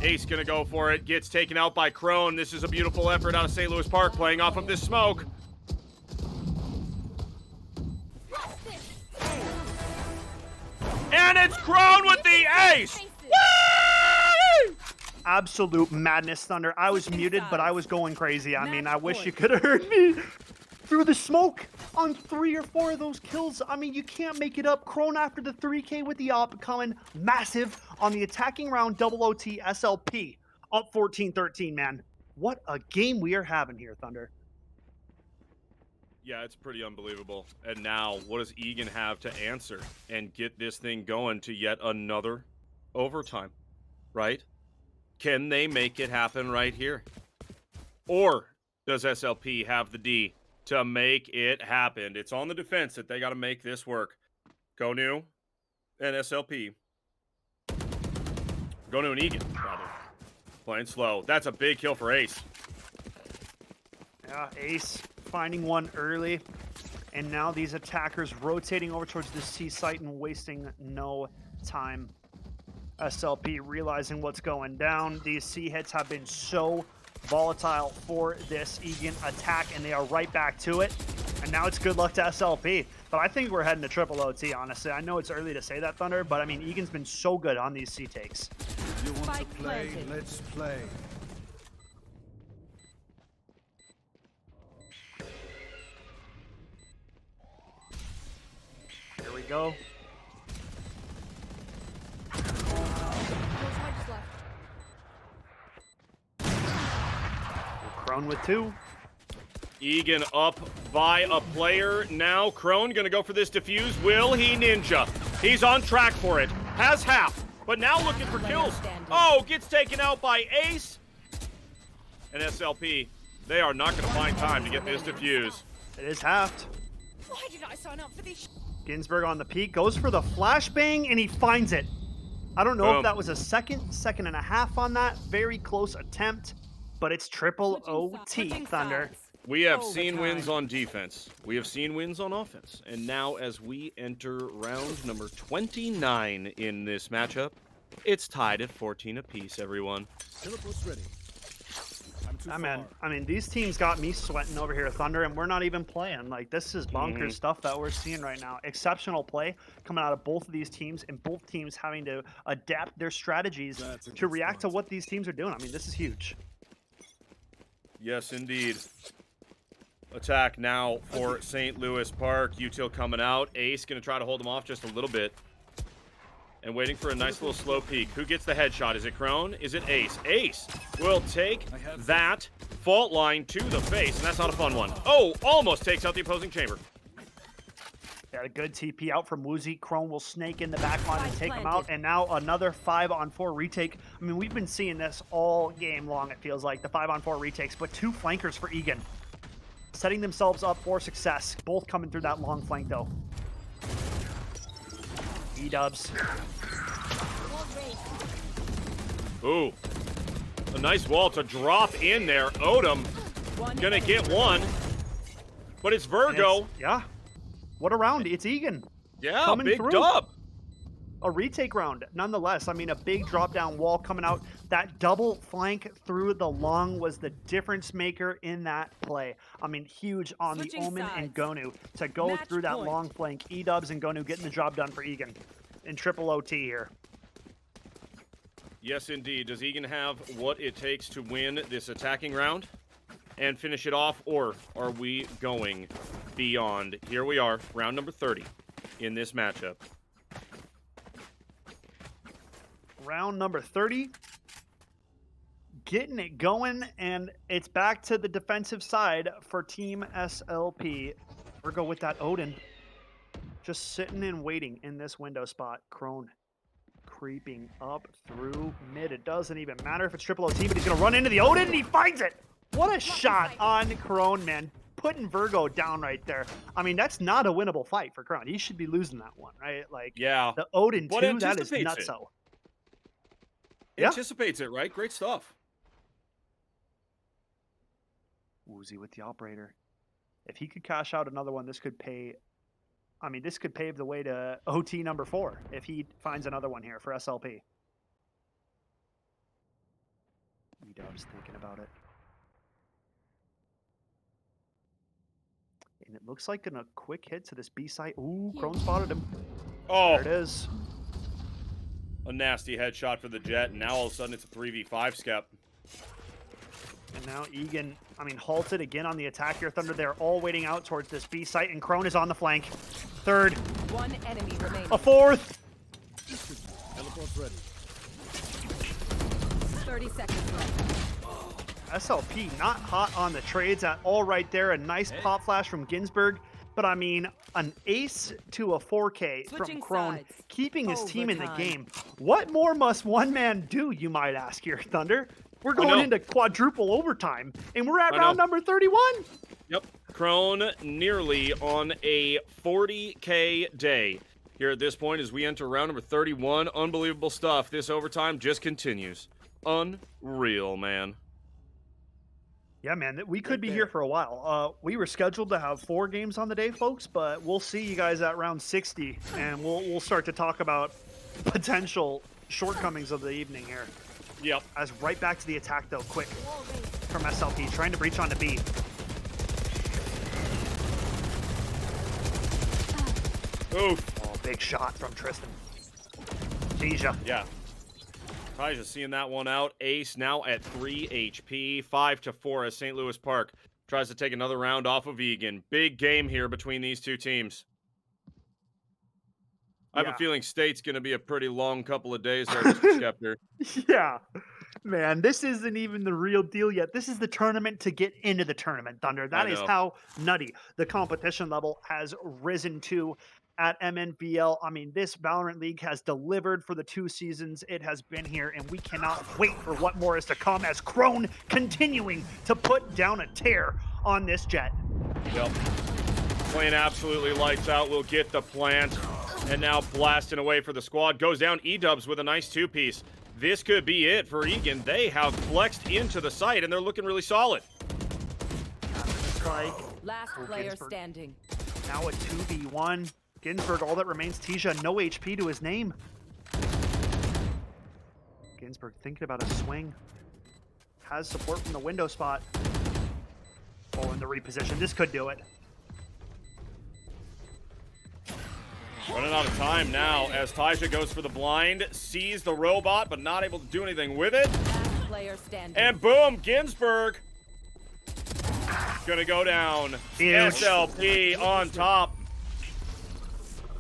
Ace gonna go for it, gets taken out by Krone. This is a beautiful effort out of St. Louis Park, playing off of this smoke. And it's Krone with the ace! Whee! Absolute madness, Thunder. I was muted, but I was going crazy. I mean, I wish you could have heard me through the smoke on 3 or 4 of those kills. I mean, you can't make it up. Krone after the 3K with the op coming massive on the attacking round. Double OT SLP up 14-13, man. What a game we are having here, Thunder. Yeah, it's pretty unbelievable. And now, what does Egan have to answer and get this thing going to yet another overtime, right? Can they make it happen right here? Or does SLP have the D to make it happen? It's on the defense that they got to make this work. Gonu and SLP. Gonu and Egan, rather. Playing slow. That's a big kill for Ace. Yeah, Ace finding one early. And now these attackers rotating over towards the C site and wasting no time. SLP realizing what's going down. These C hits have been so volatile for this Egan attack, and they are right back to it. And now it's good luck to SLP. But I think we're heading to triple OT, honestly. I know it's early to say that, Thunder, but I mean, Egan's been so good on these C takes. You want to Spike play? planted. Let's play. Here we go. Krone with 2. Egan up by a player. Now Krone gonna go for this defuse. Will he ninja? He's on track for it. Has half, but now looking for kills. Oh, gets taken out by Ace. And SLP, they are not gonna find time to get this defuse. It is halved. Why did I sign up for this? Ginsburg on the peak, goes for the flashbang, and he finds it. I don't know Boom. if that was a second and a half on that. Very close attempt. but it's triple Switching OT, switching Thunder. sides. We have Overtime. seen wins on defense. We have seen wins on offense. And now as we enter round number 29 in this matchup, it's tied at 14 apiece, everyone. Teleport's ready. I'm too Man, far. I mean, these teams got me sweating over here, Thunder, and we're not even playing. Like, this is bonkers stuff that we're seeing right now. Exceptional play coming out of both of these teams, and both teams having to adapt their strategies That's a to good react to spot. what these teams are doing. I mean, this is huge. Yes, indeed. Attack now for St. Louis Park. Util coming out. Ace going to try to hold him off just a little bit. And waiting for a nice little slow peek. Who gets the headshot? Is it Crone? Is it Ace? Ace will take that fault line to the face, and that's not a fun one. Oh, almost takes out the opposing chamber. Got a good TP out from Woozy. Crone will snake in the back line and Spike take him planted. out. And now another 5-on-4 retake. I mean, we've been seeing this all game long, it feels like, the 5-on-4 retakes. But 2 flankers for Egan. Setting themselves up for success. Both coming through that long flank, though. E-dubs. Ooh. A nice wall to drop in there. Odom One gonna enemy get one. But it's And Virgo. it's- yeah. What a round. It's Egan. Yeah, coming big through. dub. A retake round, nonetheless. I mean, a big drop down wall coming out. That double flank through the long was the difference maker in that play. I mean, huge on Switching the Omen and sides. Gonu to go Match through that point. long flank. E-dubs and Gonu getting the job done for Egan in triple OT here. Yes, indeed. Does Egan have what it takes to win this attacking round and finish it off, or are we going beyond? Here we are, round number 30 in this matchup. Round number 30. Getting it going, and it's back to the defensive side for Team SLP. Virgo with that Odin. Just sitting and waiting in this window spot. Crone creeping up through mid. It doesn't even matter if it's triple OT, but he's going to run into the Odin, and he finds it. What a shot on Crone, man. Putting Virgo down right there. I mean, that's not a winnable fight for Crone. He should be losing that one, right? Like, Yeah. the Odin, But too, that is anticipates it. nutso. Yeah. Anticipates it, right? Great stuff. Woozy with the operator. If he could cash out another one, this could pay. I mean, this could pave the way to OT number 4 if he finds another one here for SLP. E-dub's thinking about it. And it looks like a quick hit to this B site. Ooh, Crone spotted him. Oh, There it is. a nasty headshot for the Jet, and now all of a sudden it's a 3v5 skep. And now Egan, I mean, halted again on the attack here, Thunder. They're all waiting out towards this B site, and Crone is on the flank. Third, One enemy remaining. a fourth. Teleport's ready. 30 seconds left. SLP not hot on the trades at all right there. A nice pop flash from Ginsburg. But I mean, an ace to a 4K from Switching Crone, sides. keeping his team in the Overtime. game. What more must one man do, you might ask here, Thunder? We're going know. into quadruple overtime, and we're at I round know. number 31. Yep. Crone nearly on a 40K day here at this point as we enter round number 31. Unbelievable stuff. This overtime just continues. Unreal, man. Yeah, man, we could be here for a while. We were scheduled to have 4 games on the day, folks, but we'll see you guys at round 60, and we'll start to talk about potential shortcomings of the evening here. Yep. As right back to the attack, though, quick from SLP, trying to breach onto B. Oof. Oh, big shot from Tristan. Deja. Yeah. Probably just seeing that one out. Ace now at 3 HP, 5-4 as St. Louis Park tries to take another round off of Egan. Big game here between these two teams. I have Yeah. a feeling State's going to be a pretty long couple of days there, Mr. Skepter. Yeah. Man, this isn't even the real deal yet. This is the tournament to get into the tournament, Thunder. That is know. how nutty the competition level has risen to at MNVL. I mean, this Valorant League has delivered for the 2 seasons it has been here, and we cannot wait for what more is to come as Crone continuing to put down a tear on this Jet. Yep. Playing absolutely lights out. We'll get the plant. And now blasting away for the squad. Goes down E-dubs with a nice 2-piece. This could be it for Egan. They have flexed into the site, and they're looking really solid. Strike. Last player Ginsburg. standing. Now a 2v1. Ginsburg, all that remains. Tisha, no HP to his name. Ginsburg thinking about a swing. Has support from the window spot. Oh, in the reposition. This could do it. Running out of time now as Taija goes for the blind, sees the robot, but not able to do anything with it. Last player standing. And boom, Ginsburg gonna go down. Huge. SLP on top.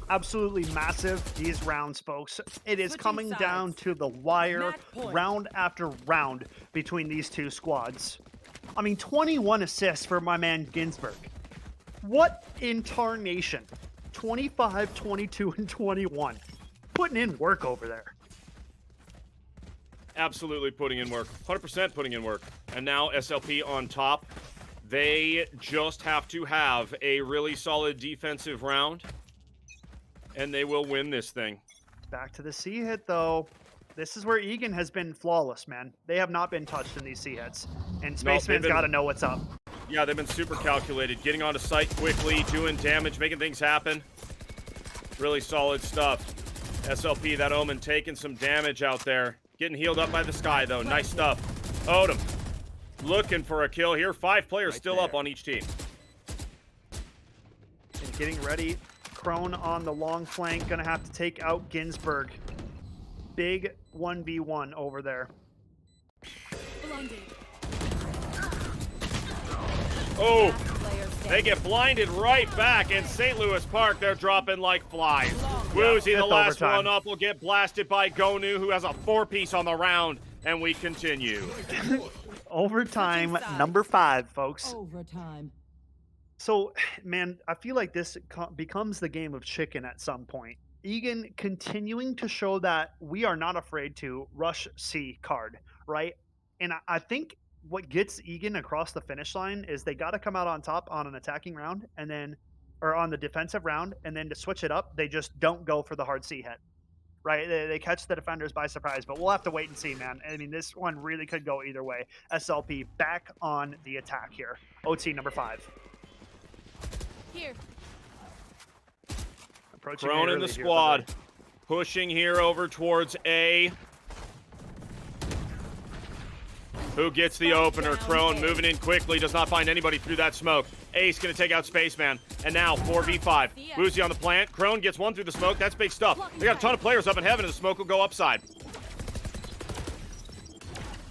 Absolutely massive, these rounds, folks. It is Switching coming sides. down to the wire, Match point. round after round between these two squads. I mean, 21 assists for my man Ginsburg. What in tarnation? 25, 22, and 21. Putting in work over there. Absolutely putting in work. 100% putting in work. And now SLP on top. They just have to have a really solid defensive round, and they will win this thing. Back to the C hit, though. This is where Egan has been flawless, man. They have not been touched in these C hits. And Spaceman's got to know what's up. Yeah, they've been super calculated. Getting onto site quickly, doing damage, making things happen. Really solid stuff. SLP, that Omen, taking some damage out there. Getting healed up by the sky, though. Nice stuff. Odom looking for a kill here. 5 players still up on each team. And getting ready. Crone on the long flank. Gonna have to take out Ginsburg. Big 1v1 over there. Blinded. Oh, Last player standing. they get blinded right back in St. Louis Park. They're dropping like flies. Woozy, the fifth last overtime. one up, will get blasted by Gonu, who has a 4-piece on the round. And we continue. Overtime Switching sides. number 5, folks. Overtime. So, man, I feel like this becomes the game of chicken at some point. Egan continuing to show that we are not afraid to rush C card, right? And I think what gets Egan across the finish line is they got to come out on top on an attacking round and then, or on the defensive round, and then to switch it up, they just don't go for the hard C hit, right? They catch the defenders by surprise, but we'll have to wait and see, man. I mean, this one really could go either way. SLP back on the attack here. OT number 5. Here. Approaching Crone in early the here, squad. Thunder. Pushing here over towards A. Who gets the opener? Crone moving in quickly. Does not find anybody through that smoke. Ace going to take out Spaceman. And now 4v5. Woozy on the plant. Crone gets one through the smoke. That's big stuff. They got a ton of players up in heaven, and the smoke will go upside.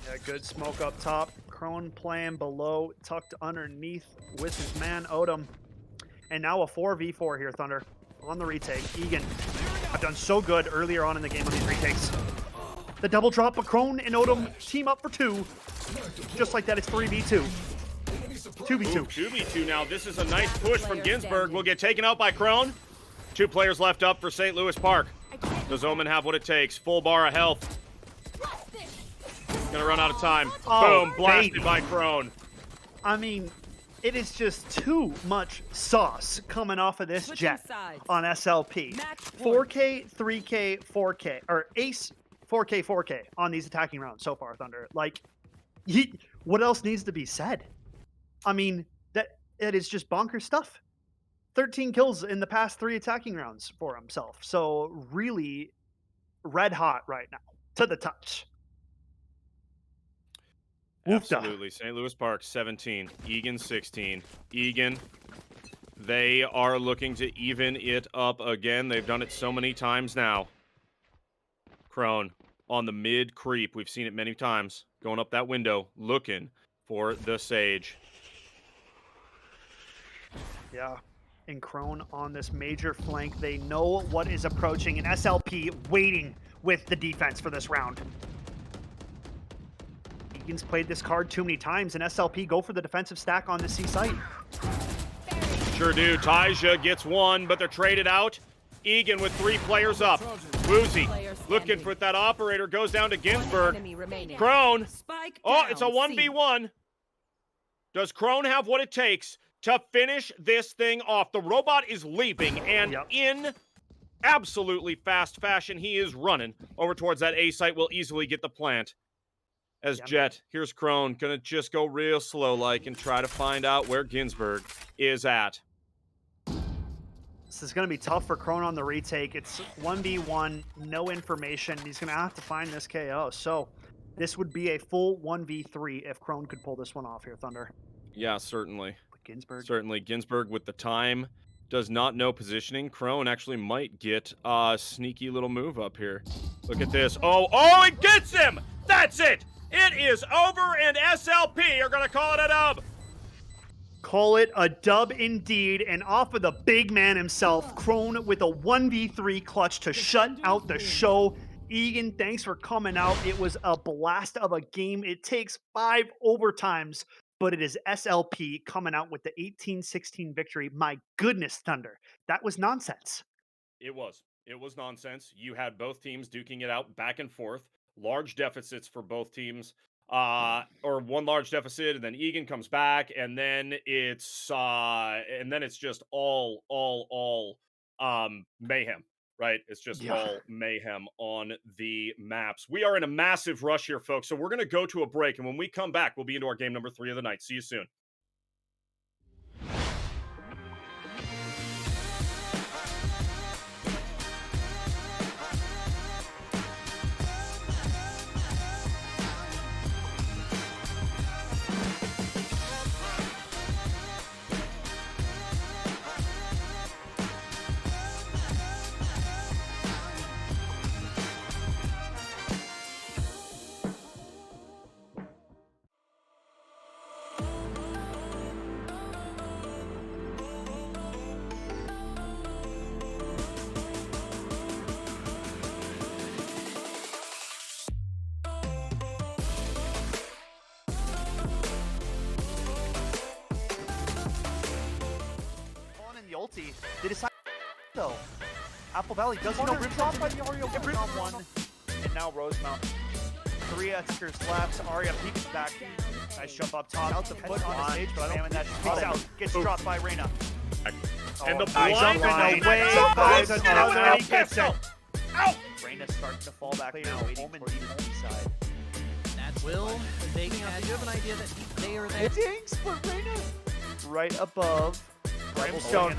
Yeah, good smoke up top. Crone playing below, tucked underneath with his man Odom. And now a 4v4 here, Thunder. On the retake. Egan have done so good earlier on in the game on these retakes. The double drop, but Crone and Odom team up for 2. Just like that, it's 3v2. 2v2. Ooh, 2v2 now. This is a nice push from Ginsburg. Will get taken out by Crone. 2 players left up for St. Louis Park. Does Omen have what it takes? Full bar of health. Gonna run out of time. Oh, Boom, blasted baby. by Crone. I mean, it is just too much sauce coming off of this Switching jet sides. on SLP. Match point. 4K, 3K, 4K, or Ace 4K, 4K on these attacking rounds so far, Thunder. Like, what else needs to be said? I mean, it is just bonkers stuff. 13 kills in the past 3 attacking rounds for himself. So really red hot right now to the touch. Woofda. Absolutely. St. Louis Park 17, Egan 16. Egan, they are looking to even it up again. They've done it so many times now. Crone on the mid creep. We've seen it many times. Going up that window, looking for the Sage. Yeah. And Crone on this major flank. They know what is approaching, and SLP waiting with the defense for this round. Egan's played this card too many times, and SLP go for the defensive stack on the C site. Sure do. Taija gets one, but they're traded out. Egan with 3 players up. Woozy looking for that operator. Goes down to Ginsburg. Enemy remaining. Crone. Spike Oh, down, it's a C. 1v1. Does Crone have what it takes to finish this thing off? The robot is leaping, and Yep. in absolutely fast fashion. He is running over towards that A site. Will easily get the plant. As Yeah. Jet, here's Crone, gonna just go real slow like and try to find out where Ginsburg is at. This is going to be tough for Crone on the retake. It's 1v1, no information. He's going to have to find this KO. So this would be a full 1v3 if Crone could pull this one off here, Thunder. Yeah, certainly. But Ginsburg. Certainly. Ginsburg with the time does not know positioning. Crone actually might get a sneaky little move up here. Look at this. Oh, it gets him! That's it! It is over, and SLP are going to call it a dub. Call it a dub indeed, and off of the big man himself, Crone with a 1v3 clutch to shut out the show. Egan, thanks for coming out. It was a blast of a game. It takes 5 overtimes, but it is SLP coming out with the 18-16 victory. My goodness, Thunder. That was nonsense. It was. It was nonsense. You had both teams duking it out back and forth. Large deficits for both teams. Or one large deficit, and then Egan comes back, and then it's just all mayhem, right? It's just all mayhem on the maps. We are in a massive rush here, folks. So we're gonna go to a break, and when we come back, we'll be into our game number 3 of the night. See you soon. The ulti. They decide though. Apple Valley doesn't know Riptop by the Aria on one. And now Rosemount. 3 extras left. Aria peeks back. Nice jump up top. Out the foot on the stage, but I don't that peeks out. Gets dropped by Reyna. And the nice blind up is away. so Finds close. another. Now He gets it. Ow! Reyna's starting to fall back now. Waiting for the B side. That's Will. They can. Do you have an idea that they are there? Dinks, but Reyna right above. Brimstone.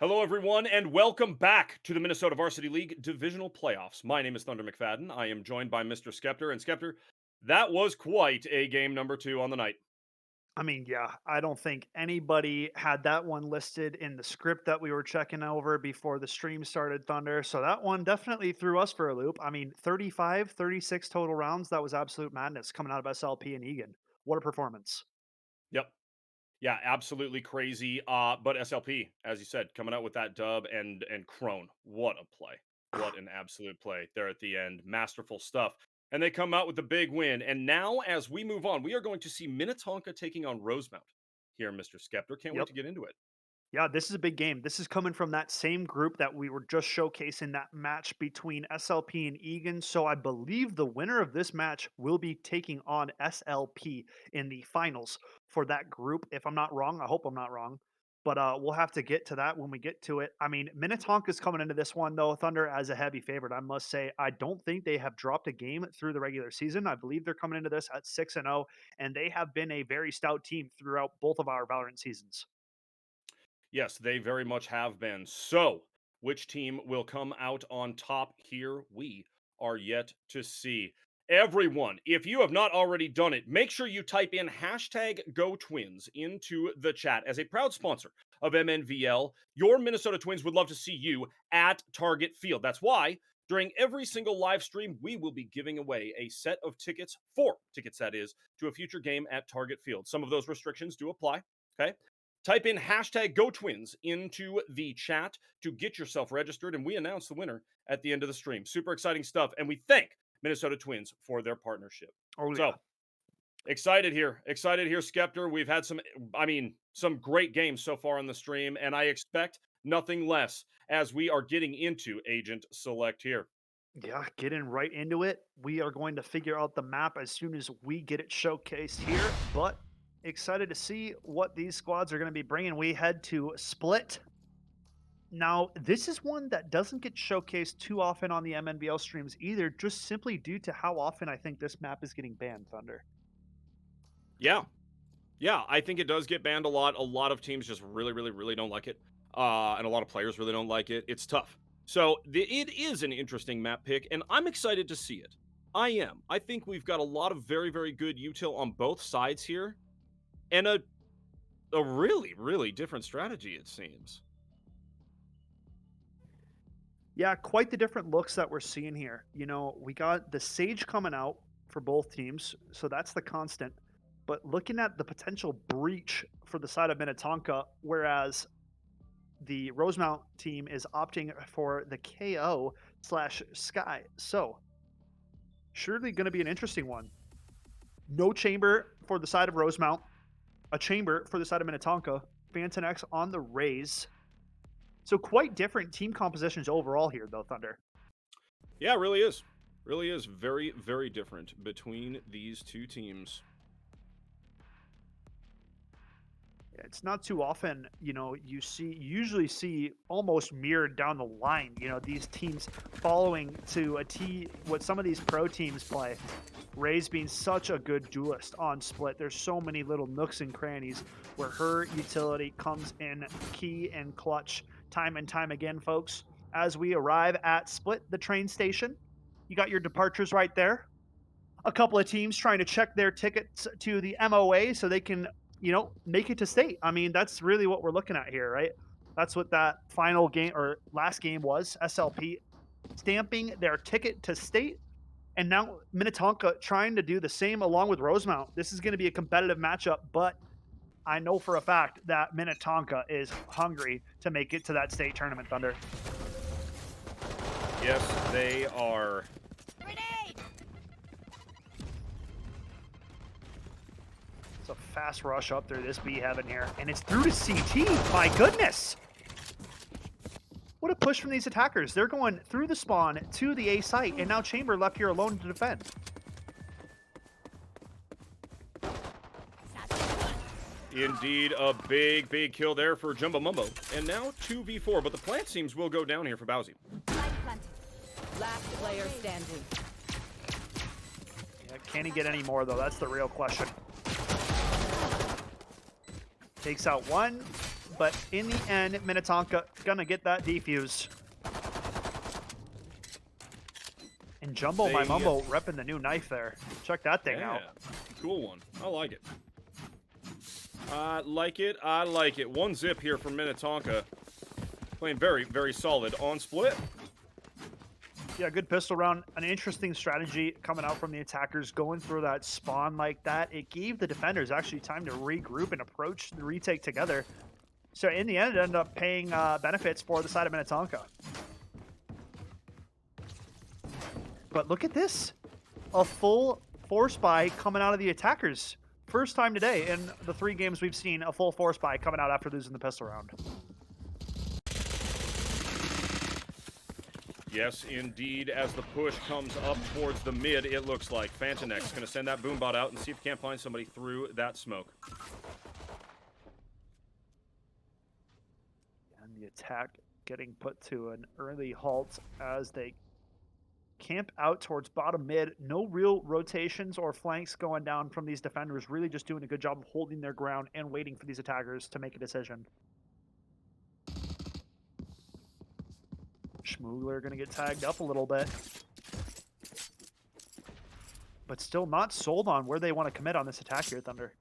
Hello, everyone, and welcome back to the Minnesota Varsity League Divisional Playoffs. My name is Thunder McFadden. I am joined by Mr. Skeptor. And Skeptor, that was quite a game number 2 on the night. I mean, yeah, I don't think anybody had that one listed in the script that we were checking over before the stream started, Thunder. So that one definitely threw us for a loop. I mean, 35, 36 total rounds. That was absolute madness coming out of SLP and Egan. What a performance. Yep. Yeah, absolutely crazy. But SLP, as you said, coming out with that dub and Crone. What a play. What an absolute play there at the end. Masterful stuff. And they come out with the big win. And now, as we move on, we are going to see Minnetonka taking on Rosemount here, Mr. Skeptor. Can't wait to get into it. Yeah, this is a big game. This is coming from that same group that we were just showcasing, that match between SLP and Egan. So I believe the winner of this match will be taking on SLP in the finals for that group. If I'm not wrong, I hope I'm not wrong. But we'll have to get to that when we get to it. I mean, Minnetonka's coming into this one, though, Thunder, as a heavy favorite. I must say, I don't think they have dropped a game through the regular season. I believe they're coming into this at 6-0, and they have been a very stout team throughout both of our Valorant seasons. Yes, they very much have been. So, which team will come out on top here? We are yet to see. Everyone, if you have not already done it, make sure you type in hashtag GoTwins into the chat. As a proud sponsor of MNVL, your Minnesota Twins would love to see you at Target Field. That's why during every single live stream, we will be giving away a set of tickets, 4 tickets that is, to a future game at Target Field. Some of those restrictions do apply, okay? Type in hashtag GoTwins into the chat to get yourself registered, and we announce the winner at the end of the stream. Super exciting stuff, and we thank Minnesota Twins for their partnership. Oh, yeah. So, excited here, Skeptor. We've had some great games so far on the stream, and I expect nothing less as we are getting into Agent Select here. Yeah, getting right into it. We are going to figure out the map as soon as we get it showcased here, but excited to see what these squads are going to be bringing. We head to Split. Now, this is one that doesn't get showcased too often on the MNVL streams either, just simply due to how often I think this map is getting banned, Thunder. Yeah, I think it does get banned a lot. A lot of teams just really don't like it, and a lot of players really don't like it. It's tough. So it is an interesting map pick, and I'm excited to see it. I am. I think we've got a lot of very good util on both sides here. And a really different strategy, it seems. Yeah, quite the different looks that we're seeing here. You know, we got the Sage coming out for both teams, so that's the constant. But looking at the potential breach for the side of Minnetonka, whereas the Rosemount team is opting for the KO/Sky. So, surely going to be an interesting one. No chamber for the side of Rosemount. A chamber for the side of Minnetonka. Phantom X on the Rays. So quite different team compositions overall here, though, Thunder. Yeah, it really is. Really is very different between these two teams. It's not too often, you know, you usually see almost mirrored down the line, you know, these teams following to a T what some of these pro teams play. Rays being such a good duelist on Split. There's so many little nooks and crannies where her utility comes in key and clutch time and time again, folks. As we arrive at Split, the train station, you got your departures right there. A couple of teams trying to check their tickets to the MOA so they can, you know, make it to state. I mean, that's really what we're looking at here, right? That's what that final game or last game was. SLP stamping their ticket to state. And now Minnetonka trying to do the same along with Rosemount. This is going to be a competitive matchup, but I know for a fact that Minnetonka is hungry to make it to that state tournament, Thunder. Yes, they are. Grenade! It's a fast rush up through this B heaven here, and it's through to CT. My goodness! What a push from these attackers. They're going through the spawn to the A site, and now Chamber left here alone to defend. Indeed, a big kill there for Jumbo Mumbo. And now 2v4, but the plant seems will go down here for Bowsy. Last player standing. Yeah, can he get any more, though? That's the real question. Takes out one. but in the end, Minnetonka gonna get that defuse. And Jumbo My Mumbo repping the new knife there. Check that thing out. Cool one. I like it. I like it. I like it. 1 zip here from Minnetonka. Playing very, very solid on split. Yeah, good pistol round. An interesting strategy coming out from the attackers, going through that spawn like that. It gave the defenders actually time to regroup and approach the retake together. So in the end, it ended up paying benefits for the side of Minnetonka. But look at this. A full force buy coming out of the attackers. First time today in the 3 games we've seen a full force buy coming out after losing the pistol round. Yes, indeed. As the push comes up towards the mid, it looks like Fantanex going to send that boombot out and see if he can't find somebody through that smoke. And the attack getting put to an early halt as they camp out towards bottom mid. No real rotations or flanks going down from these defenders. Really just doing a good job of holding their ground and waiting for these attackers to make a decision. Schmoogler going to get tagged up a little bit. But still not sold on where they want to commit on this attack here, Thunder.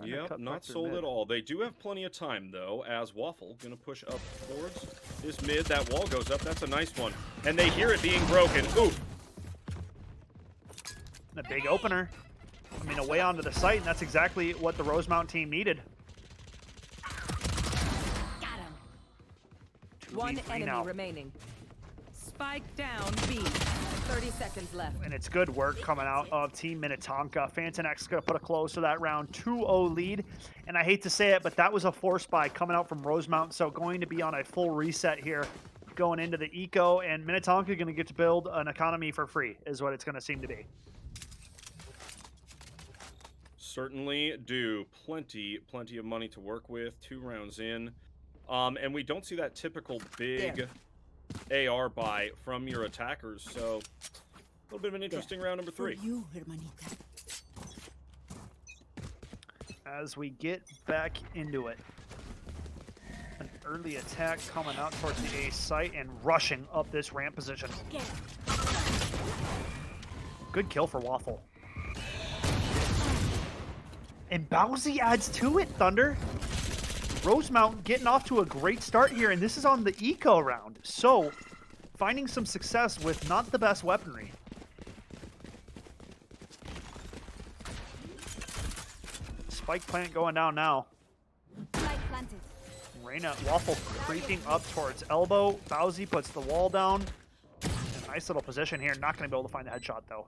Yep, not sold at all. They do have plenty of time, though, as Waffle going to push up towards this mid. That wall goes up. That's a nice one. And they hear it being broken. Ooh. A big opener. I mean, away onto the site, and that's exactly what the Rosemount team needed. Got him. 1 enemy now. remaining. Spike down B. 30 seconds left. And it's good work coming out of Team Minnetonka. Fantanex going to put a close to that round 2-0 lead. And I hate to say it, but that was a force buy coming out from Rosemount. So going to be on a full reset here going into the eco. And Minnetonka going to get to build an economy for free is what it's going to seem to be. Certainly do. Plenty of money to work with. 2 rounds in. And we don't see that typical big AR buy from your attackers, so a little bit of an interesting round number 3. You, hermanita. As we get back into it, an early attack coming out towards the A site and rushing up this ramp position. Good kill for Waffle. And Bowsy adds to it, Thunder. Rosemount getting off to a great start here, and this is on the eco round. So, finding some success with not the best weaponry. Spike plant going down now. Light planted. Reyna, Waffle creeping up towards elbow. Bowsy puts the wall down. A nice little position here. Not going to be able to find the headshot, though.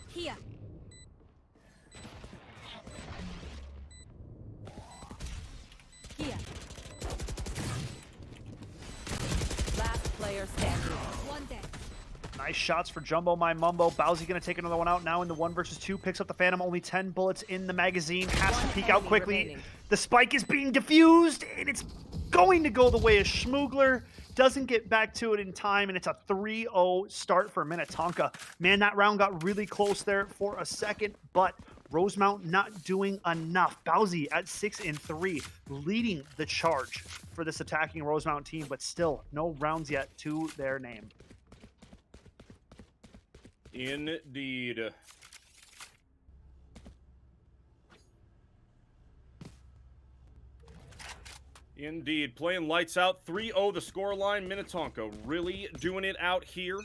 Here. Here. Last player standing. One dead. Nice shots for Jumbo My Mumbo. Bowsy going to take another one out now in the 1 versus 2. Picks up the Phantom. Only 10 bullets in the magazine. Has to peek out enemy quickly. remaining. The spike is being diffused, and it's going to go the way of Schmoogler. Doesn't get back to it in time, and it's a 3-0 start for Minnetonka. Man, that round got really close there for a second, but Rosemount not doing enough. Bowsy at 6-3, leading the charge for this attacking Rosemount team, but still no rounds yet to their name. Indeed. Indeed. Playing lights out. 3-0 the scoreline. Minnetonka really doing it out here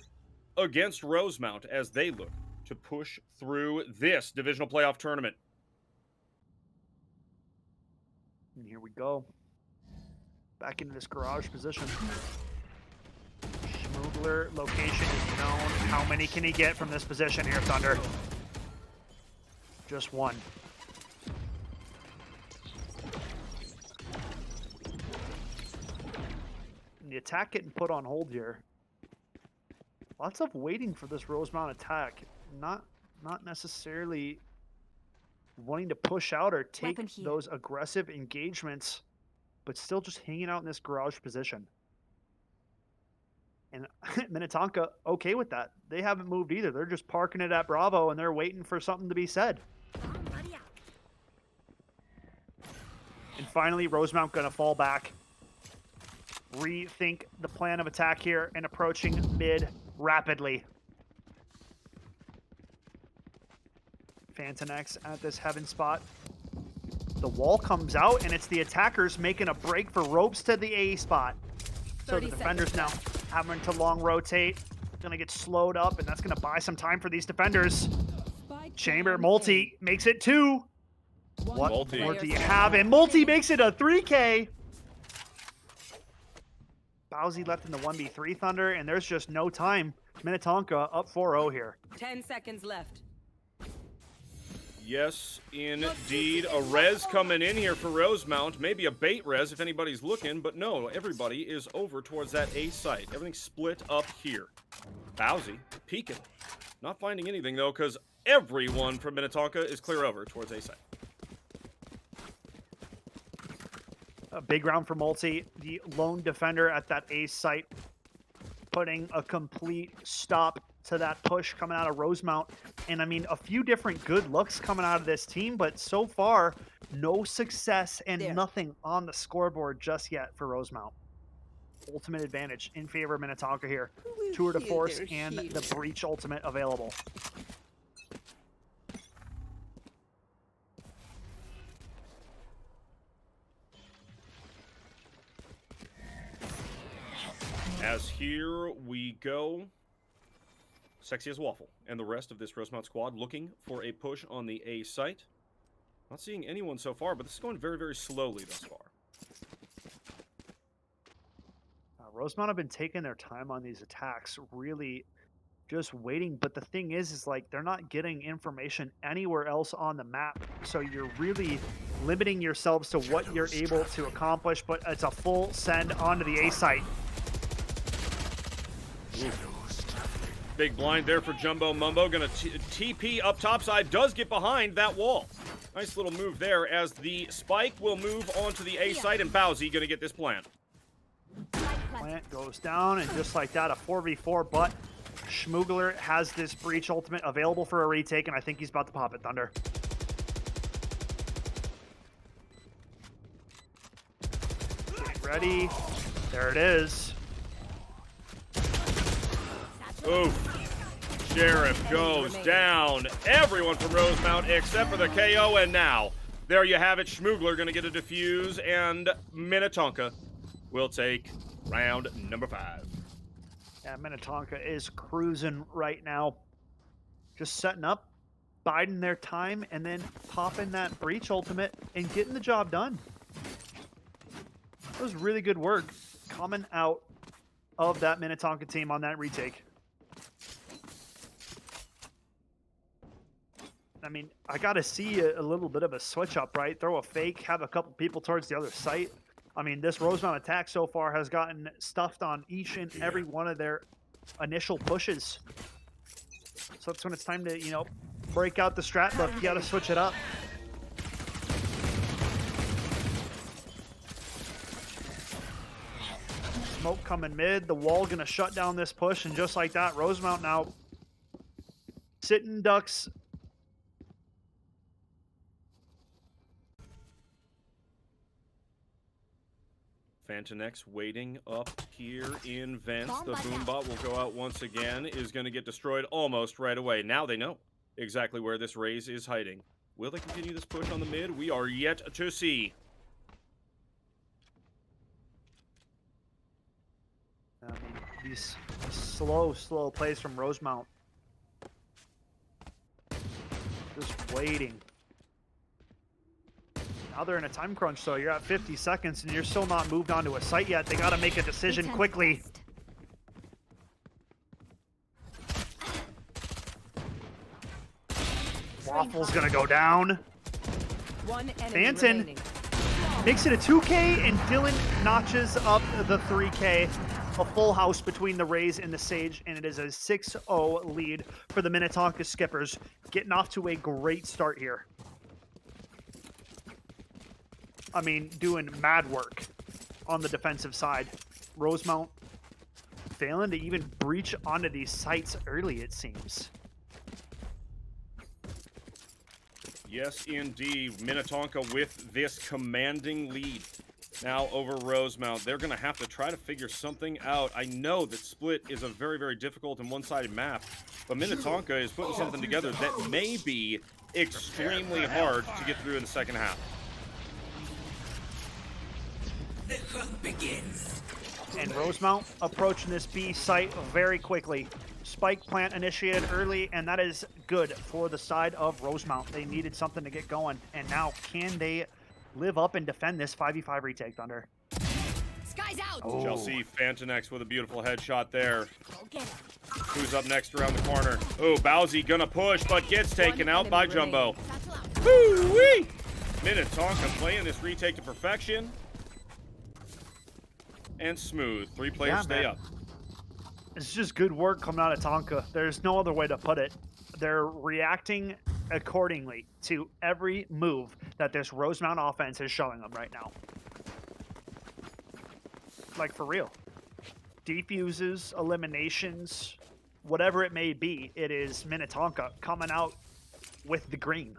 against Rosemount as they look to push through this divisional playoff tournament. And here we go. Back into this garage position. Schmoogler location is known. How many can he get from this position here, Thunder? Just one. And the attack getting put on hold here. Lots of waiting for this Rosemount attack. Not necessarily wanting to push out or take Weapon here. those aggressive engagements, but still just hanging out in this garage position. And Minnetonka okay with that. They haven't moved either. They're just parking it at Bravo and they're waiting for something to be said. And finally, Rosemount gonna fall back. Rethink the plan of attack here and approaching mid rapidly. Fantonex at this heaven spot. The wall comes out, and it's the attackers making a break for ropes to the A spot. So the 30 defenders now seconds having to long rotate. Gonna get slowed up, and that's gonna buy some time for these defenders. Spike Chamber, down Multi makes it 2. A. One What Multi. more player do you standing. have? And Multi makes it a 3K. Bowsy left in the 1v3 Thunder, and there's just no time. Minnetonka up 4-0 here. 10 seconds left. Yes, indeed. A res coming in here for Rosemount. Maybe a bait res if anybody's looking, but no, everybody is over towards that A site. Everything's split up here. Bowsy, peeking. Not finding anything, though, because everyone from Minnetonka is clear over towards A site. A big round for Multi, the lone defender at that A site, putting a complete stop to that push coming out of Rosemount. And I mean, a few different good looks coming out of this team, but so far, no success and There. nothing on the scoreboard just yet for Rosemount. Ultimate advantage in favor of Minnetonka here. Tour de Force and the Breach Ultimate available. As here we go. Sexy as Waffle and the rest of this Rosemount squad looking for a push on the A site. Not seeing anyone so far, but this is going very, very slowly thus far. Rosemount have been taking their time on these attacks, really just waiting. But the thing is like they're not getting information anywhere else on the map. So you're really limiting yourselves to what you're able to accomplish, but it's a full send onto the A site. Big blind there for Jumbo Mumbo. Gonna TP up topside. Does get behind that wall. Nice little move there as the spike will move onto the A site, and Bowsy gonna get this plant. Plant goes down, and just like that, a 4v4, but Schmoogler has this Breach Ultimate available for a retake, and I think he's about to pop it, Thunder. Getting ready. There it is. Oof. Sheriff goes down. Everyone from Rosemount except for the KO, and now there you have it. Schmoogler gonna get a defuse, and Minnetonka will take round number 5. Yeah, Minnetonka is cruising right now. Just setting up, biding their time, and then popping that Breach Ultimate and getting the job done. That was really good work coming out of that Minnetonka team on that retake. I mean, I got to see a little bit of a switch up, right? Throw a fake, have a couple people towards the other site. I mean, this Rosemount attack so far has gotten stuffed on each and every one of their initial pushes. So that's when it's time to, you know, break out the strat book. You got to switch it up. Smoke coming mid. The wall going to shut down this push. And just like that, Rosemount now sitting ducks. Fantonex waiting up here in vents. The Boombot will go out once again. Is going to get destroyed almost right away. Now they know exactly where this Raze is hiding. Will they continue this push on the mid? We are yet to see. I mean, these slow plays from Rosemount. Just waiting. Now they're in a time crunch, so you're at 50 seconds and you're still not moved onto a site yet. They got to make a decision quickly. Waffle's going to go down. One enemy Phantom remaining. makes it a 2K, and Dylan notches up the 3K. A full house between the Rays and the Sage, and it is a 6-0 lead for the Minnetonka Skippers, getting off to a great start here. I mean, doing mad work on the defensive side. Rosemount failing to even breach onto these sites early, it seems. Yes, indeed. Minnetonka with this commanding lead. Now over Rosemount. They're going to have to try to figure something out. I know that Split is a very, very difficult and one-sided map, but Minnetonka is putting something together that may be extremely hard to get through in the second half. The hunt begins. And Rosemount approaching this B site very quickly. Spike plant initiated early, and that is good for the side of Rosemount. They needed something to get going, and now can they live up and defend this 5v5 retake, Thunder? Sky's out. Oh. Chelsea Fantonex with a beautiful headshot there. Go get him. Who's up next around the corner? Oh, Bowsy gonna push, but gets taken out by Jumbo. Woo-wee! Minnetonka playing this retake to perfection. And smooth. 3 players stay man. up. It's just good work coming out of Tonka. There's no other way to put it. They're reacting accordingly to every move that this Rosemount offense is showing them right now. Like, for real. Defuses, eliminations, whatever it may be, it is Minnetonka coming out with the green.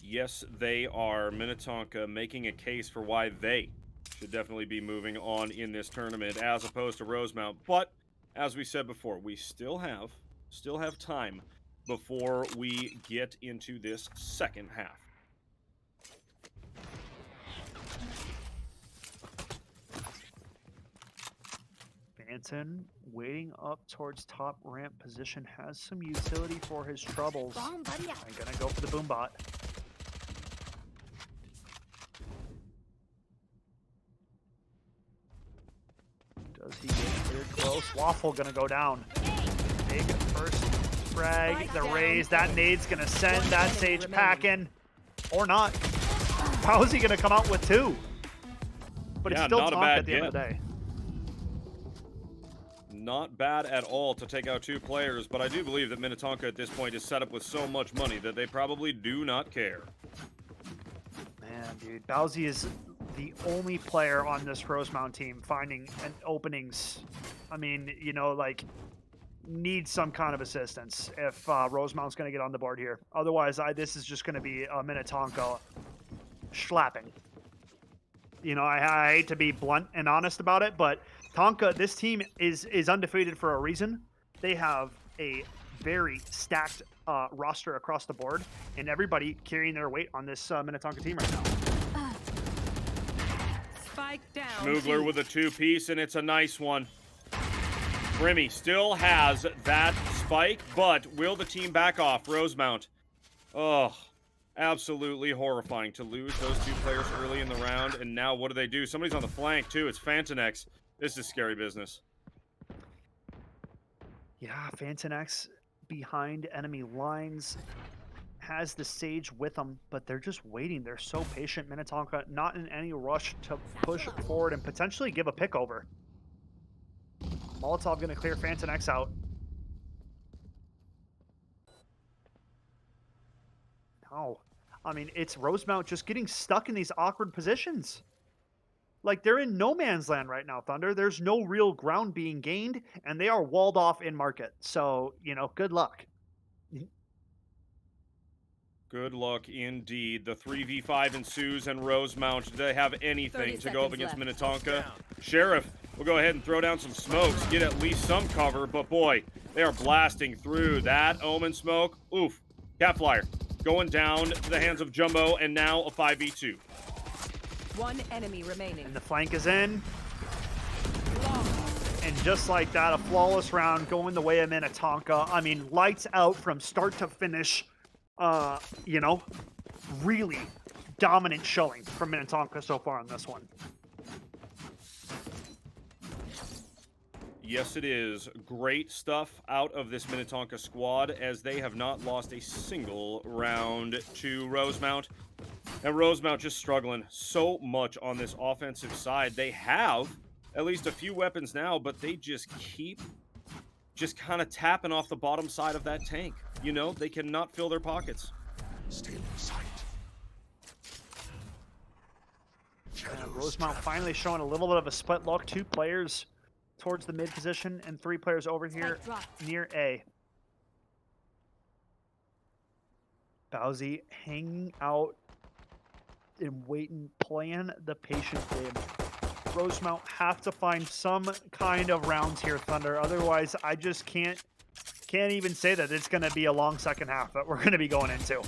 Yes, they are. Minnetonka making a case for why they should definitely be moving on in this tournament as opposed to Rosemount. But as we said before, we still have time before we get into this second half. Banton waiting up towards top ramp position, has some utility for his troubles. Bomb buddy out. I'm gonna go for the boom bot. Does he get cleared close? Waffle gonna go down. Big first frag, the raise. That nade's gonna send that Sage packing. Or not. How is he gonna come out with 2? But it's Yeah, still not a Tonka bad at the end of the day. Not bad at all to take out 2 players, but I do believe that Minnetonka at this point is set up with so much money that they probably do not care. Man, dude, Bowsy is the only player on this Rosemount team finding openings. I mean, you know, like, needs some kind of assistance if Rosemount's going to get on the board here. Otherwise, this is just going to be a Minnetonka schlapping. You know, I hate to be blunt and honest about it, but Tonka, this team is undefeated for a reason. They have a very stacked roster across the board, and everybody carrying their weight on this Minnetonka team right now. Spike down. Schmoogler with a 2-piece, and it's a nice one. Grimmy still has that spike, but will the team back off? Rosemount. Oh, absolutely horrifying to lose those 2 players early in the round, and now what do? Somebody's on the flank, too. It's Fantonex. This is scary business. Yeah, Fantonex behind enemy lines, has the Sage with them, but they're just waiting. They're so patient. Minnetonka not in any rush to push forward and potentially give a pick over. Molotov going to clear Fantonex out. No. I mean, it's Rosemount just getting stuck in these awkward positions. Like, they're in no man's land right now, Thunder. There's no real ground being gained, and they are walled off in market. So, you know, good luck. Good luck indeed. The 3v5 ensues, and Rosemount, do they have anything 30 to go up seconds against left. Minnetonka? Sheriff will go ahead and throw down some smokes, get at least some cover, but boy, they are blasting through that Omen smoke. Oof. Catflyer going down to the hands of Jumbo, and now a 5v2. One enemy remaining. And the flank is in. And just like that, a flawless round going the way of Minnetonka. I mean, lights out from start to finish. You know, really dominant showing from Minnetonka so far on this one. Yes, it is. Great stuff out of this Minnetonka squad, as they have not lost a single round to Rosemount. And Rosemount just struggling so much on this offensive side. They have at least a few weapons now, but they just keep kind of tapping off the bottom side of that tank. You know, they cannot fill their pockets. Still in sight. Rosemount finally showing a little bit of a split look. 2 players towards the mid position and 3 players over here Spike dropped. near A. Bowsy hanging out and waiting, playing the patient game. Rosemount have to find some kind of rounds here, Thunder. Otherwise, I just can't even say that it's going to be a long second half that we're going to be going into.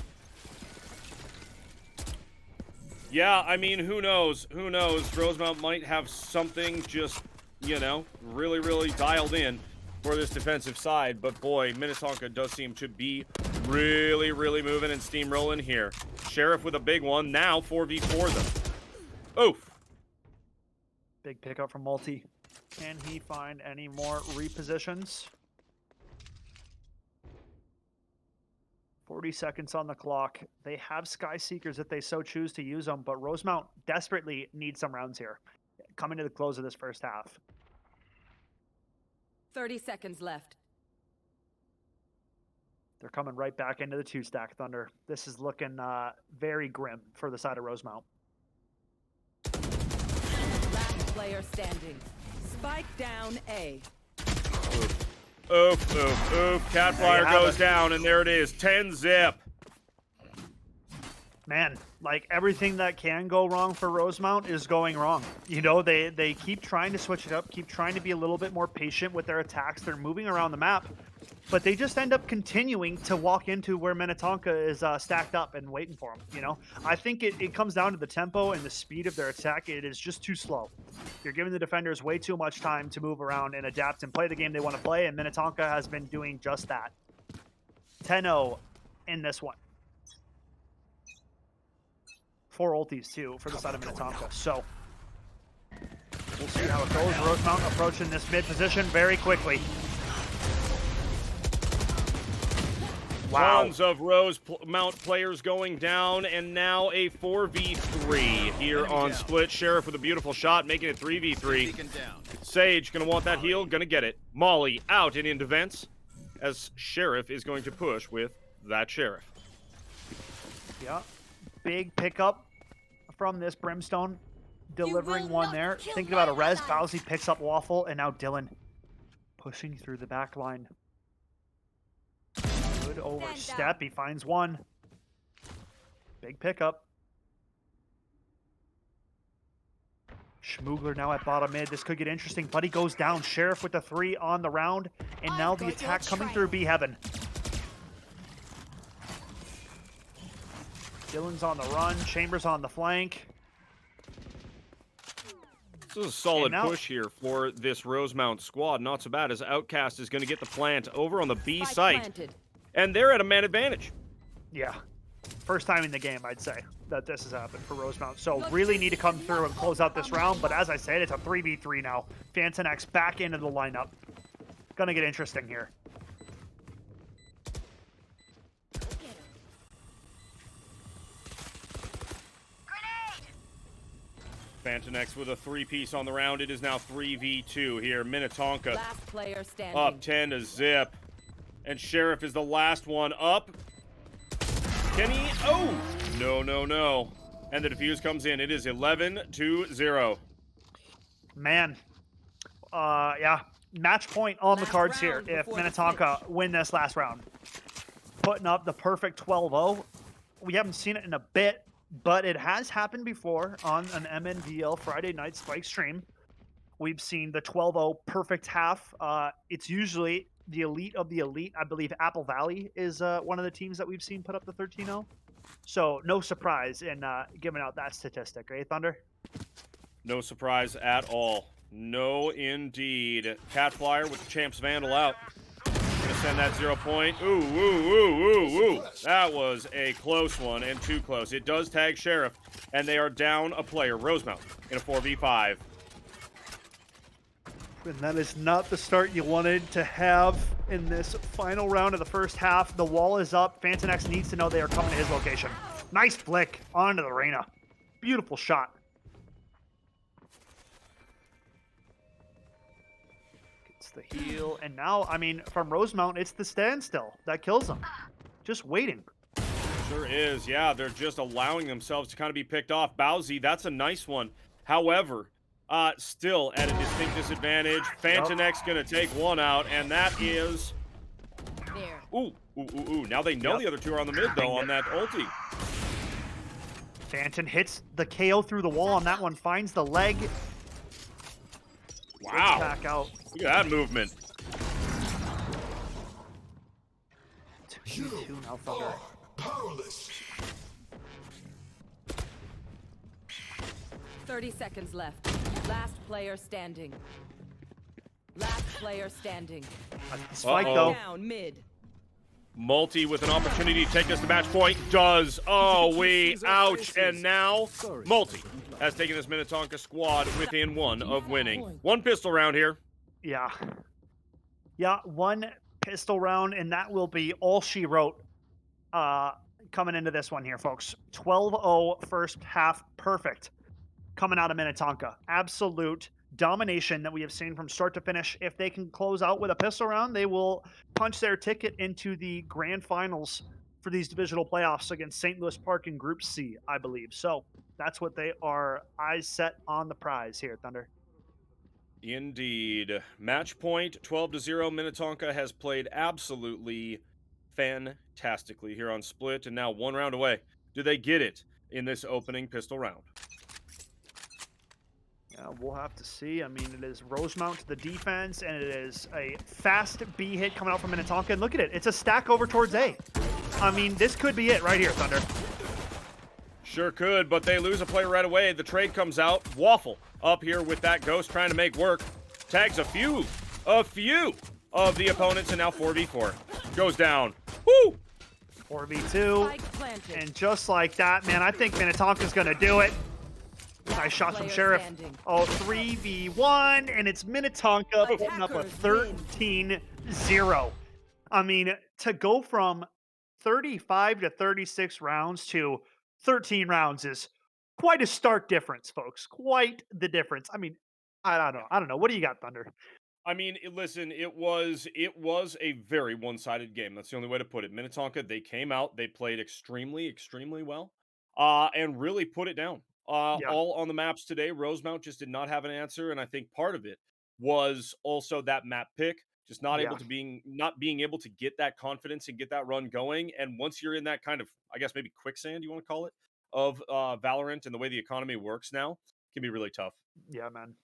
Yeah, I mean, who knows? Who knows? Rosemount might have something just, you know, really, really dialed in for this defensive side. But boy, Minnetonka does seem to be really, really moving and steamrolling here. Sheriff with a big one. Now 4v4 them. Oof. Big pickup from Multi. Can he find any more repositions? 40 seconds on the clock. They have Sky Seekers if they so choose to use them, but Rosemount desperately needs some rounds here. Coming to the close of this first half. 30 seconds left. They're coming right back into the two-stack, Thunder. This is looking very grim for the side of Rosemount. Last player standing. Spike down A. Oof, oof, oof. Catflyer goes down, and there it is. 10-zip. Man, like everything that can go wrong for Rosemount is going wrong. You know, they keep trying to switch it up, keep trying to be a little bit more patient with their attacks. They're moving around the map, but they just end up continuing to walk into where Minnetonka is stacked up and waiting for them, you know? I think it comes down to the tempo and the speed of their attack. It is just too slow. You're giving the defenders way too much time to move around and adapt and play the game they want to play, and Minnetonka has been doing just that. 10-0 in this one. 4 ultis, too, for the side of Minnetonka. So, we'll see how it goes. Rosemount approaching this mid position very quickly. Wow. Tons of Rosemount players going down, and now a 4v3 here on Split. Sheriff with a beautiful shot, making it 3v3. Sage gonna want that heal, gonna get it. Molly out and into vents, as Sheriff is going to push with that Sheriff. Yeah, big pickup from this Brimstone, delivering one there. Thinking about a res, Bowsy picks up Waffle, and now Dylan pushing through the back line. Good overstep, he finds one. Big pickup. Schmoogler now at bottom mid. This could get interesting. Buddy goes down. Sheriff with the 3 on the round, and now the attack coming through B Heaven. Dylan's on the run, Chambers on the flank. This is a solid push here for this Rosemount squad. Not so bad, as Outcast is going to get the plant over on the B site. And they're at a man advantage. Yeah. First time in the game, I'd say, that this has happened for Rosemount. So really need to come through and close out this round. But as I said, it's a 3v3 now. Fantonex back into the lineup. Gonna get interesting here. Fantonex with a 3-piece on the round. It is now 3v2 here. Minnetonka Last player standing. up 10-zip. And Sheriff is the last one up. Can he? Oh! No, no, no. And the defuse comes in. It is 11-0. Man. Yeah. Match point on the cards here if Minnetonka win this last round. Putting up the perfect 12-0. We haven't seen it in a bit, but it has happened before on an MNVL Friday night Spike stream. We've seen the 12-0 perfect half. It's usually the elite of the elite. I believe Apple Valley is one of the teams that we've seen put up the 13-0. So no surprise in giving out that statistic, right, Thunder? No surprise at all. No, indeed. Catflyer with the Champs Vandal out. Gonna send that 0 point. Ooh, ooh, ooh, ooh, ooh. That was a close one, and too close. It does tag Sheriff, and they are down a player, Rosemount, in a 4v5. And that is not the start you wanted to have in this final round of the first half. The wall is up. Fantonex needs to know they are coming to his location. Nice flick onto the Reyna. Beautiful shot. Gets the heal. And now, I mean, from Rosemount, it's the standstill that kills them. Just waiting. Sure is. Yeah, they're just allowing themselves to kind of be picked off. Bowsy, that's a nice one. However, still at a distinct disadvantage. Fantonex gonna take one out, and that is... There. Ooh, ooh, Ooh. Now they know the other two are on the mid, though, on that ulti. Phantom hits the KO through the wall on that one, finds the leg. Wow. Back out. Look at that movement. 2-2 now, Thunder. Powerless. 30 seconds left. Last player standing. Last player standing. Spike Uh-oh. though. Down mid. Multi with an opportunity to take us to match point. Does. Oh, ouch. And now, Multi has taken this Minnetonka squad within one of winning. One pistol round here. Yeah. Yeah, one pistol round, and that will be all she wrote coming into this one here, folks. 12-0 first half, perfect. Coming out of Minnetonka. Absolute domination that we have seen from start to finish. If they can close out with a pistol round, they will punch their ticket into the grand finals for these divisional playoffs against St. Louis Park in Group C, I believe. So that's what they are eyes set on the prize here, Thunder. Indeed. Match point 12-0. Minnetonka has played absolutely fantastically here on Split, and now one round away. Do they get it in this opening pistol round? Yeah, we'll have to see. I mean, it is Rosemount to the defense, and it is a fast B hit coming out from Minnetonka. And look at it. It's a stack over towards A. I mean, this could be it right here, Thunder. Sure could, but they lose a player right away. The trade comes out. Waffle up here with that ghost trying to make work. Tags a few of the opponents, and now 4v4. Goes down. Woo! 4v2. Spike planted. And just like that, man, I think Minnetonka's going to do it. Nice shot from Player Sheriff. standing. Oh, 3v1, and it's Minnetonka putting up a Attackers win. 13-0. I mean, to go from 35 to 36 rounds to 13 rounds is quite a stark difference, folks. Quite the difference. I mean, I don't know. What do you got, Thunder? I mean, listen, it was a very one-sided game. That's the only way to put it. Minnetonka, they came out, they played extremely well, and really put it down. Yeah. All on the maps today. Rosemount just did not have an answer, and I think part of it was also that map pick, just not being able to get that confidence and get that run going. And once you're in that kind of, I guess maybe quicksand, you want to call it, of Valorant and the way the economy works now, can be really tough. Yeah, man.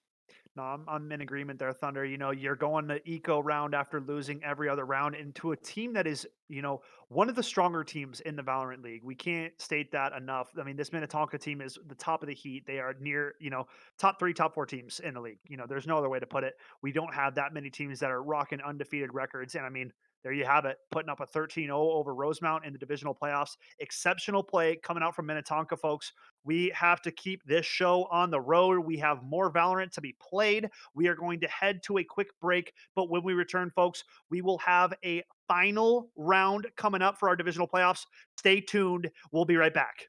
No, I'm in agreement there, Thunder. You know, you're going to eco round after losing every other round into a team that is, you know, one of the stronger teams in the Valorant League. We can't state that enough. I mean, this Minnetonka team is the top of the heat. They are near, you know, top 3, top 4 teams in the league. You know, there's no other way to put it. We don't have that many teams that are rocking undefeated records. And I mean, there you have it, putting up a 13-0 over Rosemount in the divisional playoffs. Exceptional play coming out from Minnetonka, folks. We have to keep this show on the road. We have more Valorant to be played. We are going to head to a quick break, but when we return, folks, we will have a final round coming up for our divisional playoffs. Stay tuned. We'll be right back.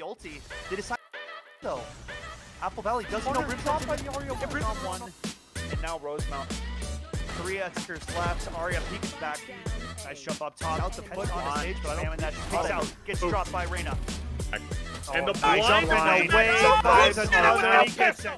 Ulti. They decide though. Apple Valley does no rip off by the Oreo on one. And now Rosemount. 3 Xers left. Arya peeks back. Nice jump up top. Out the foot on the stage, but I don't think that peeks out. Gets dropped by Reyna. And the nice blind jumping line. away Jump by goes another down, and he offensive. gets it.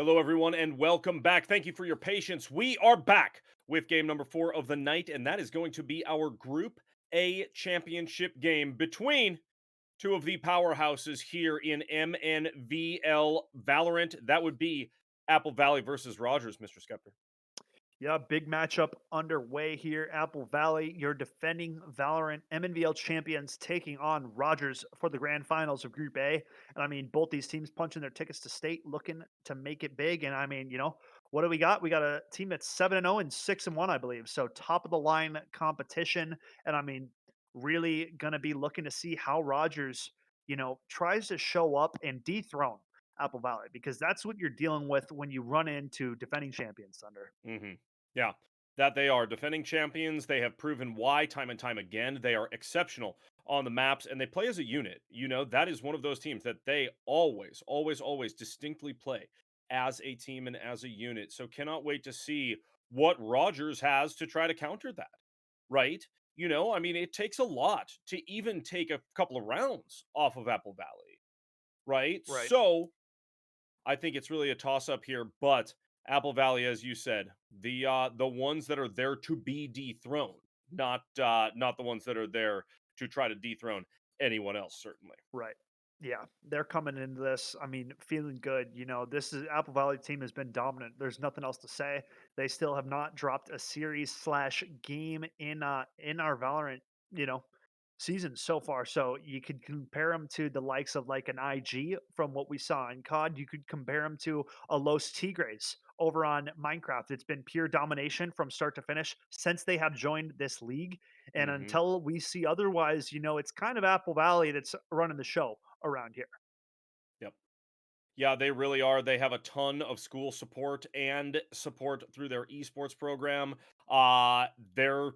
Hello, everyone, and welcome back. Thank you for your patience. We are back with game number 4 of the night, and that is going to be our Group A championship game between two of the powerhouses here in MNVL Valorant. That would be Apple Valley versus Rogers, Mr. Skepter. Yeah, big matchup underway here. Apple Valley, your defending Valorant MNVL champions, taking on Rogers for the grand finals of Group A. And I mean, both these teams punching their tickets to state, looking to make it big. And I mean, what do we got? We got a team that's 7-0 and 6-1, I believe. So top of the line competition. And I mean, really going to be looking to see how Rogers, tries to show up and dethrone Apple Valley, because that's what you're dealing with when you run into defending champions, Thunder. Yeah, that they are defending champions. They have proven why time and time again. They are exceptional on the maps and they play as a unit. That is one of those teams that they always, always, always distinctly play as a team and as a unit. So cannot wait to see what Rogers has to try to counter that, right? I mean, it takes a lot to even take a couple of rounds off of Apple Valley, right? Right. So I think it's really a toss up here, but Apple Valley, as you said, the ones that are there to be dethroned, not the ones that are there to try to dethrone anyone else. Certainly. Right. Yeah, they're coming into this. I mean, feeling good. This is Apple Valley team has been dominant. There's nothing else to say. They still have not dropped a series slash game in our Valorant, you know, season so far. So you could compare them to the likes of like an IG from what we saw in COD. You could compare them to a Los Tigres over on Minecraft. It's been pure domination from start to finish since they have joined this league. And Hmm. until we see otherwise, it's kind of Apple Valley that's running the show around here. Yep. Yeah, they really are. They have a ton of school support and support through their esports program. They're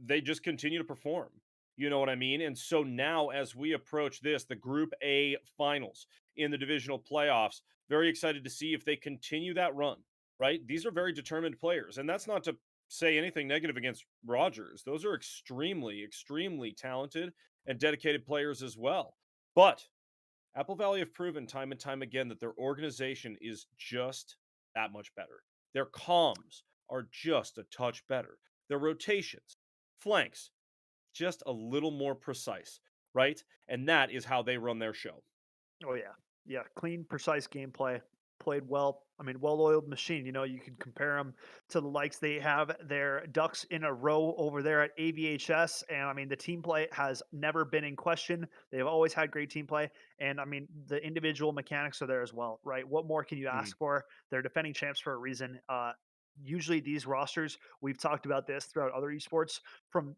they just continue to perform. You know what I mean? And so now, as we approach the Group A finals in the divisional playoffs, very excited to see if they continue that run. Right? These are very determined players, and that's not to say anything negative against Rogers. Those are extremely, extremely talented and dedicated players as well. But Apple Valley have proven time and time again that their organization is just that much better. Their comms are just a touch better. Their rotations, flanks, just a little more precise, right? And that is how they run their show. Oh yeah, yeah, clean, precise gameplay, played well. I mean, well-oiled machine. You could compare them to the likes they have their ducks in a row over there at AVHS, and I mean, the team play has never been in question. They've always had great team play, and I mean, the individual mechanics are there as well, right? What more can you Mhm. ask for? They're defending champs for a reason. Usually these rosters, we've talked about this throughout other esports, from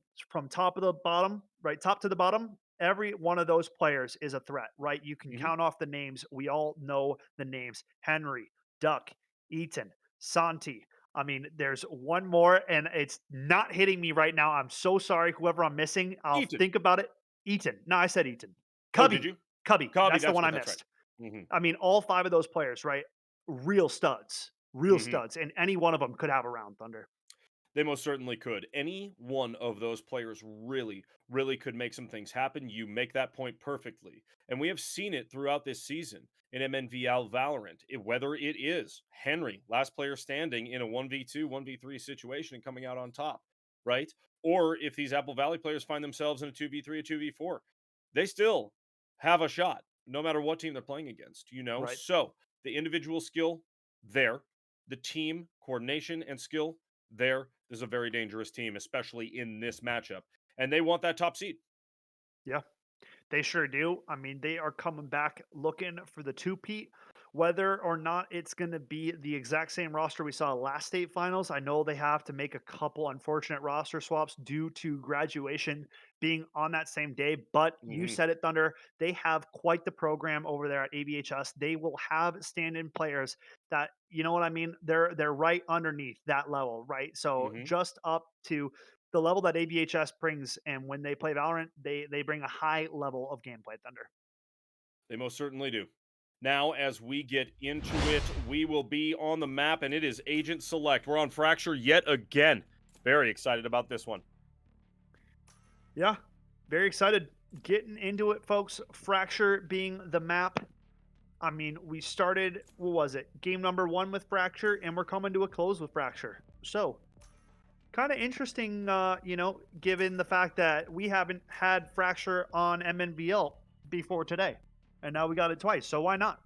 top of the bottom, right, top to the bottom, every one of those players is a threat, right? You can Mhm. count off the names. We all know the names: Henry, Duck, Eaton, Santi. I mean, there's one more, and it's not hitting me right now. I'm so sorry, whoever I'm missing. I'll Eaton. think about it. Eaton. No, I said Eaton. Oh, did Cubby. you? Cubby. Cobby, That's the that's one right. I That's right. missed. Hmm. I mean, all five of those players, right? Real studs. Real Hmm. studs. And any one of them could have a round, Thunder. They most certainly could. Any one of those players really, really could make some things happen. You make that point perfectly. And we have seen it throughout this season in MNVL Valorant. Whether it is Henry, last player standing in a 1v2, 1v3 situation and coming out on top, right? Or if these Apple Valley players find themselves in a 2v3, a 2v4, they still have a shot, no matter what team they're playing against. Right. So the individual skill there, the team coordination and skill there. This is a very dangerous team, especially in this matchup. And they want that top seed. Yeah. They sure do. I mean, they are coming back looking for the two-peat. Whether or not it's going to be the exact same roster we saw last state finals, I know they have to make a couple unfortunate roster swaps due to graduation being on that same day. But you Hmm. said it, Thunder. They have quite the program over there at ABHS. They will have stand-in players that, you know what I mean? They're right underneath that level, right? So Hmm. just up to the level that ABHS brings, and when they play Valorant, they bring a high level of gameplay, Thunder. They most certainly do. Now, as we get into it, we will be on the map, and it is Agent Select. We're on Fracture yet again. Very excited about this one. Yeah, very excited. Getting into it, folks. Fracture being the map. I mean, we started, what was it? Game number 1 with Fracture, and we're coming to a close with Fracture. So, kind of interesting, given the fact that we haven't had Fracture on MNVL before today. And now we got it twice, so why not?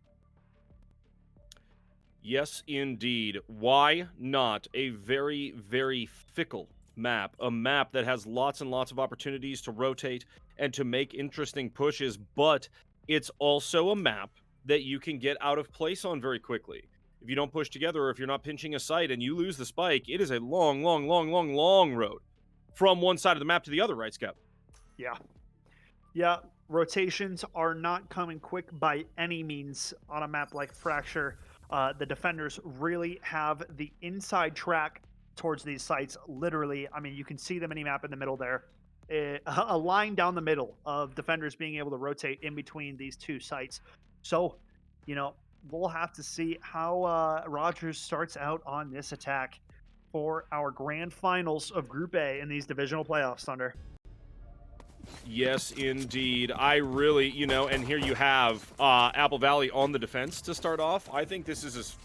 Yes, indeed. Why not? A very, very fickle map. A map that has lots and lots of opportunities to rotate and to make interesting pushes, but it's also a map that you can get out of place on very quickly. If you don't push together or if you're not pinching a site and you lose the spike, it is a long, long, long, long, long road from one side of the map to the other, right, Scout? Yeah. Yeah, rotations are not coming quick by any means on a map like Fracture. The defenders really have the inside track towards these sites. Literally, I mean, you can see the mini map in the middle there. A line down the middle of defenders being able to rotate in between these two sites. So, we'll have to see how Rogers starts out on this attack for our grand finals of Group A in these divisional playoffs, Thunder. Yes, indeed. I really, and here you have Apple Valley on the defense to start off. I think this is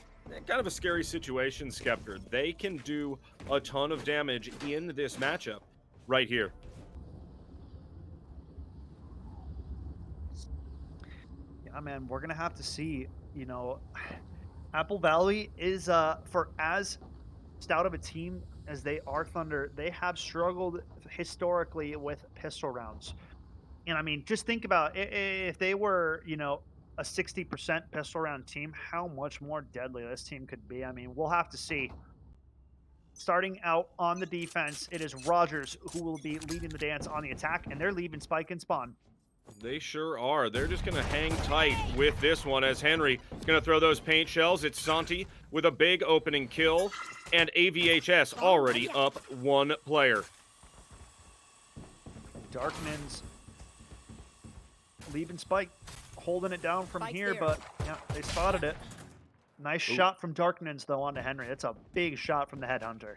kind of a scary situation, Skeptor. They can do a ton of damage in this matchup right here. Yeah, man, we're going to have to see, Apple Valley is, for as stout of a team as they are, Thunder, they have struggled historically with pistol rounds. And I mean, just think about if they were, a 60% pistol round team, how much more deadly this team could be. I mean, we'll have to see. Starting out on the defense, it is Rogers who will be leading the dance on the attack, and they're leaving Spike and Spawn. They sure are. They're just going to hang tight with this one as Henry is going to throw those paint shells. It's Santi with a big opening kill, and AVHS already up one player. Darkman's leaving Spike, holding it down from Spike's here, there. but yeah, they spotted it. Nice shot from Darknins, though, onto Henry. That's a big shot from the Headhunter.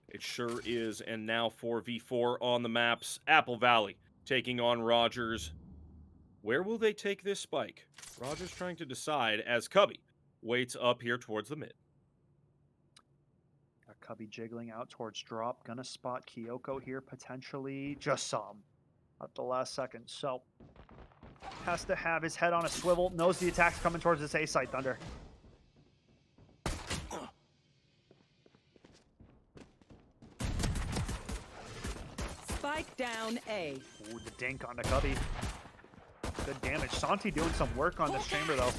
It sure is, and now 4v4 on the maps. Apple Valley taking on Rogers. Where will they take this spike? Rogers trying to decide as Cubby waits up here towards the mid. Got Cubby jiggling out towards drop. Gonna spot Kyoko here, potentially. Just saw him at the last second. So, has to have his head on a swivel. Knows the attack's coming towards this A site, Thunder. Spike down A. Ooh, the dink onto Cubby. Good damage. Santi doing some work on this chamber, though.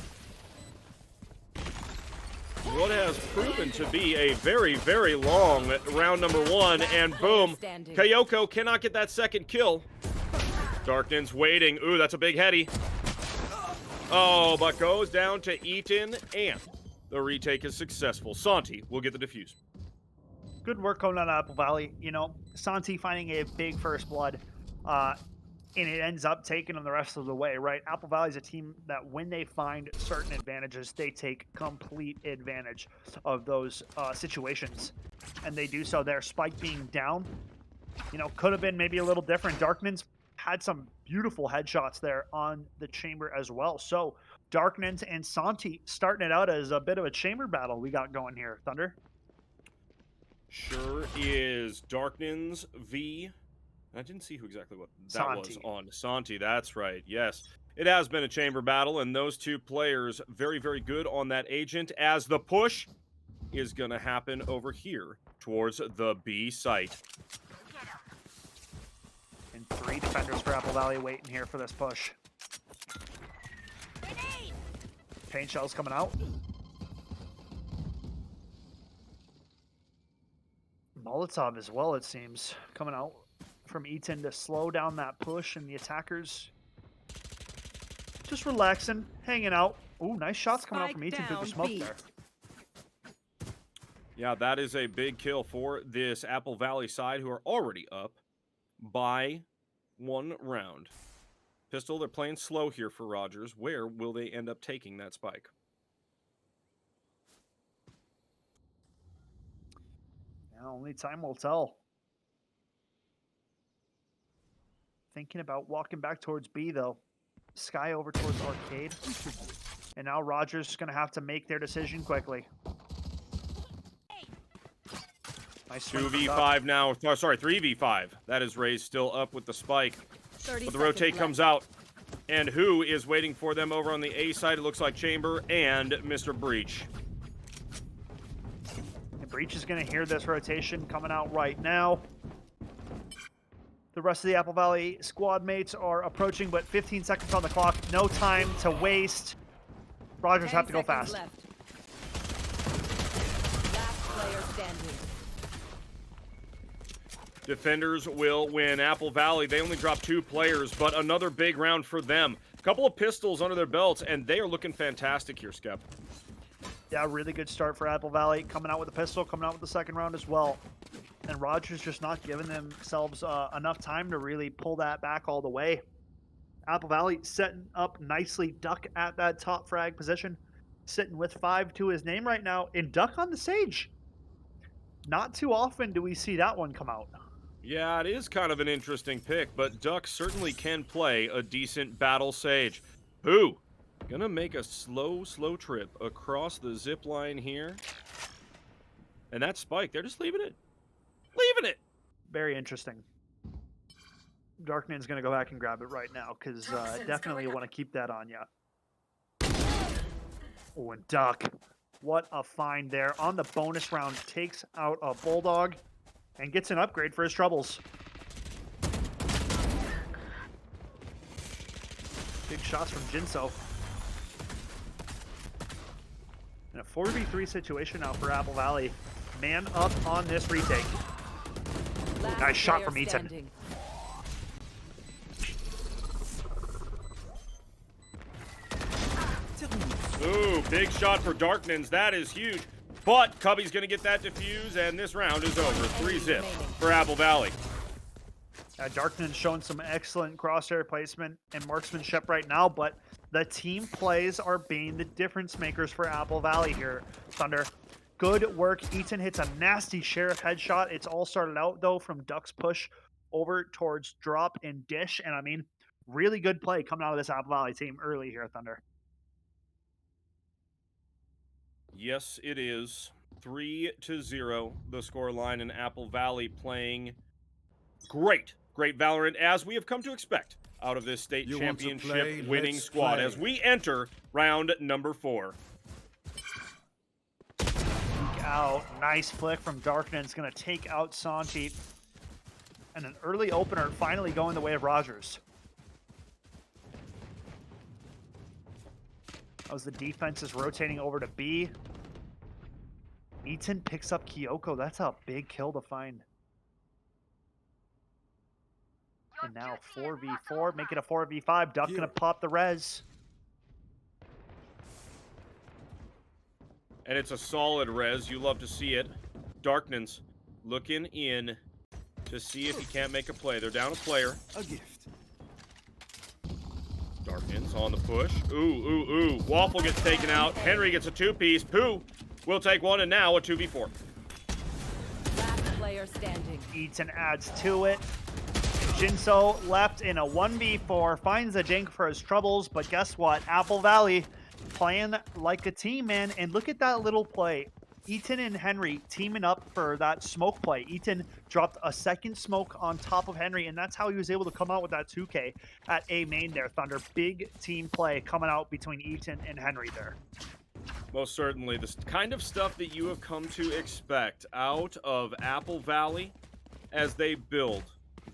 What has proven to be a very, very long round number one, and boom, Kyoko cannot get that second kill. Darknins waiting. Ooh, that's a big heady. Oh, but goes down to Eaton, and the retake is successful. Santi will get the defuse. Good work coming out of Apple Valley. Santi finding a big first blood, and it ends up taking them the rest of the way, right? Apple Valley's a team that when they find certain advantages, they take complete advantage of those situations, and they do so there. Spike being down, could have been maybe a little different. Darknins had some beautiful headshots there on the chamber as well. So Darknins and Santi starting it out as a bit of a chamber battle we got going here, Thunder. Sure is. Darknins v. I didn't see who exactly what that Santi. was on. Santi, that's right. Yes. It has been a chamber battle, and those two players very, very good on that agent as the push is going to happen over here towards the B site. And 3 defenders for Apple Valley waiting here for this push. Paint shells coming out. Molotov as well, it seems, coming out from Eaton to slow down that push, and the attackers just relaxing, hanging out. Ooh, nice shots coming out from Eaton through the smoke there. Yeah, that is a big kill for this Apple Valley side, who are already up by 1 round. Pistol, they're playing slow here for Rogers. Where will they end up taking that spike? Yeah, only time will tell. Thinking about walking back towards B, though. Sky over towards Arcade. And now Rogers is going to have to make their decision quickly. Nice swing from Duck. 2v5 now. Oh, sorry, 3v5. That is Raze still up with the spike. 30 But the seconds rotate left. comes out. And who is waiting for them over on the A side? It looks like Chamber and Mr. Breach. And Breach is going to hear this rotation coming out right now. The rest of the Apple Valley squad mates are approaching, but 15 seconds on the clock. No time to waste. Rogers 10 have to go seconds fast. left. Last player standing. Defenders will win. Apple Valley, they only dropped 2 players, but another big round for them. Couple of pistols under their belts, and they are looking fantastic here, Skep. Yeah, really good start for Apple Valley. Coming out with a pistol, coming out with the second round as well. And Rogers just not giving themselves enough time to really pull that back all the way. Apple Valley setting up nicely. Duck at that top frag position, sitting with 5 to his name right now. And Duck on the Sage. Not too often do we see that one come out. Yeah, it is kind of an interesting pick, but Duck certainly can play a decent battle Sage. Who? Gonna make a slow trip across the zip line here. And that spike, they're just leaving it. Leaving it! Very interesting. Darkman's going to go back and grab it right now because definitely want to keep that on you. Oh, and Duck. What a find there. On the bonus round, takes out a Bulldog and gets an upgrade for his troubles. Big shots from Jinso. In a 4v3 situation now for Apple Valley. Man up on this retake. Last Nice shot player from Eaton. standing. Ooh, big shot for Darknins. That is huge. But Cubby's going to get that defuse, and this round is over. 3-zip for Apple Valley. Darkman's showing some excellent crosshair placement and marksmanship right now, but the team plays are being the difference makers for Apple Valley here, Thunder. Good work. Eaton hits a nasty Sheriff headshot. It's all started out, though, from Duck's push over towards drop and dish. And, I mean, really good play coming out of this Apple Valley team early here, Thunder. Yes, it is. 3-0, the scoreline, and Apple Valley playing great Valorant, as we have come to expect out of this state You want to championship play? winning Let's squad play. as we enter round number 4. Out. Nice flick from Darkman's going to take out Santi. And an early opener finally going the way of Rogers. As the defense is rotating over to B. Eaton picks up Kyoko. That's a big kill to find. And now 4v4, make it a 4v5. Duck going to pop the res. And it's a solid res. You love to see it. Darknins looking in to see if he can't make a play. They're down a player. A gift. Darkins on the push. Ooh. Waffle gets taken out. Henry gets a 2-piece. Pooh will take one, and now a 2v4. Last player standing. Eaton adds to it. Jinso left in a 1v4, finds a dink for his troubles, but guess what? Apple Valley playing like a team, man. And look at that little play. Eaton and Henry teaming up for that smoke play. Eaton dropped a second smoke on top of Henry, and that's how he was able to come out with that 2K at A main there, Thunder. Big team play coming out between Eaton and Henry there. Most certainly. The kind of stuff that you have come to expect out of Apple Valley as they build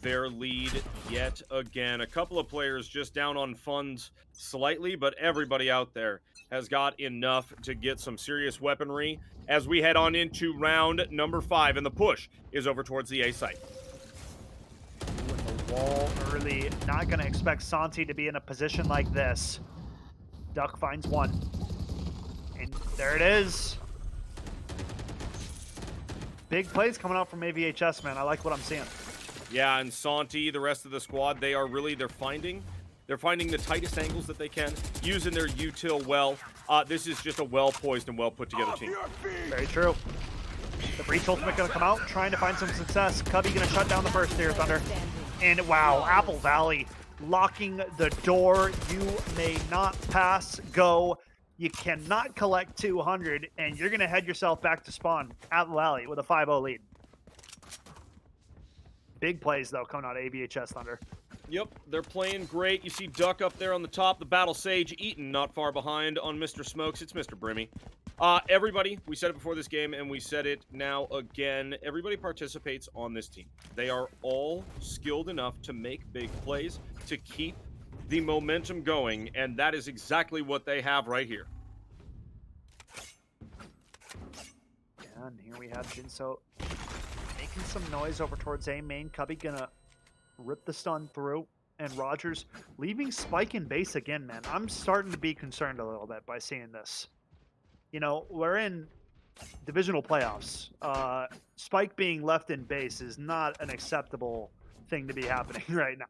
their lead yet again. A couple of players just down on funds slightly, but everybody out there has got enough to get some serious weaponry as we head on into round number 5, and the push is over towards the A site. With the wall early, not going to expect Santi to be in a position like this. Duck finds one. And there it is. Big plays coming out from AVHS, man. I like what I'm seeing. Yeah, and Santi, the rest of the squad, they're finding the tightest angles that they can, using their util well. This is just a well-poised and well-put-together team. Very true. The Breach ultimate going to come out, trying to find some success. Cubby going to shut down the first here, Thunder. And wow, Apple Valley locking the door. You may not pass go. You cannot collect 200, and you're going to head yourself back to spawn at Valley with a 5-0 lead. Big plays, though, coming out of AVHS Thunder. Yep, they're playing great. You see Duck up there on the top, the Battle Sage, Eaton not far behind on Mr. Smokes. It's Mr. Brimmy. Everybody, we said it before this game, and we said it now again. Everybody participates on this team. They are all skilled enough to make big plays, to keep the momentum going, and that is exactly what they have right here. And here we have Jinso making some noise over towards A main. Cubby gonna rip the stun through, and Rogers leaving Spike in base again, man. I'm starting to be concerned a little bit by seeing this. You know, we're in divisional playoffs. Spike being left in base is not an acceptable thing to be happening right now.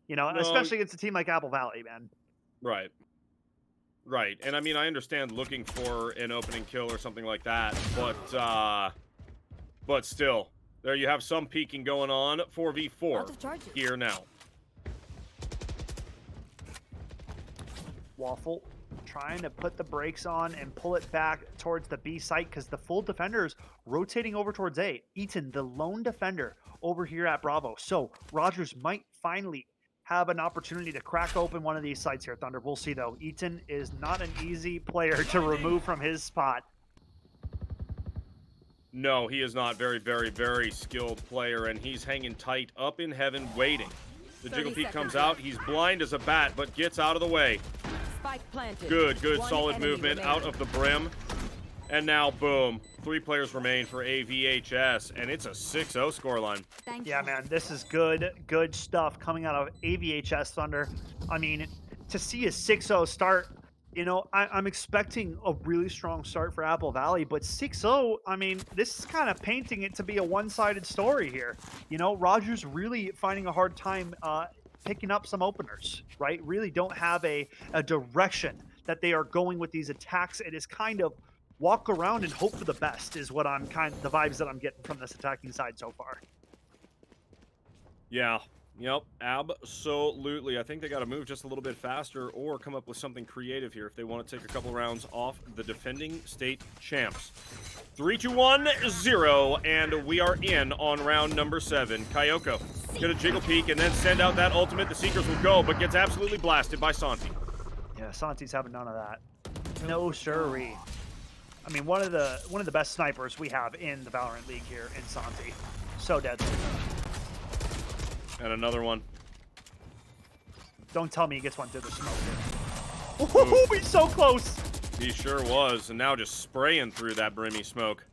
You know, No. especially against a team like Apple Valley, man. Right. Right. And I mean, I understand looking for an opening kill or something like that, but still, there you have some peeking going on. 4v4 Out of charges. here now. Waffle trying to put the brakes on and pull it back towards the B site because the full defenders rotating over towards A. Eaton, the lone defender over here at Bravo. So Rogers might finally have an opportunity to crack open one of these sites here, Thunder. We'll see, though. Eaton is not an easy player to remove from his spot. No, he is not. Very, very, very skilled player, and he's hanging tight up in heaven waiting. The 30 Jiggle Peak comes seconds out. left. He's blind as a bat, but gets out of the way. Spike planted. Good, good, One solid enemy movement remaining. out of the brim. And now, boom. 3 players remain for AVHS, and it's a 6-0 scoreline. Thank Yeah, you. man, this is good stuff coming out of AVHS Thunder. I mean, to see a 6-0 start, you know, I'm expecting a really strong start for Apple Valley, but 6-0, I mean, this is kind of painting it to be a one-sided story here. You know, Rogers really finding a hard time picking up some openers, right? Really don't have a direction that they are going with these attacks. It is kind of walk around and hope for the best is what I'm the vibes that I'm getting from this attacking side so far. Yeah, yep, absolutely. I think they got to move just a little bit faster or come up with something creative here if they want to take a couple rounds off the defending state champs. 3, 2, 1, 0, and we are in on round number 7. Kyoko gonna Jiggle Peek and then send out that ultimate. The Seekers will go, but gets absolutely blasted by Santi. Yeah, Santi's having none of that. No siree. I mean, one of the best snipers we have in the Valorant League here in Santi. So deadly. And another one. Don't tell me he gets one through the smoke here. Ooh, he's so close. He sure was, and now just spraying through that brimmy smoke.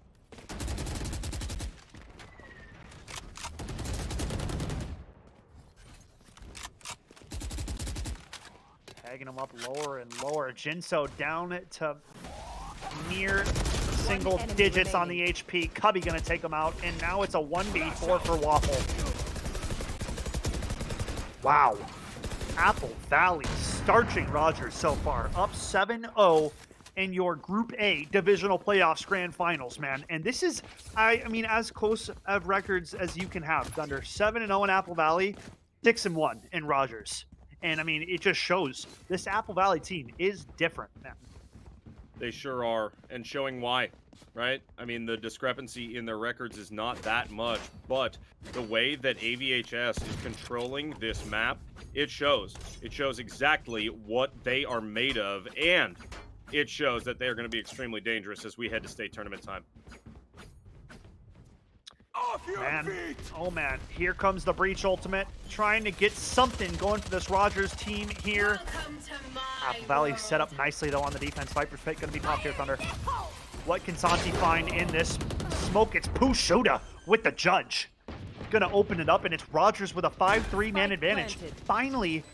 Tagging him up lower and lower. Jinso down to near single enemy digits on remaining. the HP. Cubby gonna take him out, and now it's a 1v4 for Waffle. Wow. Apple Valley starching Rogers so far. Up 7-0 in your Group A Divisional Playoffs Grand Finals, man. And this is, I mean, as close of records as you can have. Thunder 7-0 in Apple Valley, 6-1 in Rogers. And I mean, it just shows this Apple Valley team is different, man. They sure are, and showing why, right? I mean, the discrepancy in their records is not that much, but the way that AVHS is controlling this map, it shows. It shows exactly what they are made of, and it shows that they are going to be extremely dangerous as we head to state tournament time. Off your Man, feet! oh man, here comes the Breach Ultimate, trying to get something going for this Rogers team here. Apple Valley set up nicely though on the defense. Viper's Pit gonna be popped here, Thunder. What can Santi find in this smoke? It's Pushoda with the judge. Gonna open it up, and it's Rogers with a 5-3 man Spike advantage. planted. Finally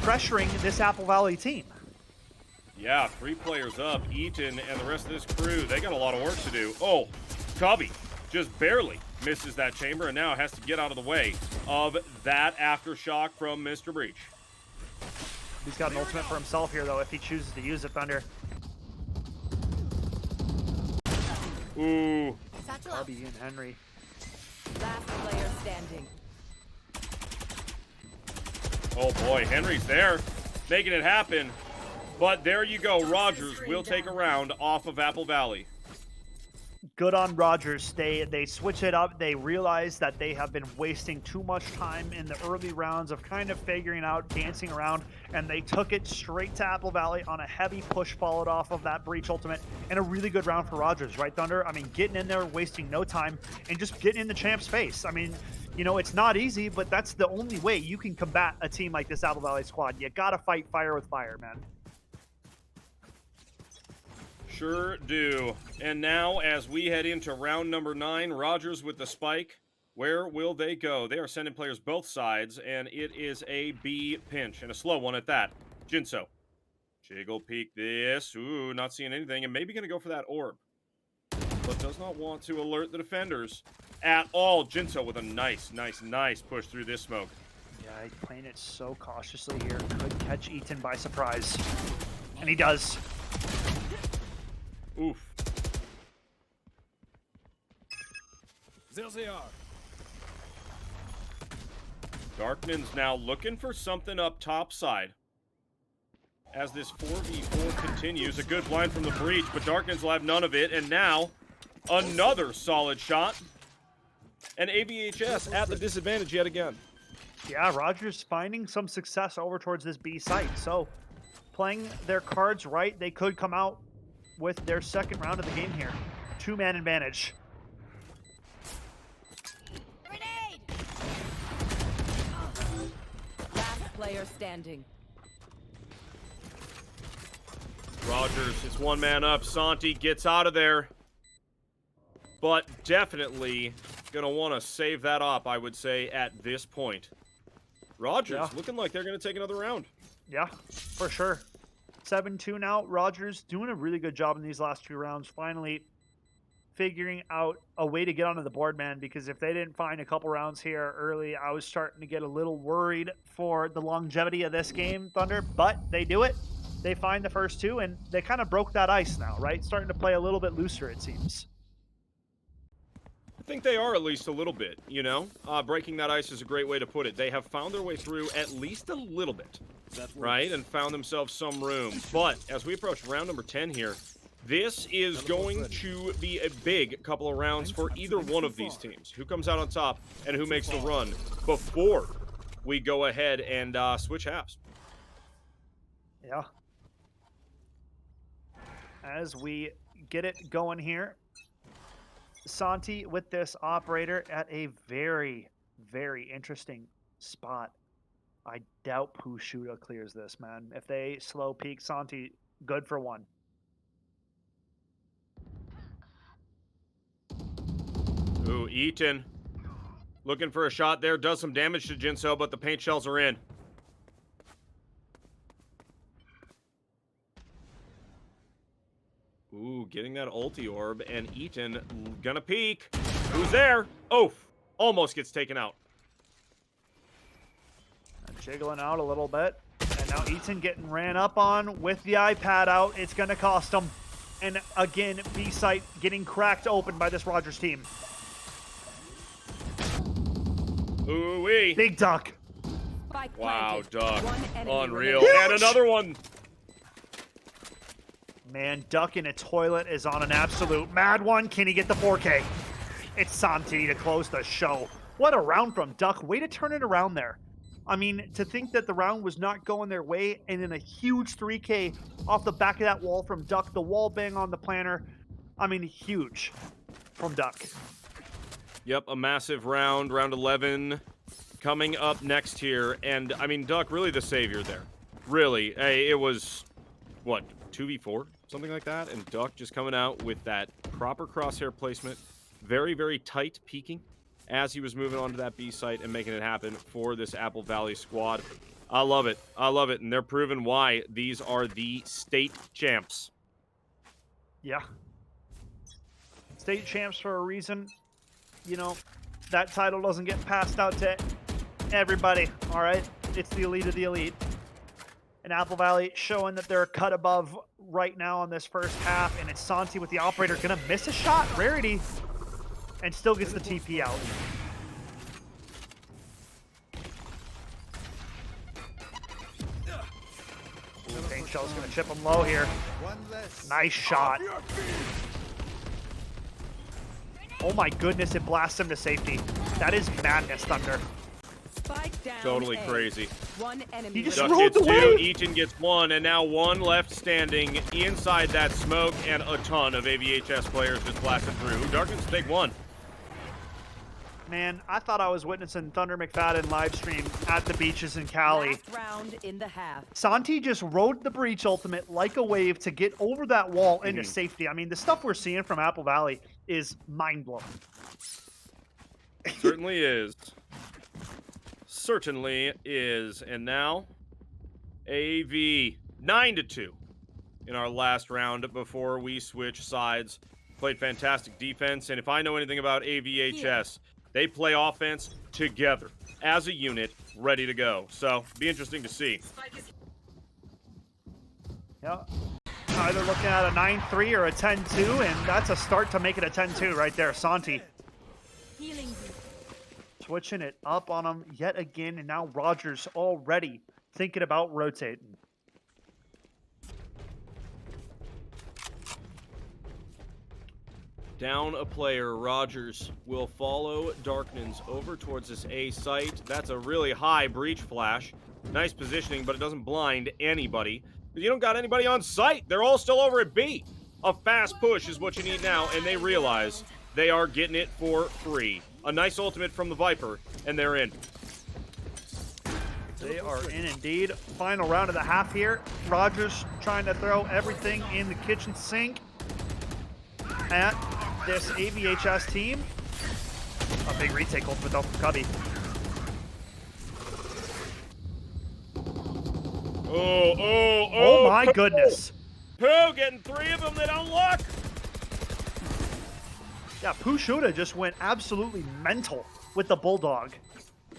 pressuring this Apple Valley team. Yeah, 3 players up. Eaton and the rest of this crew, they got a lot of work to do. Oh, Cubby just barely misses that chamber and now has to get out of the way of that aftershock from Mr. Breach. He's got an ultimate for himself here, though, if he chooses to use it, Thunder. Ooh, Satchel out. Cubby and Henry. Last player standing. Oh boy, Henry's there, making it happen. But there you go, Rogers will take a round off of Apple Valley. Good on Rogers. They switch it up. They realize that they have been wasting too much time in the early rounds of kind of figuring out, dancing around, and they took it straight to Apple Valley on a heavy push followed off of that Breach ultimate, and a really good round for Rogers, right, Thunder? I mean, getting in there, wasting no time, and just getting in the champ's face. I mean, you know, it's not easy, but that's the only way you can combat a team like this Apple Valley squad. You gotta fight fire with fire, man. Sure do. And now, as we head into round number 9, Rogers with the spike. Where will they go? They are sending players both sides, and it is a B pinch, and a slow one at that. Jinso. Jiggle peek this. Ooh, not seeing anything, and maybe going to go for that orb. But does not want to alert the defenders at all. Jinso with a nice push through this smoke. Yeah, he's playing it so cautiously here. Could catch Eaton by surprise. And he does. Oof. There they are. Darkman's now looking for something up top side. As this 4v4 continues, a good blind from the Breach, but Darkman's will have none of it, and now another solid shot. And AVHS at the disadvantage yet again. Yeah, Rogers finding some success over towards this B site. So, playing their cards right, they could come out with their second round of the game here. 2-man advantage. Grenade! Last player standing. Rogers is 1 man up. Santi gets out of there. But definitely gonna want to save that up, I would say, at this point. Rogers looking like they're gonna take another round. Yeah, for sure. 7-2 now. Rogers doing a really good job in these last 2 rounds, finally figuring out a way to get onto the board, man, because if they didn't find a couple rounds here early, I was starting to get a little worried for the longevity of this game, Thunder, but they do it. They find the first 2, and they kind of broke that ice now, right? Starting to play a little bit looser, it seems. I think they are at least a little bit, you know? Breaking that ice is a great way to put it. They have found their way through at least a little bit, right? And found themselves some room. But as we approach round number 10 here, this is going to be a big couple of rounds for either one of these teams. Who comes out on top and who makes the run before we go ahead and switch halves. Yeah. As we get it going here, Santi with this operator at a very, very interesting spot. I doubt Pushuda clears this, man. If they slow peek Santi, good for 1. Ooh, Eaton looking for a shot there. Does some damage to Jinso, but the paint shells are in. Ooh, getting that ulti orb, and Eaton gonna peek. Who's there? Oh, almost gets taken out. Jiggling out a little bit. And now Eaton getting ran up on with the iPad out. It's going to cost him. And again, B-site getting cracked open by this Rogers team. Ooh-wee. Big duck. Spike Wow, planted. duck. One enemy Unreal. remaining. And another one. Man, duck in a toilet is on an absolute mad one. Can he get the 4K? It's Santi to close the show. What a round from Duck. Way to turn it around there. I mean, to think that the round was not going their way, and then a huge 3K off the back of that wall from Duck, the wall bang on the planter. I mean, huge from Duck. Yep, a massive round, round 11 coming up next here. And, I mean, Duck, really the savior there. Really. Hey, it was, what, 2v4? Something like that? And Duck just coming out with that proper crosshair placement. Very, very tight peeking as he was moving on to that B site and making it happen for this Apple Valley squad. I love it. I love it. And they're proving why these are the state champs. Yeah. State champs for a reason. You know, that title doesn't get passed out to everybody, all right? It's the elite of the elite. And Apple Valley showing that they're a cut above right now on this first half, and it's Santi with the operator gonna miss a shot, Rarity, and still gets the TP out. Shell's gonna chip him low here. One less. Nice shot. Oh my goodness, it blasts him to safety. That is madness, Thunder. Spike down. Totally A. crazy. One enemy. He just Duck rolled gets the 2, wave. Eaton gets 1, and now 1 left standing inside that smoke, and a ton of AVHS players just blasted through. Darkness take 1. Man, I thought I was witnessing Thunder McFadden live stream at the beaches in Cali. Last round in the half. Santi just rode the breach ultimate like a wave to get over that wall into safety. I mean, the stuff we're seeing from Apple Valley is mind-blowing. Certainly is. Certainly is. And now, AV 9-2 in our last round before we switch sides. Played fantastic defense, and if I know anything about AVHS, they play offense together as a unit, ready to go. So, be interesting to see. Yeah. Either looking at a 9-3 or a 10-2, and that's a start to make it a 10-2 right there. Santi Healing you. switching it up on him yet again, and now Rogers already thinking about rotating. Down a player, Rogers will follow Darknins over towards this A site. That's a really high breach flash. Nice positioning, but it doesn't blind anybody. You don't got anybody on site. They're all still over at B. A fast push is what you need now, and they realize they are getting it for free. A nice ultimate from the Viper, and they're in. They are in indeed. Final round of the half here. Rogers trying to throw everything in the kitchen sink at this AVHS team. A big retake ultimate though from Cubby. Oh my goodness. Pooh getting 3 of them that don't look. Yeah, Pushuda just went absolutely mental with the Bulldog.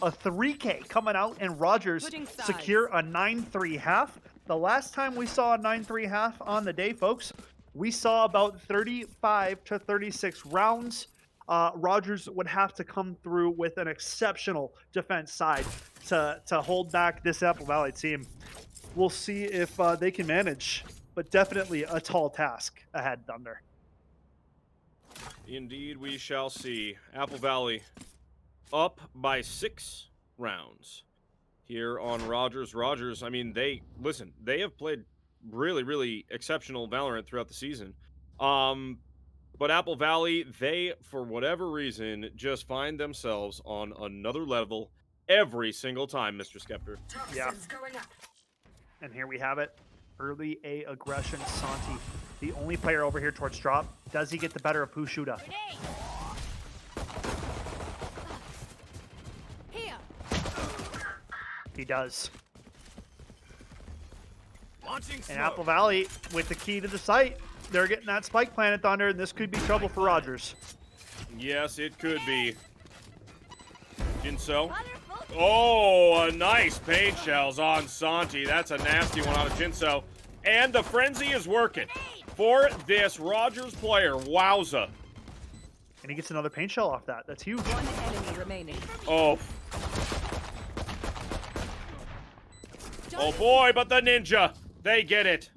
A 3K coming out, and Rogers Switching sides. secure a 9-3 half. The last time we saw a 9-3 half on the day, folks, we saw about 35 to 36 rounds. Rogers would have to come through with an exceptional defense side to hold back this Apple Valley team. We'll see if they can manage, but definitely a tall task ahead, Thunder. Indeed, we shall see. Apple Valley up by 6 rounds here on Rogers. Rogers, I mean, they have played really, really exceptional Valorant throughout the season. But Apple Valley, they, for whatever reason, just find themselves on another level every single time, Mr. Skeptor. Yeah. And here we have it. Early A aggression, Santi. The only player over here towards drop. Does he get the better of Pushuda? Grenade. Here. He does. Launching And smoke. Apple Valley, with the key to the site, they're getting that spike planted, Thunder, and this could be trouble for Rogers. Yes, it could be. Jinso. Oh, a nice paint shells on Santi. That's a nasty one out of Jinso. And the frenzy is working for this Rogers player. Wowza. And he gets another paint shell off that. That's huge. One enemy remaining. Oh. Oh boy, but the ninja. They get it.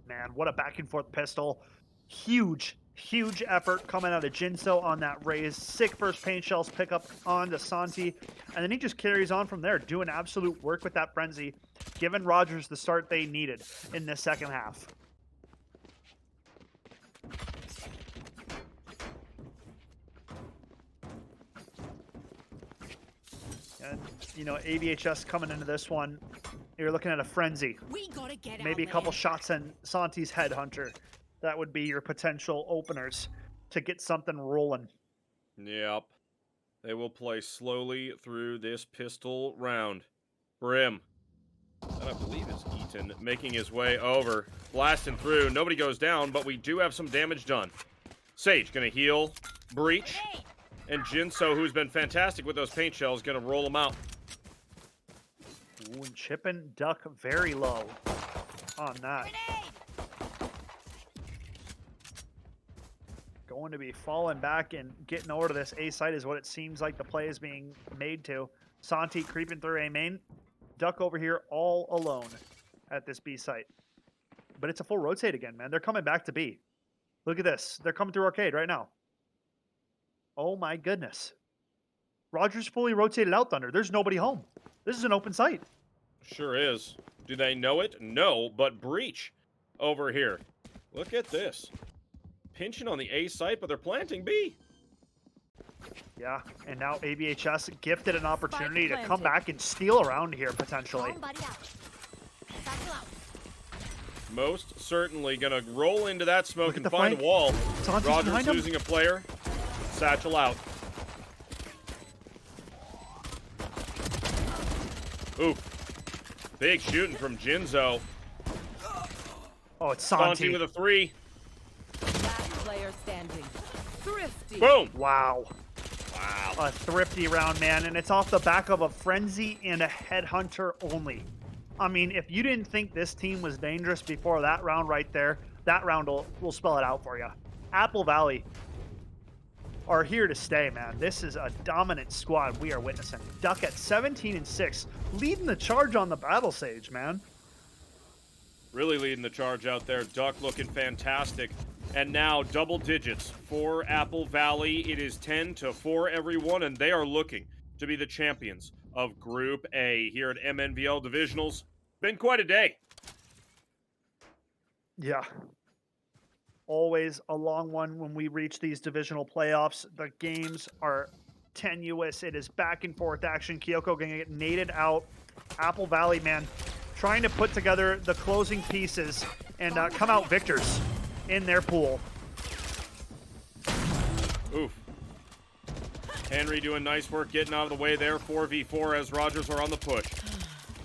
Man, what a back and forth pistol. Huge, huge effort coming out of Jinso on that raise. Sick first paint shells pick up on to Santi. And then he just carries on from there, doing absolute work with that frenzy, giving Rogers the start they needed in the second half. And, you know, AVHS coming into this one, you're looking at a frenzy. We gotta get Maybe a out couple there. shots in Santi's headhunter. That would be your potential openers to get something rolling. Yep. They will play slowly through this pistol round. Brim. That I believe is Eaton making his way over. Blasting through. Nobody goes down, but we do have some damage done. Sage gonna heal. Breach. And Jinso, who's been fantastic with those paint shells, gonna roll them out. Ooh, and Chippin duck very low on that. Going to be falling back and getting over to this A site is what it seems like the play is being made to. Santi creeping through A main. Duck over here all alone. at this B site. But it's a full rotate again, man. They're coming back to B. Look at this. They're coming through arcade right now. Oh my goodness. Rogers fully rotated out Thunder. There's nobody home. This is an open site. Sure is. Do they know it? No, but Breach over here. Look at this. Pinching on the A site, but they're planting B. Yeah, and now ABHS gifted an opportunity to Spike come planted. back and steal around here potentially. Somebody out. Satchel out. Most certainly gonna roll into that smoke Look at and the find a flank. wall. Santi's Rogers behind him. losing a player. Satchel out. Ooh. Big shooting from Jinzo. Oh, it's Santi Santi. with a 3. Last player standing. Thrifty. Boom. Wow. Wow. A thrifty round, man, and it's off the back of a frenzy and a headhunter only. I mean, if you didn't think this team was dangerous before that round right there, that round will spell it out for you. Apple Valley are here to stay, man. This is a dominant squad we are witnessing. Duck at 17-6, leading the charge on the Battle Sage, man. Really leading the charge out there. Duck looking fantastic. And now double digits for Apple Valley. It is 10-4 everyone, and they are looking to be the champions of Group A here at MNVL Divisionals. Been quite a day. Yeah. Always a long one when we reach these divisional playoffs. The games are tenuous. It is back and forth action. Kyoko going to get naded out. Apple Valley, man, trying to put together the closing pieces and come out victors in their pool. Oof. Henry doing nice work getting out of the way there. 4v4 as Rogers are on the push.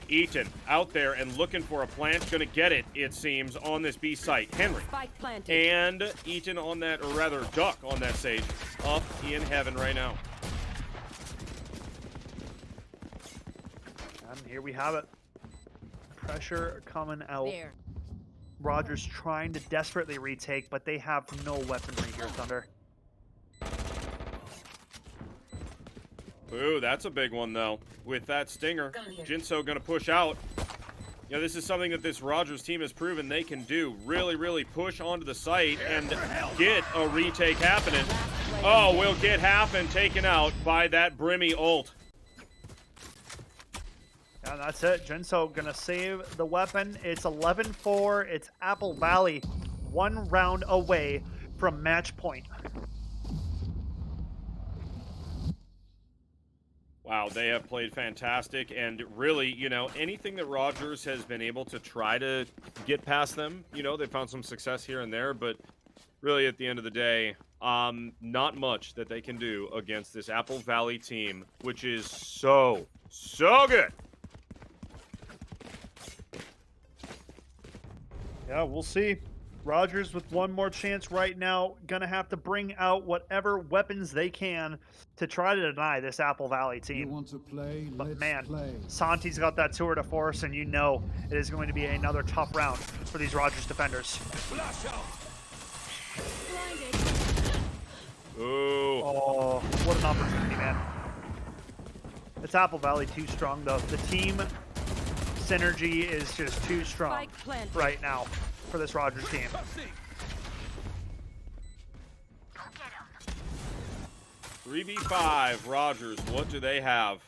Eaton out there and looking for a plant. Gonna get it, it seems, on this B site. Henry. Spike planted. And Eaton on that, or rather Duck on that Sage. Up in heaven right now. And here we have it. Pressure coming out. There. Rogers trying to desperately retake, but they have no weaponry here, Thunder. Ooh, that's a big one, though. With that stinger, Jinso going to push out. You know, this is something that this Rogers team has proven they can do. Really, really push onto the site and get a retake happening. Oh, we'll get half and taken out by that Brimmy ult. And that's it. Jinso gonna save the weapon. It's 11-4. It's Apple Valley, one round away from match point. Wow, they have played fantastic, and really, you know, anything that Rogers has been able to try to get past them, you know, they found some success here and there, but really at the end of the day, not much that they can do against this Apple Valley team, which is so good. Yeah, we'll see. Rogers with one more chance right now, gonna have to bring out whatever weapons they can to try to deny this Apple Valley You team. want to play? But Let's man, play. Santi's got that tour de force, and you know it is going to be another tough round for these Rogers defenders. Blinded. Ooh. Oh, what an opportunity, man. It's Apple Valley too strong, though. The team synergy is just too strong Spike planted. right now for this Rogers team. 3v5, Rogers, what do they have?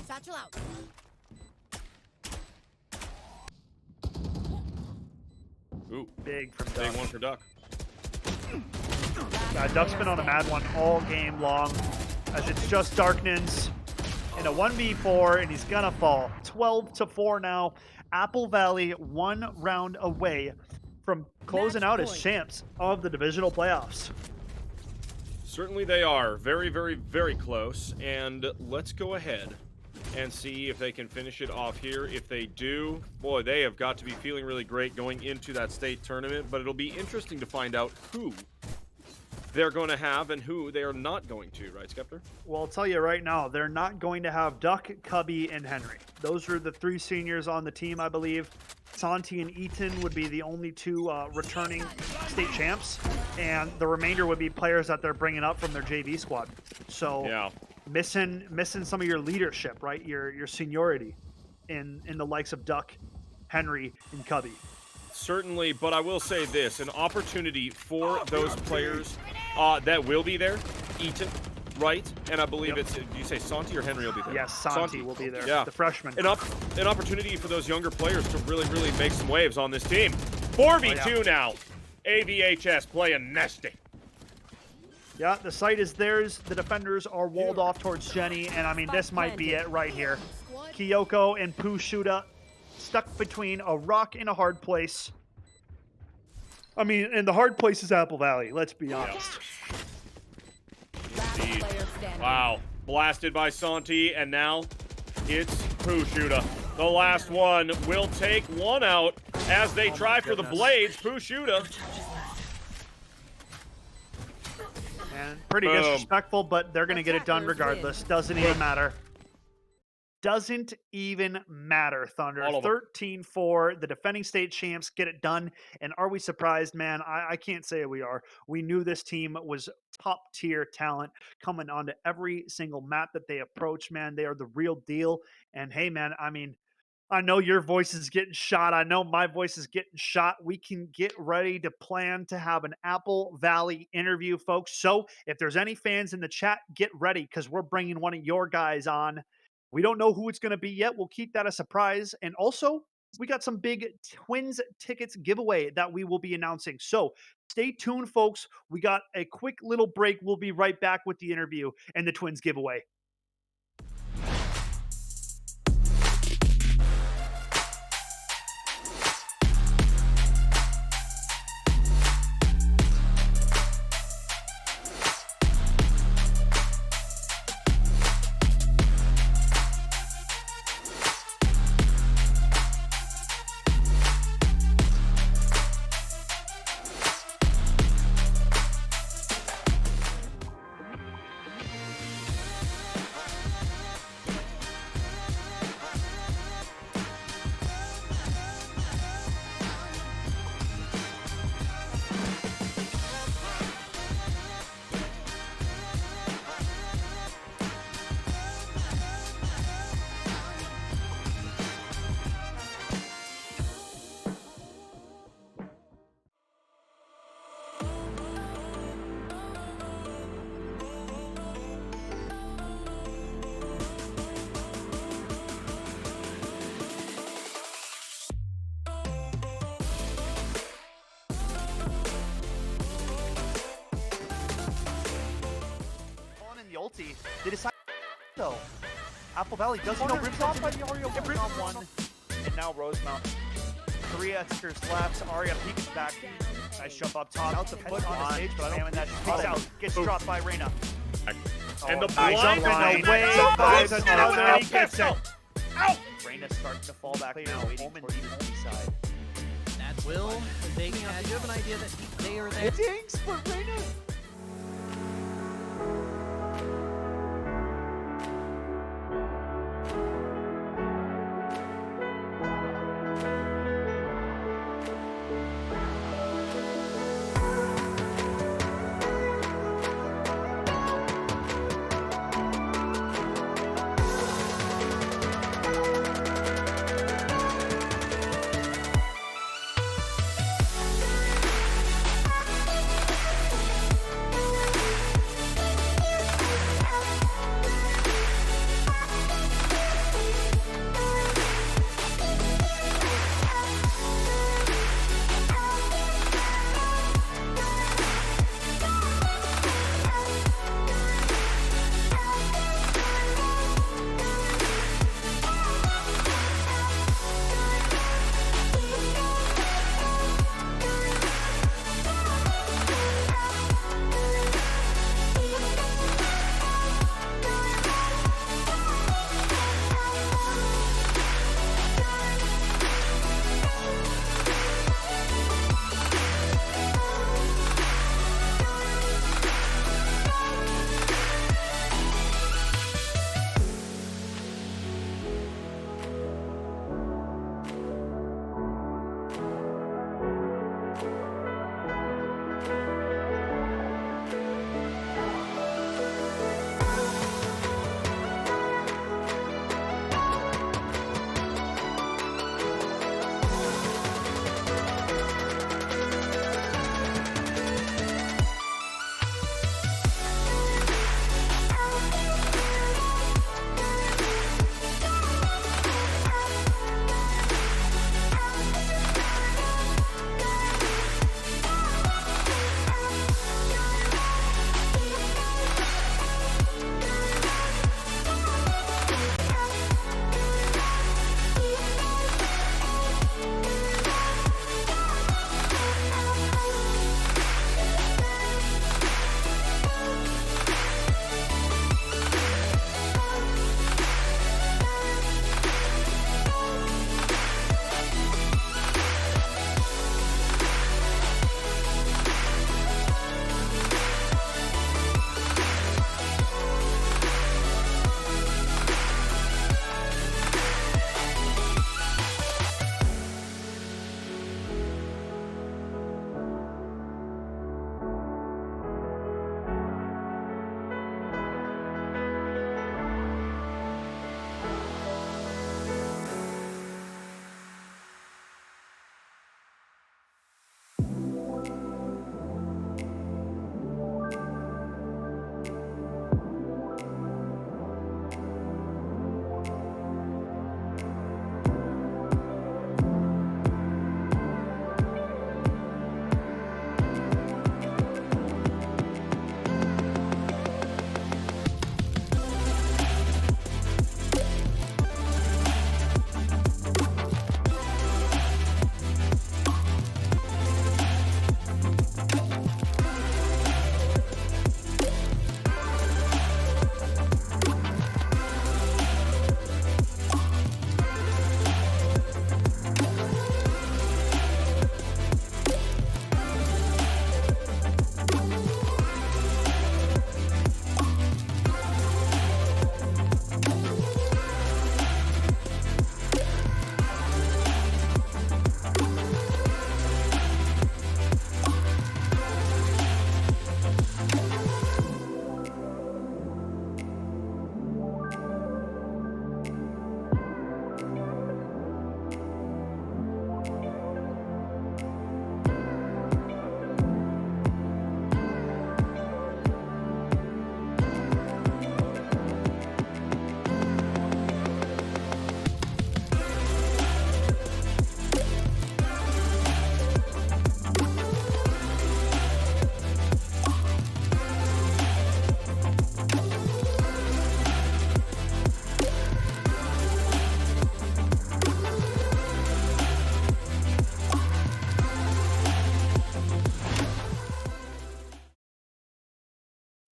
Satchel out. Ooh, Big from big Duck. one for Duck. Duck's been on a mad one all game long, as it's just Darknins in a 1v4, and he's gonna fall. 12-4 now. Apple Valley one round away from closing Match out as point. champs of the divisional playoffs. Certainly they are. Very, very, very close. And let's go ahead and see if they can finish it off here. If they do, boy, they have got to be feeling really great going into that state tournament. But it'll be interesting to find out who they're going to have and who they are not going to, right, Skeptor? Well, I'll tell you right now, they're not going to have Duck, Cubby, and Henry. Those are the three seniors on the team, I believe. Santi and Eaton would be the only two returning state champs, and the remainder would be players that they're bringing up from their JV squad. So Yeah. missing some of your leadership, right? Your seniority in the likes of Duck, Henry, and Cubby. Certainly, but I will say this, an opportunity for those players that will be there, Eaton, right? And I believe it's, do you say Santi or Henry will be there? Yes, Santi will be there, Yeah. the freshman. An opportunity for those younger players to really, really make some waves on this team. 4v2 now. AVHS playing nasty. Yeah, the site is theirs. The defenders are walled off towards Jenny, and I mean, this might be it right here. Kyoko and Pushuda stuck between a rock and a hard place. I mean, and the hard place is Apple Valley, let's be honest. Last Indeed. player standing. Wow. Blasted by Santi, and now it's Pushuda. The last one will take one out as they try for the blades. Pushuda. And pretty Boom. disrespectful, but they're going to get it done Attackers regardless. Doesn't even matter. Doesn't even matter, Thunder. All of them. 13-4. The defending state champs get it done. And are we surprised, man? I can't say we are. We knew this team was top-tier talent coming onto every single map that they approach, man. They are the real deal. And hey, man, I mean, I know your voice is getting shot. I know my voice is getting shot. We can get ready to plan to have an Apple Valley interview, folks. So if there's any fans in the chat, get ready because we're bringing one of your guys on. We don't know who it's going to be yet. We'll keep that a surprise. And also, we got some big Twins tickets giveaway that we will be announcing. So stay tuned, folks. We got a quick little break. We'll be right back with the interview and the Twins giveaway. Ulti. They decide though. Apple Valley doesn't know ripped off by the Aria on one. And now Rosemount. 3 extras left. Aria peeks back. Nice jump up top. Out the foot on the stage, but spamming that peeks out. Gets dropped by Reyna. And the nice blind line. is Way so by close, the and other, out. he gets it. Out. Reyna's starting to fall back now, waiting for the B side. That will they can. Do you have an idea that they are there? Thanks, but Reyna.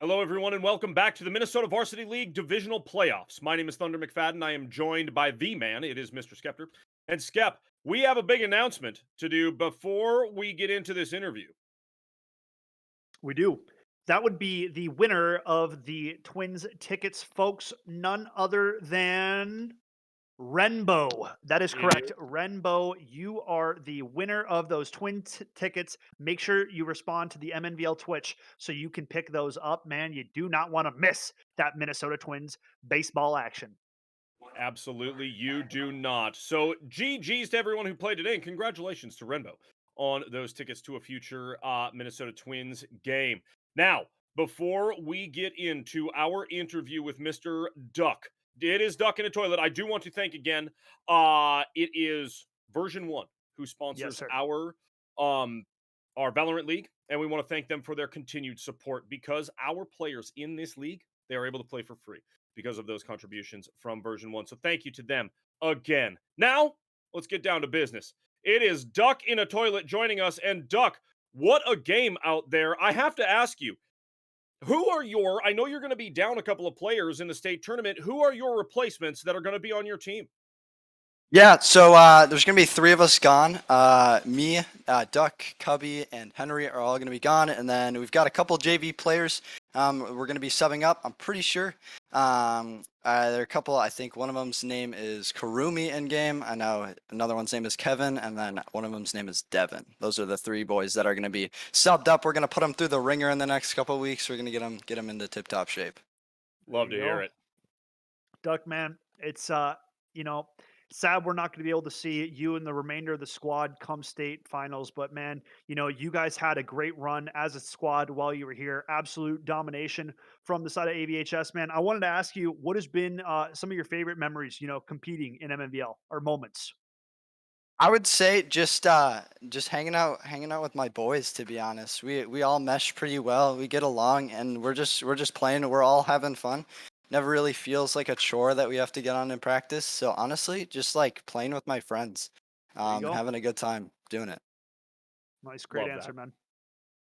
Hello, everyone, and welcome back to the Minnesota Varsity League Divisional Playoffs. My name is Thunder McFadden. I am joined by the man. It is Mr. Skeptor. And Skep, we have a big announcement to do before we get into this interview. We do. That would be the winner of the Twins tickets, folks. None other than Renbo. That is correct. Renbo, you are the winner of those tickets. Make sure you respond to the MNVL Twitch so you can pick those up, man. You do not want to miss that Minnesota Twins baseball action. Absolutely, you do not. So, GG's to everyone who played today, and congratulations to Renbo on those tickets to a future Minnesota Twins game. Now, before we get into our interview with Mr. Duck, it is Duck in a Toilet. I do want to thank again. It is Version1 who Yes, sponsors sir. our Valorant league, and we want to thank them for their continued support because our players in this league, they are able to play for free because of those contributions from Version1. So thank you to them again. Now, let's get down to business. It is Duck in a Toilet joining us, and Duck, what a game out there. I have to ask you, I know you're going to be down a couple of players in the state tournament. Who are your replacements that are going to be on your team? Yeah, so there's going to be three of us gone. Me, Duck, Cubby, and Henry are all going to be gone. And then we've got a couple JV players we're going to be subbing up, I'm pretty sure. There are a couple, I think one of them's name is Karumi in game. I know another one's name is Kevin, and then one of them's name is Devin. Those are the three boys that are going to be subbed up. We're going to put them through the ringer in the next couple of weeks. We're going to get them into tip-top shape. Love to hear it. Duck, man, it's sad we're not going to be able to see you and the remainder of the squad come state finals, but man, you guys had a great run as a squad while you were here. Absolute domination from the side of AVHS, man. I wanted to ask you, what has been some of your favorite memories, competing in MNVL or moments? I would say just hanging out with my boys, to be honest. We all mesh pretty well. We get along, and we're just playing. We're all having fun. Never really feels like a chore that we have to get on in practice. So honestly, just like playing with my friends, and having a good time doing it. Nice, great Love answer, that. man.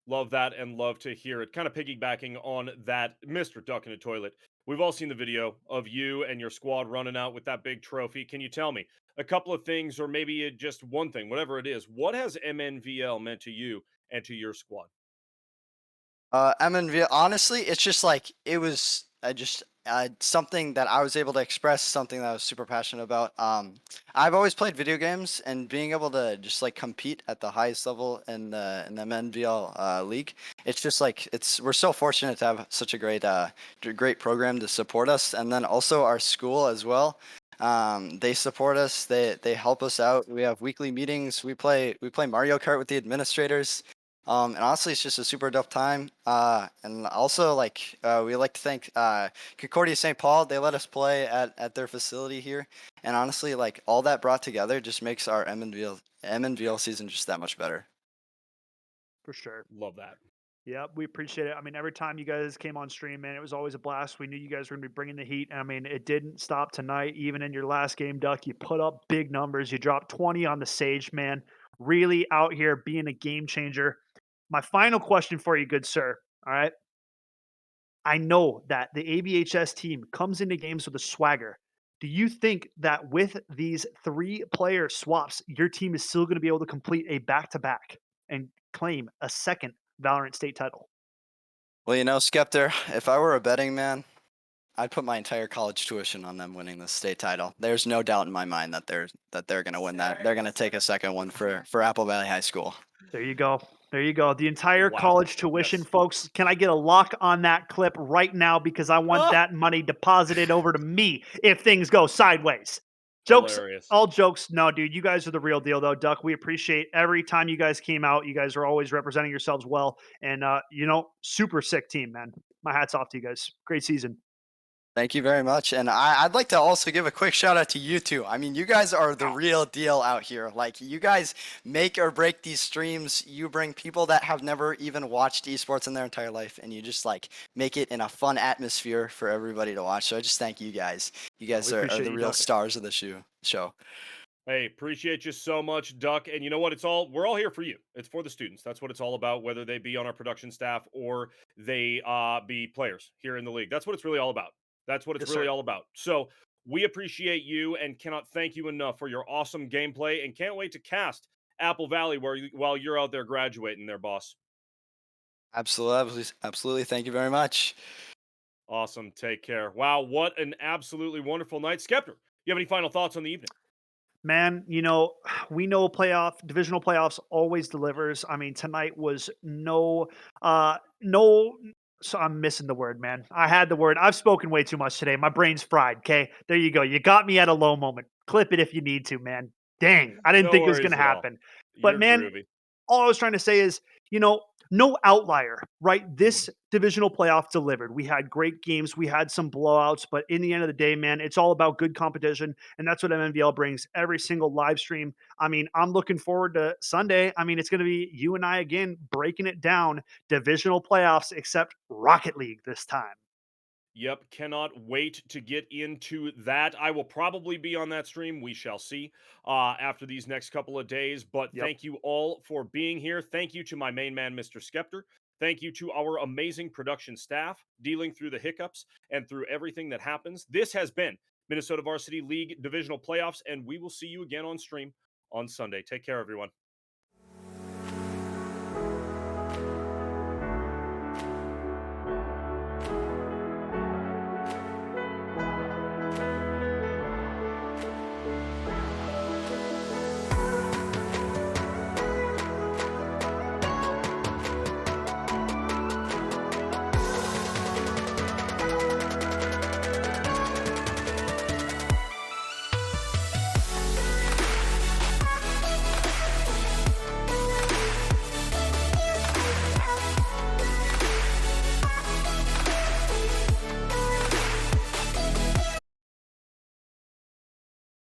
Love that and love to hear it. Kind of piggybacking on that, Mr. Duck in a Toilet. We've all seen the video of you and your squad running out with that big trophy. Can you tell me a couple of things, or maybe just one thing, whatever it is? What has MNVL meant to you and to your squad? MNVL, honestly, it's just like it was something that I was able to express, something that I was super passionate about. I've always played video games, and being able to just like compete at the highest level in the MNVL league, it's just like we're so fortunate to have such a great program to support us, and then also our school as well. They support us. They help us out. We have weekly meetings. We play Mario Kart with the administrators. And honestly, it's just a super dope time. And also, we like to thank Concordia St. Paul. They let us play at their facility here. And honestly, like all that brought together just makes our MNVL season just that much better. For sure. Love that. Yeah, we appreciate it. I mean, every time you guys came on stream, man, it was always a blast. We knew you guys were going to be bringing the heat. I mean, it didn't stop tonight. Even in your last game, Duck, you put up big numbers. You dropped 20 on the Sage, man. Really out here being a game changer. My final question for you, good sir. All right. I know that the ABHS team comes into games with a swagger. Do you think that with these 3-player swaps, your team is still going to be able to complete a back-to-back and claim a second Valorant state title? Well, Skeptor, if I were a betting man, I'd put my entire college tuition on them winning the state title. There's no doubt in my mind that they're going to win that. They're going to take a second one for Apple Valley High School. There you go. There you go. The entire Wow. college tuition, Yes. folks. Can I get a lock on that clip right now? Because I want that money deposited over to me if things go sideways. Jokes, Hilarious. all jokes. No, dude, you guys are the real deal, though, Duck. We appreciate every time you guys came out. You guys are always representing yourselves well. And, super sick team, man. My hat's off to you guys. Great season. Thank you very much. And I'd like to also give a quick shout out to you two. I mean, you guys are the real deal out here. Like, you guys make or break these streams. You bring people that have never even watched esports in their entire life, and you just like make it in a fun atmosphere for everybody to watch. So I just thank you guys. You guys are the real stars of the show. Hey, appreciate you so much, Duck. And you know what? We're all here for you. It's for the students. That's what it's all about, whether they be on our production staff or they be players here in the league. That's what it's really all about. That's what it's Yes, really sir. all about. So we appreciate you and cannot thank you enough for your awesome gameplay and can't wait to cast Apple Valley while you're out there graduating there, boss. Absolutely, absolutely. Thank you very much. Awesome. Take care. Wow, what an absolutely wonderful night. Skeptor, you have any final thoughts on the evening? Man, we know divisional playoffs always delivers. I mean, tonight was no, so I'm missing the word, man. I had the word. I've spoken way too much today. My brain's fried. Okay. There you go. You got me at a low moment. Clip it if you need to, man. Dang. I didn't No think it was going worries to at all. happen. But You're man, groovy. all I was trying to say is, no outlier, right? Mhm. This divisional playoff delivered. We had great games, we had some blowouts, but in the end of the day, man, it's all about good competition, and that's what MNVL brings every single live stream. I mean, I'm looking forward to Sunday. I mean, it's going to be you and I again breaking it down, divisional playoffs, except Rocket League this time. Yep, cannot wait to get into that. I will probably be on that stream. We shall see after these next couple of days. But Yep. thank you all for being here. Thank you to my main man, Mr. Skeptor. Thank you to our amazing production staff dealing through the hiccups and through everything that happens. This has been Minnesota Varsity League Divisional Playoffs, and we will see you again on stream on Sunday. Take care, everyone.